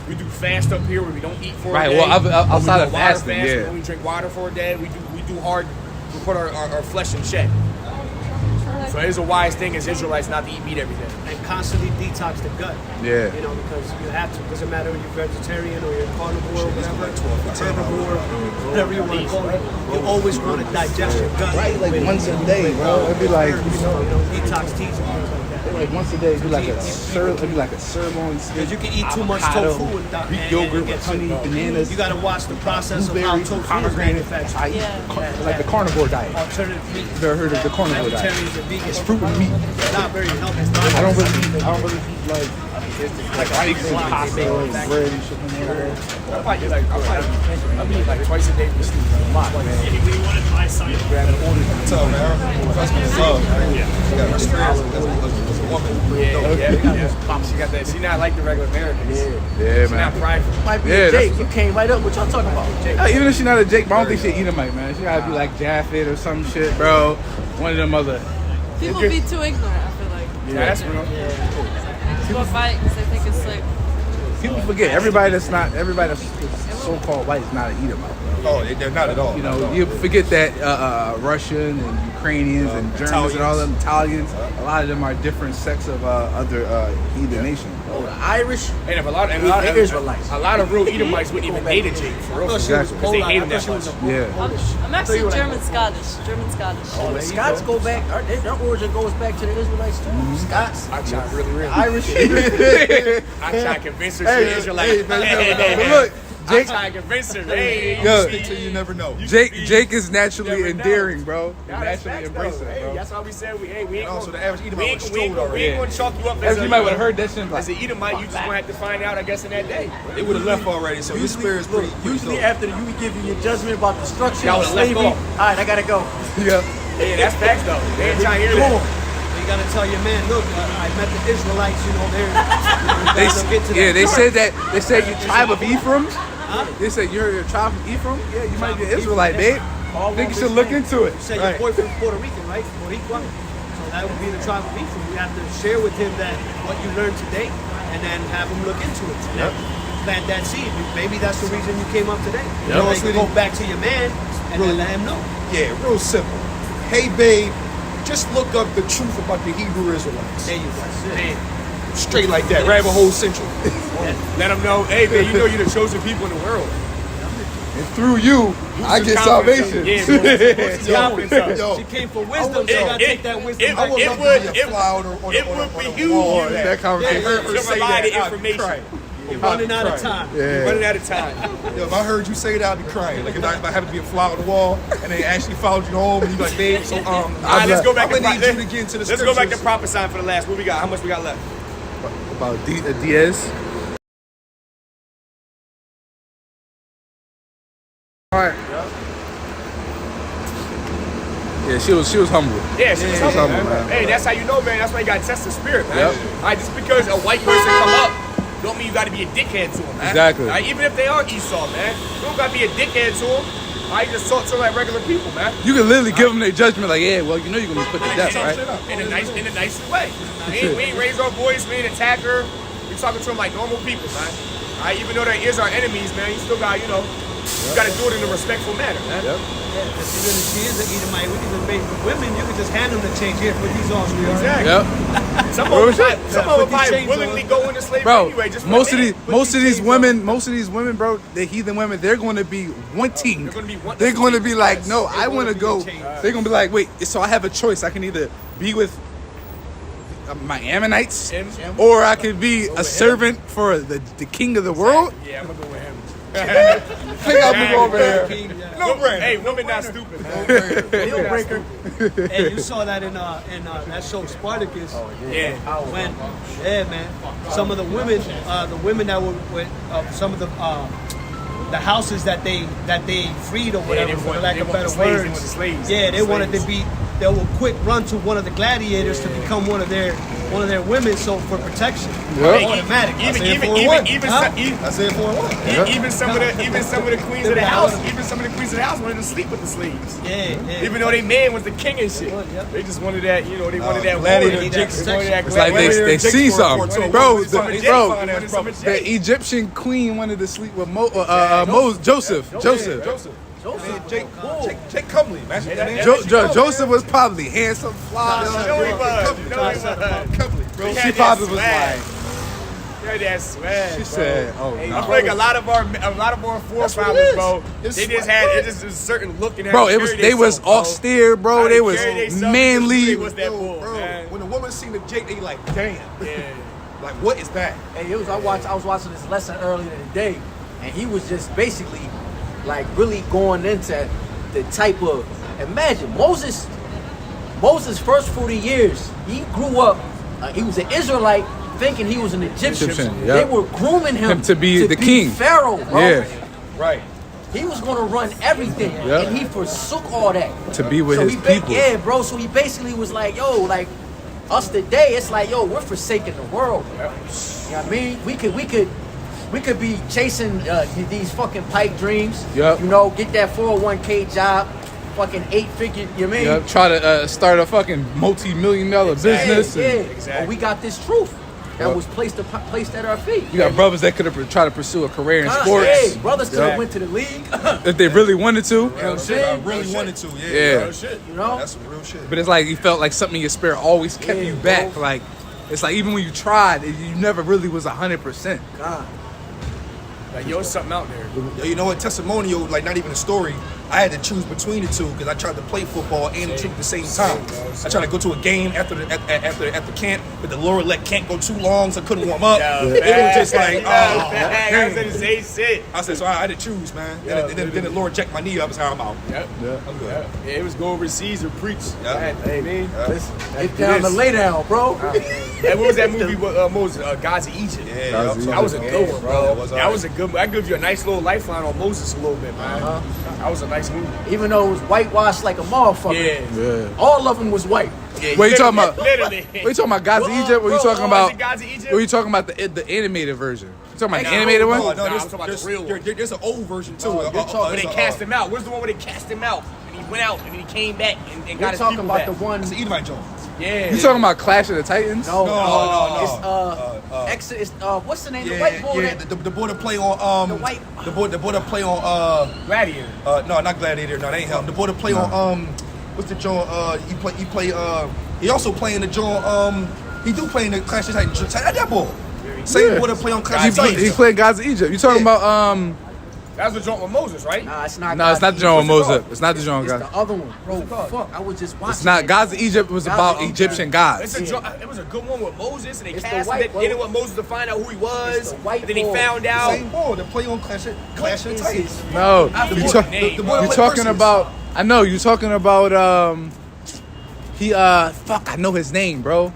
[SPEAKER 1] we do fast up here where we don't eat for
[SPEAKER 4] Right,
[SPEAKER 1] a day.
[SPEAKER 4] well, outside
[SPEAKER 1] we
[SPEAKER 4] of
[SPEAKER 1] do a water
[SPEAKER 4] fasting,
[SPEAKER 1] fast,
[SPEAKER 4] yeah.
[SPEAKER 1] when we drink water for a day. We do hard. We put our flesh in check. So it is a wise thing as Israelites not to eat meat every day.
[SPEAKER 5] And constantly detox the gut.
[SPEAKER 4] Yeah.
[SPEAKER 5] You know, because you have to. Doesn't matter if you're vegetarian or you're carnivore or whatever, herbivore, whatever you want to call it. You always want to digest your gut.
[SPEAKER 4] Right, like once a day, bro. It'd be like,
[SPEAKER 5] Herbs, detox teas and things like that.
[SPEAKER 4] like once a day, it'd be like a sirloin steak.
[SPEAKER 5] Because you can eat too much
[SPEAKER 4] avocado,
[SPEAKER 5] tofu and
[SPEAKER 4] Greek
[SPEAKER 5] and
[SPEAKER 4] yogurt
[SPEAKER 5] it
[SPEAKER 4] with
[SPEAKER 5] gets
[SPEAKER 4] honey,
[SPEAKER 5] sick.
[SPEAKER 4] bananas.
[SPEAKER 5] You got to watch the process of how
[SPEAKER 4] Blueberries,
[SPEAKER 5] tofu is
[SPEAKER 4] pomegranate.
[SPEAKER 5] manufactured.
[SPEAKER 4] I eat
[SPEAKER 7] Yeah.
[SPEAKER 4] like the carnivore diet.
[SPEAKER 5] Alternative meat.
[SPEAKER 4] Never heard of the carnivore diet?
[SPEAKER 5] Vegetarians and vegans.
[SPEAKER 4] It's fruit and meat.
[SPEAKER 5] Not very healthy.
[SPEAKER 4] I don't really eat like rice and pasta and bread and shit.
[SPEAKER 1] I mean like twice a day for sleep.
[SPEAKER 2] What's up, man? That's what's up, man. You got experience as a woman.
[SPEAKER 1] Yeah. She got that. She not like the regular Americans.
[SPEAKER 4] Yeah,
[SPEAKER 1] She's not
[SPEAKER 4] man.
[SPEAKER 1] prideful.
[SPEAKER 3] Might be
[SPEAKER 4] Yeah,
[SPEAKER 3] a
[SPEAKER 4] that's-
[SPEAKER 3] Jake. You came right up. What y'all talking about? Jake.
[SPEAKER 4] Even if she's not a Jake, but I don't think she'd eat him like, man. She gotta be like Jaffet or some shit, bro. One of them other.
[SPEAKER 7] People be too ignorant, I feel like.
[SPEAKER 1] Yeah, that's real.
[SPEAKER 7] People fight because they think it's like.
[SPEAKER 4] People forget everybody that's so-called white is not an Edomite.
[SPEAKER 2] Oh, they're not at all.
[SPEAKER 4] You know, you forget that Russian and Ukrainians and Germans and all them Italians. A lot of them are different sects of other heathen nations.
[SPEAKER 3] Oh, the Irish.
[SPEAKER 1] And if a lot
[SPEAKER 3] Israelites.
[SPEAKER 1] of real Edomites wouldn't even date a Jake for real.
[SPEAKER 4] Exactly.
[SPEAKER 1] Because they hate him that much.
[SPEAKER 4] Yeah.
[SPEAKER 7] I'm actually German Scottish. German Scottish.
[SPEAKER 3] Oh, the Scots go back. Their origin goes back to the Israelites too. Scots,
[SPEAKER 1] I try really.
[SPEAKER 3] Irish.
[SPEAKER 1] I try to convince her she's Israelite.
[SPEAKER 4] But look,
[SPEAKER 1] I
[SPEAKER 4] Jake,
[SPEAKER 1] try to convince her. Hey,
[SPEAKER 4] yo,
[SPEAKER 2] Stick till you never know.
[SPEAKER 4] Jake is naturally
[SPEAKER 1] never know.
[SPEAKER 4] endearing, bro.
[SPEAKER 1] Nah, that's
[SPEAKER 4] Naturally
[SPEAKER 1] facts, though.
[SPEAKER 4] embracing,
[SPEAKER 1] Hey,
[SPEAKER 4] bro.
[SPEAKER 1] that's why we said we ain't
[SPEAKER 2] Also,
[SPEAKER 1] gonna,
[SPEAKER 2] the average Edomite
[SPEAKER 1] we
[SPEAKER 2] was
[SPEAKER 1] ain't
[SPEAKER 2] strolled already.
[SPEAKER 1] gonna chalk you up
[SPEAKER 4] As
[SPEAKER 1] as
[SPEAKER 4] you might would have heard that shit.
[SPEAKER 1] as an Edomite. You just gonna have to find out, I guess, in that day.
[SPEAKER 2] They would have left already, so your spirit is pretty.
[SPEAKER 3] Usually after you give you your judgment about destruction
[SPEAKER 1] Y'all
[SPEAKER 3] of
[SPEAKER 1] would've left
[SPEAKER 3] slavery. All
[SPEAKER 1] off.
[SPEAKER 3] right, I gotta go.
[SPEAKER 4] Yeah.
[SPEAKER 1] Yeah, that's facts though. They ain't trying to hear that.
[SPEAKER 5] You gotta tell your man, look, I met the Israelites, you know,
[SPEAKER 4] They said that. They said you tribe of Ephraim. They said you're a tribe from Ephraim. Yeah, you might be an Israelite, babe.
[SPEAKER 3] All
[SPEAKER 4] I think you
[SPEAKER 3] over
[SPEAKER 4] should look
[SPEAKER 3] his
[SPEAKER 4] into it.
[SPEAKER 5] You said
[SPEAKER 3] Right.
[SPEAKER 5] your boyfriend's Puerto Rican, right? Boricua. So that would be the tribe of Ephraim. You have to share with him that what you learned today, and then have him look into it. And then plant that seed. Maybe that's the reason you came up today. You know, you go back to your man and then let him know.
[SPEAKER 2] Yeah, real simple. Hey, babe, just look up the truth about the Hebrew Israelites.
[SPEAKER 5] There you go.
[SPEAKER 1] Man,
[SPEAKER 2] Straight like that. Rabbit Hole Central.
[SPEAKER 1] let them know, hey man, you know you're the chosen people in the world.
[SPEAKER 4] And through you, I get salvation.
[SPEAKER 1] Yeah, boost your confidence up.
[SPEAKER 2] Yo,
[SPEAKER 5] She came for wisdom, so you gotta take that wisdom
[SPEAKER 1] it
[SPEAKER 5] back.
[SPEAKER 1] would-
[SPEAKER 2] I would love to be a fly on
[SPEAKER 1] it would be huge.
[SPEAKER 2] wall.
[SPEAKER 4] That conversation.
[SPEAKER 1] To provide the information.
[SPEAKER 5] You're running out of time.
[SPEAKER 1] We're running out of time.
[SPEAKER 2] Yo, if I heard you say that, I'd be crying. Like if I happen to be a fly on the wall, and they actually followed you home, and you like, babe, so
[SPEAKER 1] All right, let's go back
[SPEAKER 2] I'm
[SPEAKER 1] to
[SPEAKER 2] gonna need you to get into the
[SPEAKER 1] let's go back to
[SPEAKER 2] scriptures.
[SPEAKER 1] prophesying for the last. What we got? How much we got left?
[SPEAKER 4] About Diaz. All right. Yeah, she was humble.
[SPEAKER 1] Yeah, she was humble,
[SPEAKER 4] humble,
[SPEAKER 1] man.
[SPEAKER 4] man.
[SPEAKER 1] Hey, that's how you know, man. That's why you got to test the spirit, man.
[SPEAKER 4] Yep.
[SPEAKER 1] All right, just because a white person come up, don't mean you got to be a dickhead to them, man.
[SPEAKER 4] Exactly.
[SPEAKER 1] All right, even if they are Esau, man, you don't got to be a dickhead to them. All right, just talk to them like regular people, man.
[SPEAKER 4] You can literally give them their judgment, like, yeah, well, you know you're gonna be put to death, right?
[SPEAKER 1] In a nicest way. We ain't raise our voice, we ain't attack her. We talking to them like normal people, man. All right, even though they is our enemies, man, you still got, you got to do it in a respectful manner, man.
[SPEAKER 4] Yep.
[SPEAKER 5] Yeah, because she is an Edomite. We can just make women. You can just hand them the change here for these on.
[SPEAKER 1] Exactly.
[SPEAKER 4] Yep.
[SPEAKER 1] Some of them
[SPEAKER 5] Put these
[SPEAKER 1] probably
[SPEAKER 5] chains
[SPEAKER 1] willingly
[SPEAKER 5] on.
[SPEAKER 1] go into slavery
[SPEAKER 4] Bro,
[SPEAKER 1] anyway. Just for
[SPEAKER 4] most
[SPEAKER 1] the
[SPEAKER 4] of
[SPEAKER 1] name.
[SPEAKER 4] these most of these women, bro, the heathen women, they're going to be wanting. They're going to be like, no, I want to go. They're going to be like, wait, so I have a choice. I can either be with my Ammonites, or I can be a servant for the king of the world.
[SPEAKER 1] Yeah, I'm gonna go with him.
[SPEAKER 4] I think I'll move over here.
[SPEAKER 1] No brainer. Hey, women not stupid, man.
[SPEAKER 5] Deal breaker. Hey, you saw that in that show Spartacus.
[SPEAKER 1] Yeah.
[SPEAKER 5] When, yeah, man, some of the women that were with some of the houses that they freed or whatever, for lack of better words. Yeah, they wanted to be. They will quick run to one of the gladiators to become one of their women, so for protection, automatic.
[SPEAKER 2] I said 4-1.
[SPEAKER 1] Even some of the queens of the house, wanted to sleep with the slaves.
[SPEAKER 5] Yeah.
[SPEAKER 1] Even though they man was the king and shit, they just wanted that. They wanted that
[SPEAKER 2] gladiator
[SPEAKER 1] woman.
[SPEAKER 2] chicks.
[SPEAKER 1] They wanted that
[SPEAKER 4] It's like
[SPEAKER 1] gladiator
[SPEAKER 4] they
[SPEAKER 1] chicks
[SPEAKER 4] see
[SPEAKER 1] for-
[SPEAKER 4] something,
[SPEAKER 1] for-
[SPEAKER 4] bro.
[SPEAKER 1] some of Jake.
[SPEAKER 4] The Egyptian queen wanted to sleep with Joseph.
[SPEAKER 2] Jake Comely, man.
[SPEAKER 4] Joseph was probably handsome, fly.
[SPEAKER 2] Comely, bro.
[SPEAKER 4] She probably was like,
[SPEAKER 1] That swag.
[SPEAKER 4] she said, "Oh
[SPEAKER 1] I
[SPEAKER 4] no,
[SPEAKER 1] feel like a lot of our forefathers, bro.
[SPEAKER 2] It's
[SPEAKER 1] They just
[SPEAKER 2] swag.
[SPEAKER 1] had it just a certain look in
[SPEAKER 4] bro." They was austere, bro. They was manly.
[SPEAKER 1] Was that bull,
[SPEAKER 2] Bro,
[SPEAKER 1] man.
[SPEAKER 2] when the woman seen the Jake, they like, damn.
[SPEAKER 1] Yeah.
[SPEAKER 2] Like, what is that?
[SPEAKER 3] Hey, I was watching this lesson earlier today, and he was just basically like really going into the type of, imagine Moses' first 40 years, he grew up, he was an Israelite thinking he was an Egyptian.
[SPEAKER 4] yeah.
[SPEAKER 3] They were grooming him
[SPEAKER 4] to be the king.
[SPEAKER 3] Pharaoh, bro.
[SPEAKER 4] Yeah.
[SPEAKER 2] Right.
[SPEAKER 3] He was going to run everything,
[SPEAKER 4] Yeah.
[SPEAKER 3] and he forsook all that.
[SPEAKER 4] To be with
[SPEAKER 3] So
[SPEAKER 4] his people.
[SPEAKER 3] Yeah, bro. So he basically was like, yo, like us today, it's like, yo, we're forsaking the world. You know what I mean? We could be chasing these fucking pipe dreams.
[SPEAKER 4] Yep.
[SPEAKER 3] Get that 401k job, fucking 8-figure. You know what I mean?
[SPEAKER 4] Yeah, try to start a fucking multi-million-dollar business.
[SPEAKER 3] Yeah.
[SPEAKER 4] And
[SPEAKER 1] Exactly.
[SPEAKER 3] But we got this truth that was placed at our feet.
[SPEAKER 4] you got brothers that could have tried to pursue a career in
[SPEAKER 3] Hey,
[SPEAKER 4] sports
[SPEAKER 3] brothers could have
[SPEAKER 4] Yeah.
[SPEAKER 3] went to the league.
[SPEAKER 4] if they really wanted to.
[SPEAKER 3] You know what I'm
[SPEAKER 2] I
[SPEAKER 3] saying?
[SPEAKER 2] really wanted to, yeah.
[SPEAKER 4] Yeah.
[SPEAKER 3] You know?
[SPEAKER 2] That's some real shit.
[SPEAKER 4] But it's like you felt like something in your spirit always kept
[SPEAKER 3] Yeah,
[SPEAKER 4] you back.
[SPEAKER 3] bro.
[SPEAKER 4] Like it's like even when you tried, you never really was 100%.
[SPEAKER 3] God.
[SPEAKER 1] Like, yo, something out there.
[SPEAKER 2] You know what? Testimonial, like not even a story. I had to choose between the two because I tried to play football and the truth at the same time. I tried to go to a game after the camp, but the Lord let camp go too long, so I couldn't warm up. It was just like,
[SPEAKER 1] I was in the same shit.
[SPEAKER 2] I said, so I had to choose, man. Then the Lord checked my knee up, and said, I'm out.
[SPEAKER 1] Yep.
[SPEAKER 2] I'm good.
[SPEAKER 1] Yeah, it was go overseas or preach.
[SPEAKER 2] Yeah.
[SPEAKER 1] Hey, man.
[SPEAKER 3] Listen, get down to lay down, bro.
[SPEAKER 1] Hey, what was that movie with Moses? Gods of Egypt.
[SPEAKER 2] Yeah,
[SPEAKER 1] That was a good one, bro.
[SPEAKER 2] That
[SPEAKER 1] That was a good one. I give you a nice little lifeline on Moses a little bit, man. That was a nice movie.
[SPEAKER 3] Even though it was whitewashed like a motherfucker.
[SPEAKER 1] Yeah.
[SPEAKER 3] All of them was white.
[SPEAKER 1] Yeah,
[SPEAKER 4] What you talking about?
[SPEAKER 1] Literally.
[SPEAKER 4] What you talking about? Gods of Egypt? What you talking
[SPEAKER 1] Was
[SPEAKER 4] about?
[SPEAKER 1] it Gods of Egypt?
[SPEAKER 4] What you talking about? The animated version? You talking about the
[SPEAKER 1] Nah,
[SPEAKER 4] animated one?
[SPEAKER 1] no, I'm talking about the real one.
[SPEAKER 2] There's an old version too.
[SPEAKER 1] But they cast him out. Where's the one where they cast him out? went out and then he came back and
[SPEAKER 3] We're
[SPEAKER 1] got his
[SPEAKER 3] talking
[SPEAKER 1] people
[SPEAKER 3] about
[SPEAKER 1] back.
[SPEAKER 3] the one.
[SPEAKER 2] It's the Edomite Jones.
[SPEAKER 1] Yeah.
[SPEAKER 4] You talking about Clash of the Titans?
[SPEAKER 3] No,
[SPEAKER 2] No.
[SPEAKER 3] It's Exodus. What's the name? The white boy.
[SPEAKER 2] Yeah, the boy that play on
[SPEAKER 3] The white-
[SPEAKER 2] the boy that play on
[SPEAKER 1] Gladiator.
[SPEAKER 2] no, not Gladiator, no, that ain't him. The boy that play on what's the joint he also play in the joint he do play in the Clash of Titans. That boy. Same boy that play on Clash of
[SPEAKER 4] He
[SPEAKER 2] Titans.
[SPEAKER 4] played Gods of Egypt. You talking about
[SPEAKER 1] That was the joint with Moses, right?
[SPEAKER 3] Nah, it's not.
[SPEAKER 4] No, it's not the John
[SPEAKER 1] What's it
[SPEAKER 4] Moses.
[SPEAKER 1] called?
[SPEAKER 4] It's not the John
[SPEAKER 3] It's
[SPEAKER 4] God.
[SPEAKER 3] the other one, bro.
[SPEAKER 1] called?
[SPEAKER 3] Fuck, I was just watching.
[SPEAKER 4] It's not.
[SPEAKER 3] it.
[SPEAKER 4] Gods of Egypt was
[SPEAKER 3] Gods
[SPEAKER 4] about
[SPEAKER 3] of
[SPEAKER 4] Egyptian
[SPEAKER 1] It's
[SPEAKER 4] gods.
[SPEAKER 1] a joint, it was a good one with Moses, and they
[SPEAKER 3] It's the
[SPEAKER 1] cast him.
[SPEAKER 3] white
[SPEAKER 1] They didn't
[SPEAKER 3] boy.
[SPEAKER 1] want Moses to find out who he was.
[SPEAKER 3] It's the white
[SPEAKER 1] and then he
[SPEAKER 3] boy.
[SPEAKER 1] found out.
[SPEAKER 2] Same boy that play on Clash of
[SPEAKER 3] is
[SPEAKER 2] Titans.
[SPEAKER 3] his-
[SPEAKER 4] No,
[SPEAKER 1] I
[SPEAKER 4] you
[SPEAKER 1] forgot
[SPEAKER 4] talk-
[SPEAKER 1] the name,
[SPEAKER 2] the
[SPEAKER 1] bro.
[SPEAKER 2] boy
[SPEAKER 4] you
[SPEAKER 2] What
[SPEAKER 4] talking
[SPEAKER 2] verses?
[SPEAKER 4] about? I know you talking about. He fuck. I know his name, bro.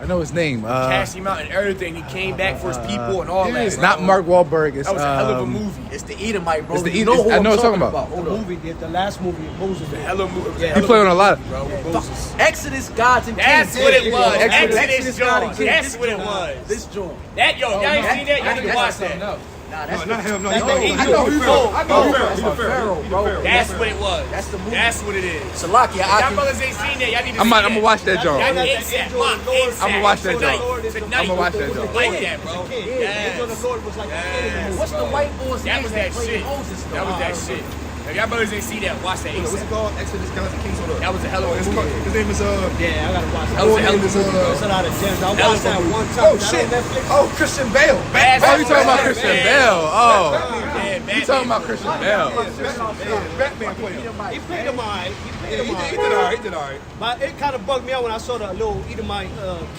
[SPEAKER 4] I know his name.
[SPEAKER 1] Cast him out and everything. He came back for his people and all that.
[SPEAKER 4] It's
[SPEAKER 1] bro.
[SPEAKER 4] not Mark Wahlberg. It's
[SPEAKER 1] That was a hell of a movie.
[SPEAKER 3] It's the Edomite, bro.
[SPEAKER 4] It's the
[SPEAKER 3] You know
[SPEAKER 4] Edom-
[SPEAKER 3] who
[SPEAKER 4] I
[SPEAKER 3] I'm
[SPEAKER 4] know what
[SPEAKER 3] talking
[SPEAKER 4] you're
[SPEAKER 3] about.
[SPEAKER 4] talking
[SPEAKER 3] Hold on.
[SPEAKER 5] movie, the last movie, Moses.
[SPEAKER 1] Hell of a movie.
[SPEAKER 4] He played on a lot.
[SPEAKER 1] Bro, with Moses.
[SPEAKER 3] Exodus, Gods and
[SPEAKER 1] That's
[SPEAKER 3] Kings.
[SPEAKER 1] what it was.
[SPEAKER 3] Exodus,
[SPEAKER 1] Exodus
[SPEAKER 3] God and
[SPEAKER 1] joint.
[SPEAKER 3] Kings.
[SPEAKER 1] That's
[SPEAKER 3] This
[SPEAKER 1] what it
[SPEAKER 3] joint.
[SPEAKER 1] was.
[SPEAKER 3] This joint.
[SPEAKER 1] That y'all ain't seen that? Y'all need to watch
[SPEAKER 3] that's
[SPEAKER 1] that.
[SPEAKER 3] Nah,
[SPEAKER 2] No,
[SPEAKER 3] that's
[SPEAKER 2] not him. No,
[SPEAKER 1] That's
[SPEAKER 2] he's
[SPEAKER 1] the
[SPEAKER 2] not.
[SPEAKER 1] Edomite.
[SPEAKER 2] I know who
[SPEAKER 1] Oh,
[SPEAKER 2] I know who
[SPEAKER 3] that's the Pharaoh, bro.
[SPEAKER 1] That's what it was.
[SPEAKER 3] That's the movie.
[SPEAKER 1] That's what it is.
[SPEAKER 3] Salakia,
[SPEAKER 1] Y'all brothers ain't seen that. Y'all need to
[SPEAKER 4] I'm
[SPEAKER 1] see
[SPEAKER 4] gonna
[SPEAKER 1] that.
[SPEAKER 4] watch that
[SPEAKER 1] Y'all
[SPEAKER 4] joint.
[SPEAKER 1] need to see that.
[SPEAKER 4] I'ma watch that
[SPEAKER 1] Tonight.
[SPEAKER 4] joint.
[SPEAKER 1] Tonight.
[SPEAKER 4] I'ma watch that joint.
[SPEAKER 1] Like that, bro.
[SPEAKER 5] The
[SPEAKER 1] Yes.
[SPEAKER 5] angel of the Lord was like
[SPEAKER 1] Yes.
[SPEAKER 3] What's the white boy's
[SPEAKER 1] That
[SPEAKER 3] name
[SPEAKER 1] was that
[SPEAKER 3] played
[SPEAKER 1] shit.
[SPEAKER 3] Moses, though?
[SPEAKER 1] That was that shit. If y'all brothers ain't see that, watch that
[SPEAKER 2] What's it
[SPEAKER 1] ASAP.
[SPEAKER 2] called? Exodus, Gods and Kings. Hold up.
[SPEAKER 1] That was a hell of a
[SPEAKER 2] His
[SPEAKER 1] movie.
[SPEAKER 2] name is
[SPEAKER 5] Yeah, I gotta watch
[SPEAKER 1] That
[SPEAKER 5] that.
[SPEAKER 1] was a hell of a
[SPEAKER 2] is,
[SPEAKER 1] movie,
[SPEAKER 5] There's a
[SPEAKER 1] bro.
[SPEAKER 5] lot of gems. I
[SPEAKER 1] That
[SPEAKER 5] watched
[SPEAKER 1] was a
[SPEAKER 5] that
[SPEAKER 1] movie.
[SPEAKER 5] one time.
[SPEAKER 2] Oh
[SPEAKER 5] Is that
[SPEAKER 2] shit!
[SPEAKER 5] on Netflix?
[SPEAKER 2] Oh, Christian Bale.
[SPEAKER 1] Bad
[SPEAKER 4] Oh, you talking about
[SPEAKER 1] Batman.
[SPEAKER 4] Christian Bale? Oh,
[SPEAKER 1] Yeah,
[SPEAKER 4] you talking about Christian Bale?
[SPEAKER 2] Batman player.
[SPEAKER 5] He played him alright. He
[SPEAKER 2] Yeah,
[SPEAKER 5] played him
[SPEAKER 2] he
[SPEAKER 5] alright.
[SPEAKER 2] did all right. He did all right.
[SPEAKER 5] But it kind of bugged me out when I saw the little Edomite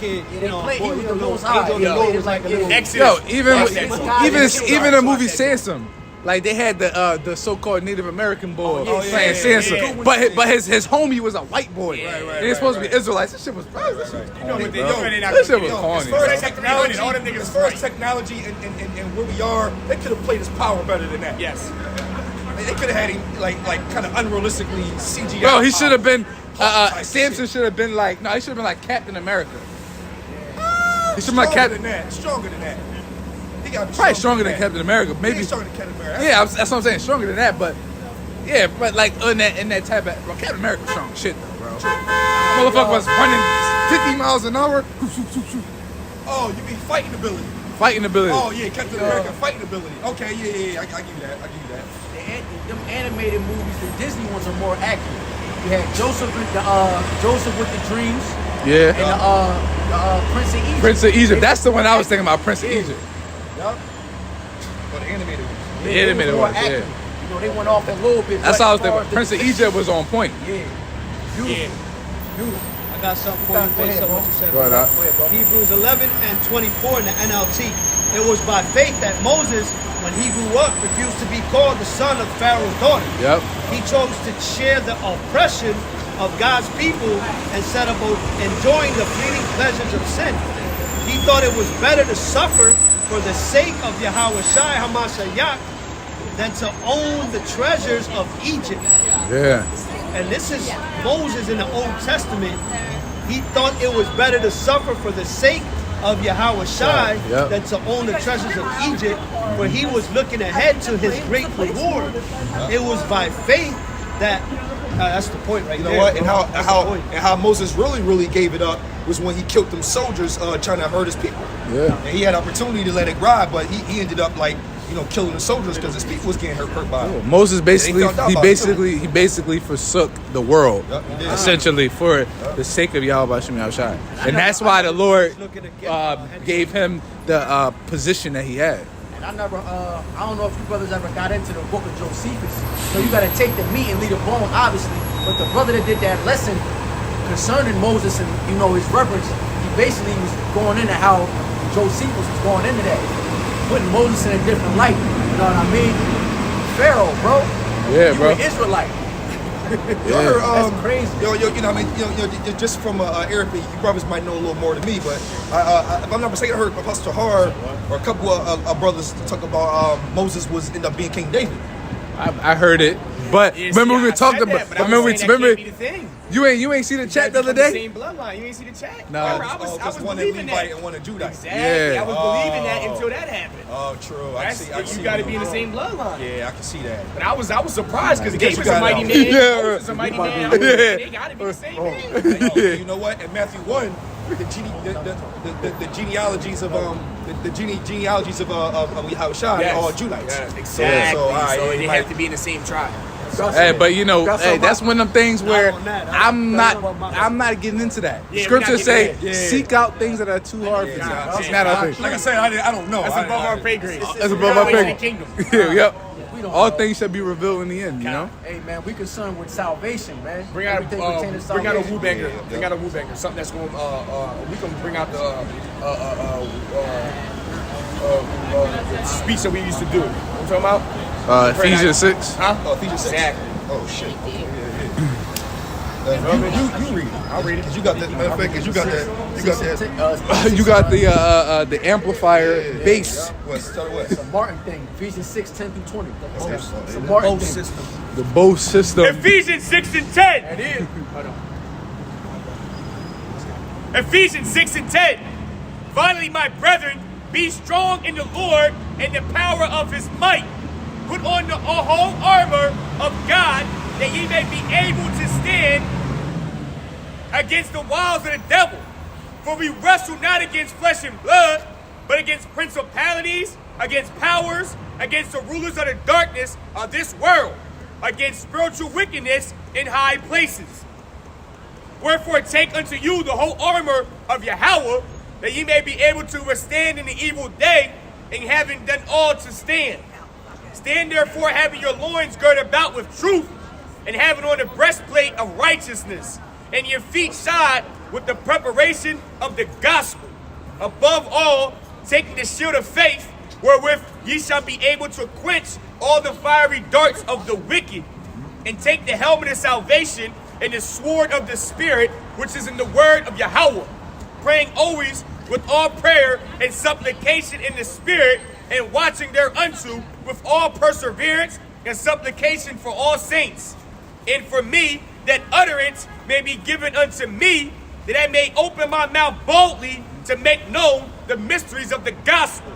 [SPEAKER 5] kid.
[SPEAKER 3] Yeah, they played- he was
[SPEAKER 5] with
[SPEAKER 3] the
[SPEAKER 5] little
[SPEAKER 3] Most High.
[SPEAKER 5] angel of the
[SPEAKER 3] Yeah,
[SPEAKER 5] Lord
[SPEAKER 3] it
[SPEAKER 5] was like a
[SPEAKER 3] was
[SPEAKER 5] little.
[SPEAKER 1] Exodus.
[SPEAKER 4] Yo, even
[SPEAKER 1] Watch that movie.
[SPEAKER 4] even the movie Sansom, like they had the so-called Native American boy playing Sansom,
[SPEAKER 1] yeah.
[SPEAKER 4] but his homie was a white boy.
[SPEAKER 1] Right,
[SPEAKER 4] and they're supposed to be Israelites. This shit was
[SPEAKER 1] You know what they
[SPEAKER 4] bro.
[SPEAKER 1] doing?
[SPEAKER 4] That shit was
[SPEAKER 2] Yo,
[SPEAKER 4] corny.
[SPEAKER 2] as far as
[SPEAKER 1] Bro.
[SPEAKER 2] technology,
[SPEAKER 1] All them niggas
[SPEAKER 2] as far as
[SPEAKER 1] right.
[SPEAKER 2] technology and where we are, they could have played his power better than that.
[SPEAKER 1] Yes.
[SPEAKER 2] They could have had him like kind of unrealistically CGI.
[SPEAKER 4] Bro, he should have been.
[SPEAKER 2] Type
[SPEAKER 4] Samson
[SPEAKER 2] shit.
[SPEAKER 4] should have been like. No, he should have been like Captain America. He should have been like
[SPEAKER 2] Stronger
[SPEAKER 4] Captain.
[SPEAKER 2] than that. Stronger than that. He got
[SPEAKER 4] Probably stronger than Captain America. Maybe.
[SPEAKER 2] He's stronger than Captain America.
[SPEAKER 4] Yeah, that's what I'm saying. Stronger than that, but yeah, but like in that type of. Bro, Captain America strong as shit though, bro. Motherfucker was running 50 miles an hour.
[SPEAKER 2] Oh, you mean fighting ability?
[SPEAKER 4] Fighting ability.
[SPEAKER 2] Oh yeah, Captain America fighting ability. Okay, yeah. I give you that. I give you that.
[SPEAKER 3] Them animated movies, the Disney ones are more accurate. You had Joseph with the dreams,
[SPEAKER 4] Yeah.
[SPEAKER 3] and the Prince of Egypt.
[SPEAKER 4] Prince of Egypt. That's the one I was thinking about. Prince of Egypt.
[SPEAKER 3] Yup.
[SPEAKER 2] But the animated ones.
[SPEAKER 4] The animated
[SPEAKER 3] More
[SPEAKER 4] ones,
[SPEAKER 3] accurate.
[SPEAKER 4] yeah.
[SPEAKER 3] You know, they went off a little bit.
[SPEAKER 4] That's
[SPEAKER 3] but
[SPEAKER 4] what I was
[SPEAKER 3] as far
[SPEAKER 4] thinking.
[SPEAKER 3] as
[SPEAKER 4] Prince of
[SPEAKER 3] the-
[SPEAKER 4] Egypt was on point.
[SPEAKER 3] Yeah. Beautiful.
[SPEAKER 1] Yeah.
[SPEAKER 3] Beautiful.
[SPEAKER 5] I got something for you based on what you said.
[SPEAKER 4] Go ahead, Doc.
[SPEAKER 5] Hebrews 11 and 24 in the NLT. It was by faith that Moses, when he grew up, refused to be called the son of Pharaoh's daughter.
[SPEAKER 4] Yep.
[SPEAKER 5] He chose to share the oppression of God's people instead of enjoying the fleeting pleasures of sin. He thought it was better to suffer for the sake of Yahweh Shai Hamashiach than to own the treasures of Egypt.
[SPEAKER 4] Yeah.
[SPEAKER 5] And this is Moses in the Old Testament. He thought it was better to suffer for the sake of Yahweh Shai
[SPEAKER 4] Yep.
[SPEAKER 5] than to own the treasures of Egypt, for he was looking ahead to his great reward. It was by faith that that's the point right
[SPEAKER 2] You know
[SPEAKER 5] there.
[SPEAKER 2] what?
[SPEAKER 5] bro.
[SPEAKER 2] And how
[SPEAKER 5] That's
[SPEAKER 2] and
[SPEAKER 5] the
[SPEAKER 2] how
[SPEAKER 5] point.
[SPEAKER 2] and how Moses really gave it up was when he killed them soldiers trying to hurt his people.
[SPEAKER 4] Yeah.
[SPEAKER 2] And he had opportunity to let it ride, but he ended up like killing the soldiers because his people was getting hurt by it.
[SPEAKER 4] Moses basically,
[SPEAKER 2] They found out
[SPEAKER 4] he
[SPEAKER 2] about it,
[SPEAKER 4] basically, he basically forsook the world,
[SPEAKER 2] Yep, he did.
[SPEAKER 4] essentially for the sake of Yahweh Shem Yahushai, and that's why the Lord gave him the position that he had.
[SPEAKER 3] And I don't know if you brothers ever got into the book of Josephus. So you got to take the meat and leave the bone, obviously. But the brother that did that lesson concerning Moses and, his reverence, he basically was going into how Josephus was going into that. Putting Moses in a different light. You know what I mean? Pharaoh, bro.
[SPEAKER 4] Yeah,
[SPEAKER 3] you
[SPEAKER 4] bro.
[SPEAKER 3] an Israelite.
[SPEAKER 2] That's
[SPEAKER 3] crazy.
[SPEAKER 2] Just from Arabic, you probably might know a little more than me, but if I'm not mistaken, I heard Pastor Har or a couple of brothers talk about Moses was end up being King David.
[SPEAKER 4] I heard it, but
[SPEAKER 1] Yeah,
[SPEAKER 4] remember
[SPEAKER 1] see,
[SPEAKER 4] we were
[SPEAKER 1] I
[SPEAKER 4] talking
[SPEAKER 1] said
[SPEAKER 4] about.
[SPEAKER 1] that, but I'm
[SPEAKER 4] Remember we
[SPEAKER 1] saying that
[SPEAKER 4] remember.
[SPEAKER 1] can't be the thing.
[SPEAKER 4] You ain't see the chat the other
[SPEAKER 1] From the
[SPEAKER 4] day?
[SPEAKER 1] same bloodline. You ain't see the chat?
[SPEAKER 4] No.
[SPEAKER 1] Remember, I was
[SPEAKER 2] Because one a
[SPEAKER 1] believing
[SPEAKER 2] Levite
[SPEAKER 1] that.
[SPEAKER 2] and one a Judite.
[SPEAKER 1] Exactly.
[SPEAKER 4] Yeah.
[SPEAKER 1] I was believing that until that happened.
[SPEAKER 2] Oh, true. I see.
[SPEAKER 1] You got to be in the same bloodline.
[SPEAKER 2] Yeah, I can see that.
[SPEAKER 1] But I was surprised because
[SPEAKER 2] Because
[SPEAKER 1] Gabe
[SPEAKER 2] you
[SPEAKER 1] is a
[SPEAKER 2] got
[SPEAKER 1] mighty
[SPEAKER 2] it.
[SPEAKER 1] man.
[SPEAKER 4] Yeah.
[SPEAKER 1] Moses is a mighty man.
[SPEAKER 4] Yeah.
[SPEAKER 1] They got to be the same man.
[SPEAKER 2] You know what? In Matthew 1, the genealogies of genealogies of Yahushua are all Judites.
[SPEAKER 1] Yeah, exactly.
[SPEAKER 2] So, all right,
[SPEAKER 1] So they
[SPEAKER 2] like-
[SPEAKER 1] have to be in the same tribe.
[SPEAKER 4] Hey, but you know, hey, that's one of them things where
[SPEAKER 5] on that.
[SPEAKER 4] I'm not getting into that.
[SPEAKER 1] Yeah,
[SPEAKER 4] Scriptures
[SPEAKER 1] we're not
[SPEAKER 4] say,
[SPEAKER 1] getting
[SPEAKER 4] seek out things that are too hard for you.
[SPEAKER 2] Yeah,
[SPEAKER 4] It's not our thing.
[SPEAKER 2] Like I said, I don't know.
[SPEAKER 1] That's above our pay grade.
[SPEAKER 4] That's above our
[SPEAKER 1] We're in
[SPEAKER 4] pay.
[SPEAKER 1] the kingdom.
[SPEAKER 4] Yeah, yep.
[SPEAKER 3] We don't
[SPEAKER 4] All
[SPEAKER 3] know.
[SPEAKER 4] things shall be revealed in the end, you know?
[SPEAKER 3] Hey man, we concerned with salvation, man.
[SPEAKER 1] Bring out
[SPEAKER 3] Everything pertaining to
[SPEAKER 1] bring out a
[SPEAKER 3] salvation.
[SPEAKER 1] woo banger. Bring out a woo banger. Something that's going. We can bring out the speech that we used to do. You know what I'm talking about?
[SPEAKER 4] Ephesians 6.
[SPEAKER 1] Huh?
[SPEAKER 2] Oh, Ephesians 6.
[SPEAKER 1] Exactly.
[SPEAKER 2] Oh, shit. You read it.
[SPEAKER 1] I'll read it.
[SPEAKER 2] Because you got that. Matter of fact, because you got that.
[SPEAKER 4] You got the amplifier bass.
[SPEAKER 2] Tell me what?
[SPEAKER 3] It's a Martin thing. Ephesians 6, 10 through 20. It's a
[SPEAKER 2] Okay.
[SPEAKER 3] Martin thing.
[SPEAKER 4] The Bose system.
[SPEAKER 1] Ephesians 6 and 10.
[SPEAKER 3] It is. Hold on.
[SPEAKER 1] Ephesians 6 and 10. Finally, my brethren, be strong in the Lord and the power of his might. Put on the whole armor of God, that ye may be able to stand against the wiles of the devil. For we wrestle not against flesh and blood, but against principalities, against powers, against the rulers of the darkness of this world, against spiritual wickedness in high places. Wherefore take unto you the whole armor of Yahweh, that ye may be able to withstand in the evil day, and having done all to stand. Stand therefore, having your loins girded about with truth, and having on the breastplate of righteousness, and your feet shod with the preparation of the gospel. Above all, taking the shield of faith, wherewith ye shall be able to quench all the fiery darts of the wicked, and take the helmet of salvation and the sword of the Spirit, which is in the word of Yahweh, praying always with all prayer and supplication in the Spirit, and watching thereunto with all perseverance and supplication for all saints. And for me, that utterance may be given unto me, that I may open my mouth boldly to make known the mysteries of the gospel,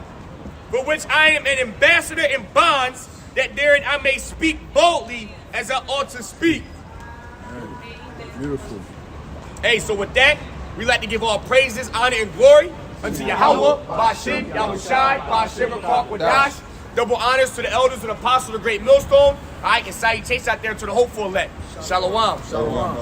[SPEAKER 1] for which I am an ambassador in bonds, that therein I may speak boldly as I ought to speak.
[SPEAKER 4] Beautiful.
[SPEAKER 1] Hey, so with that, we like to give all praises, honor, and glory unto Yahweh, Bashem, Yahushai, Bashem, Kwadash. Double honors to the elders and apostles of the great millstone. All right, and salutations out there to the hopeful elect. Shalom.
[SPEAKER 2] Shalom.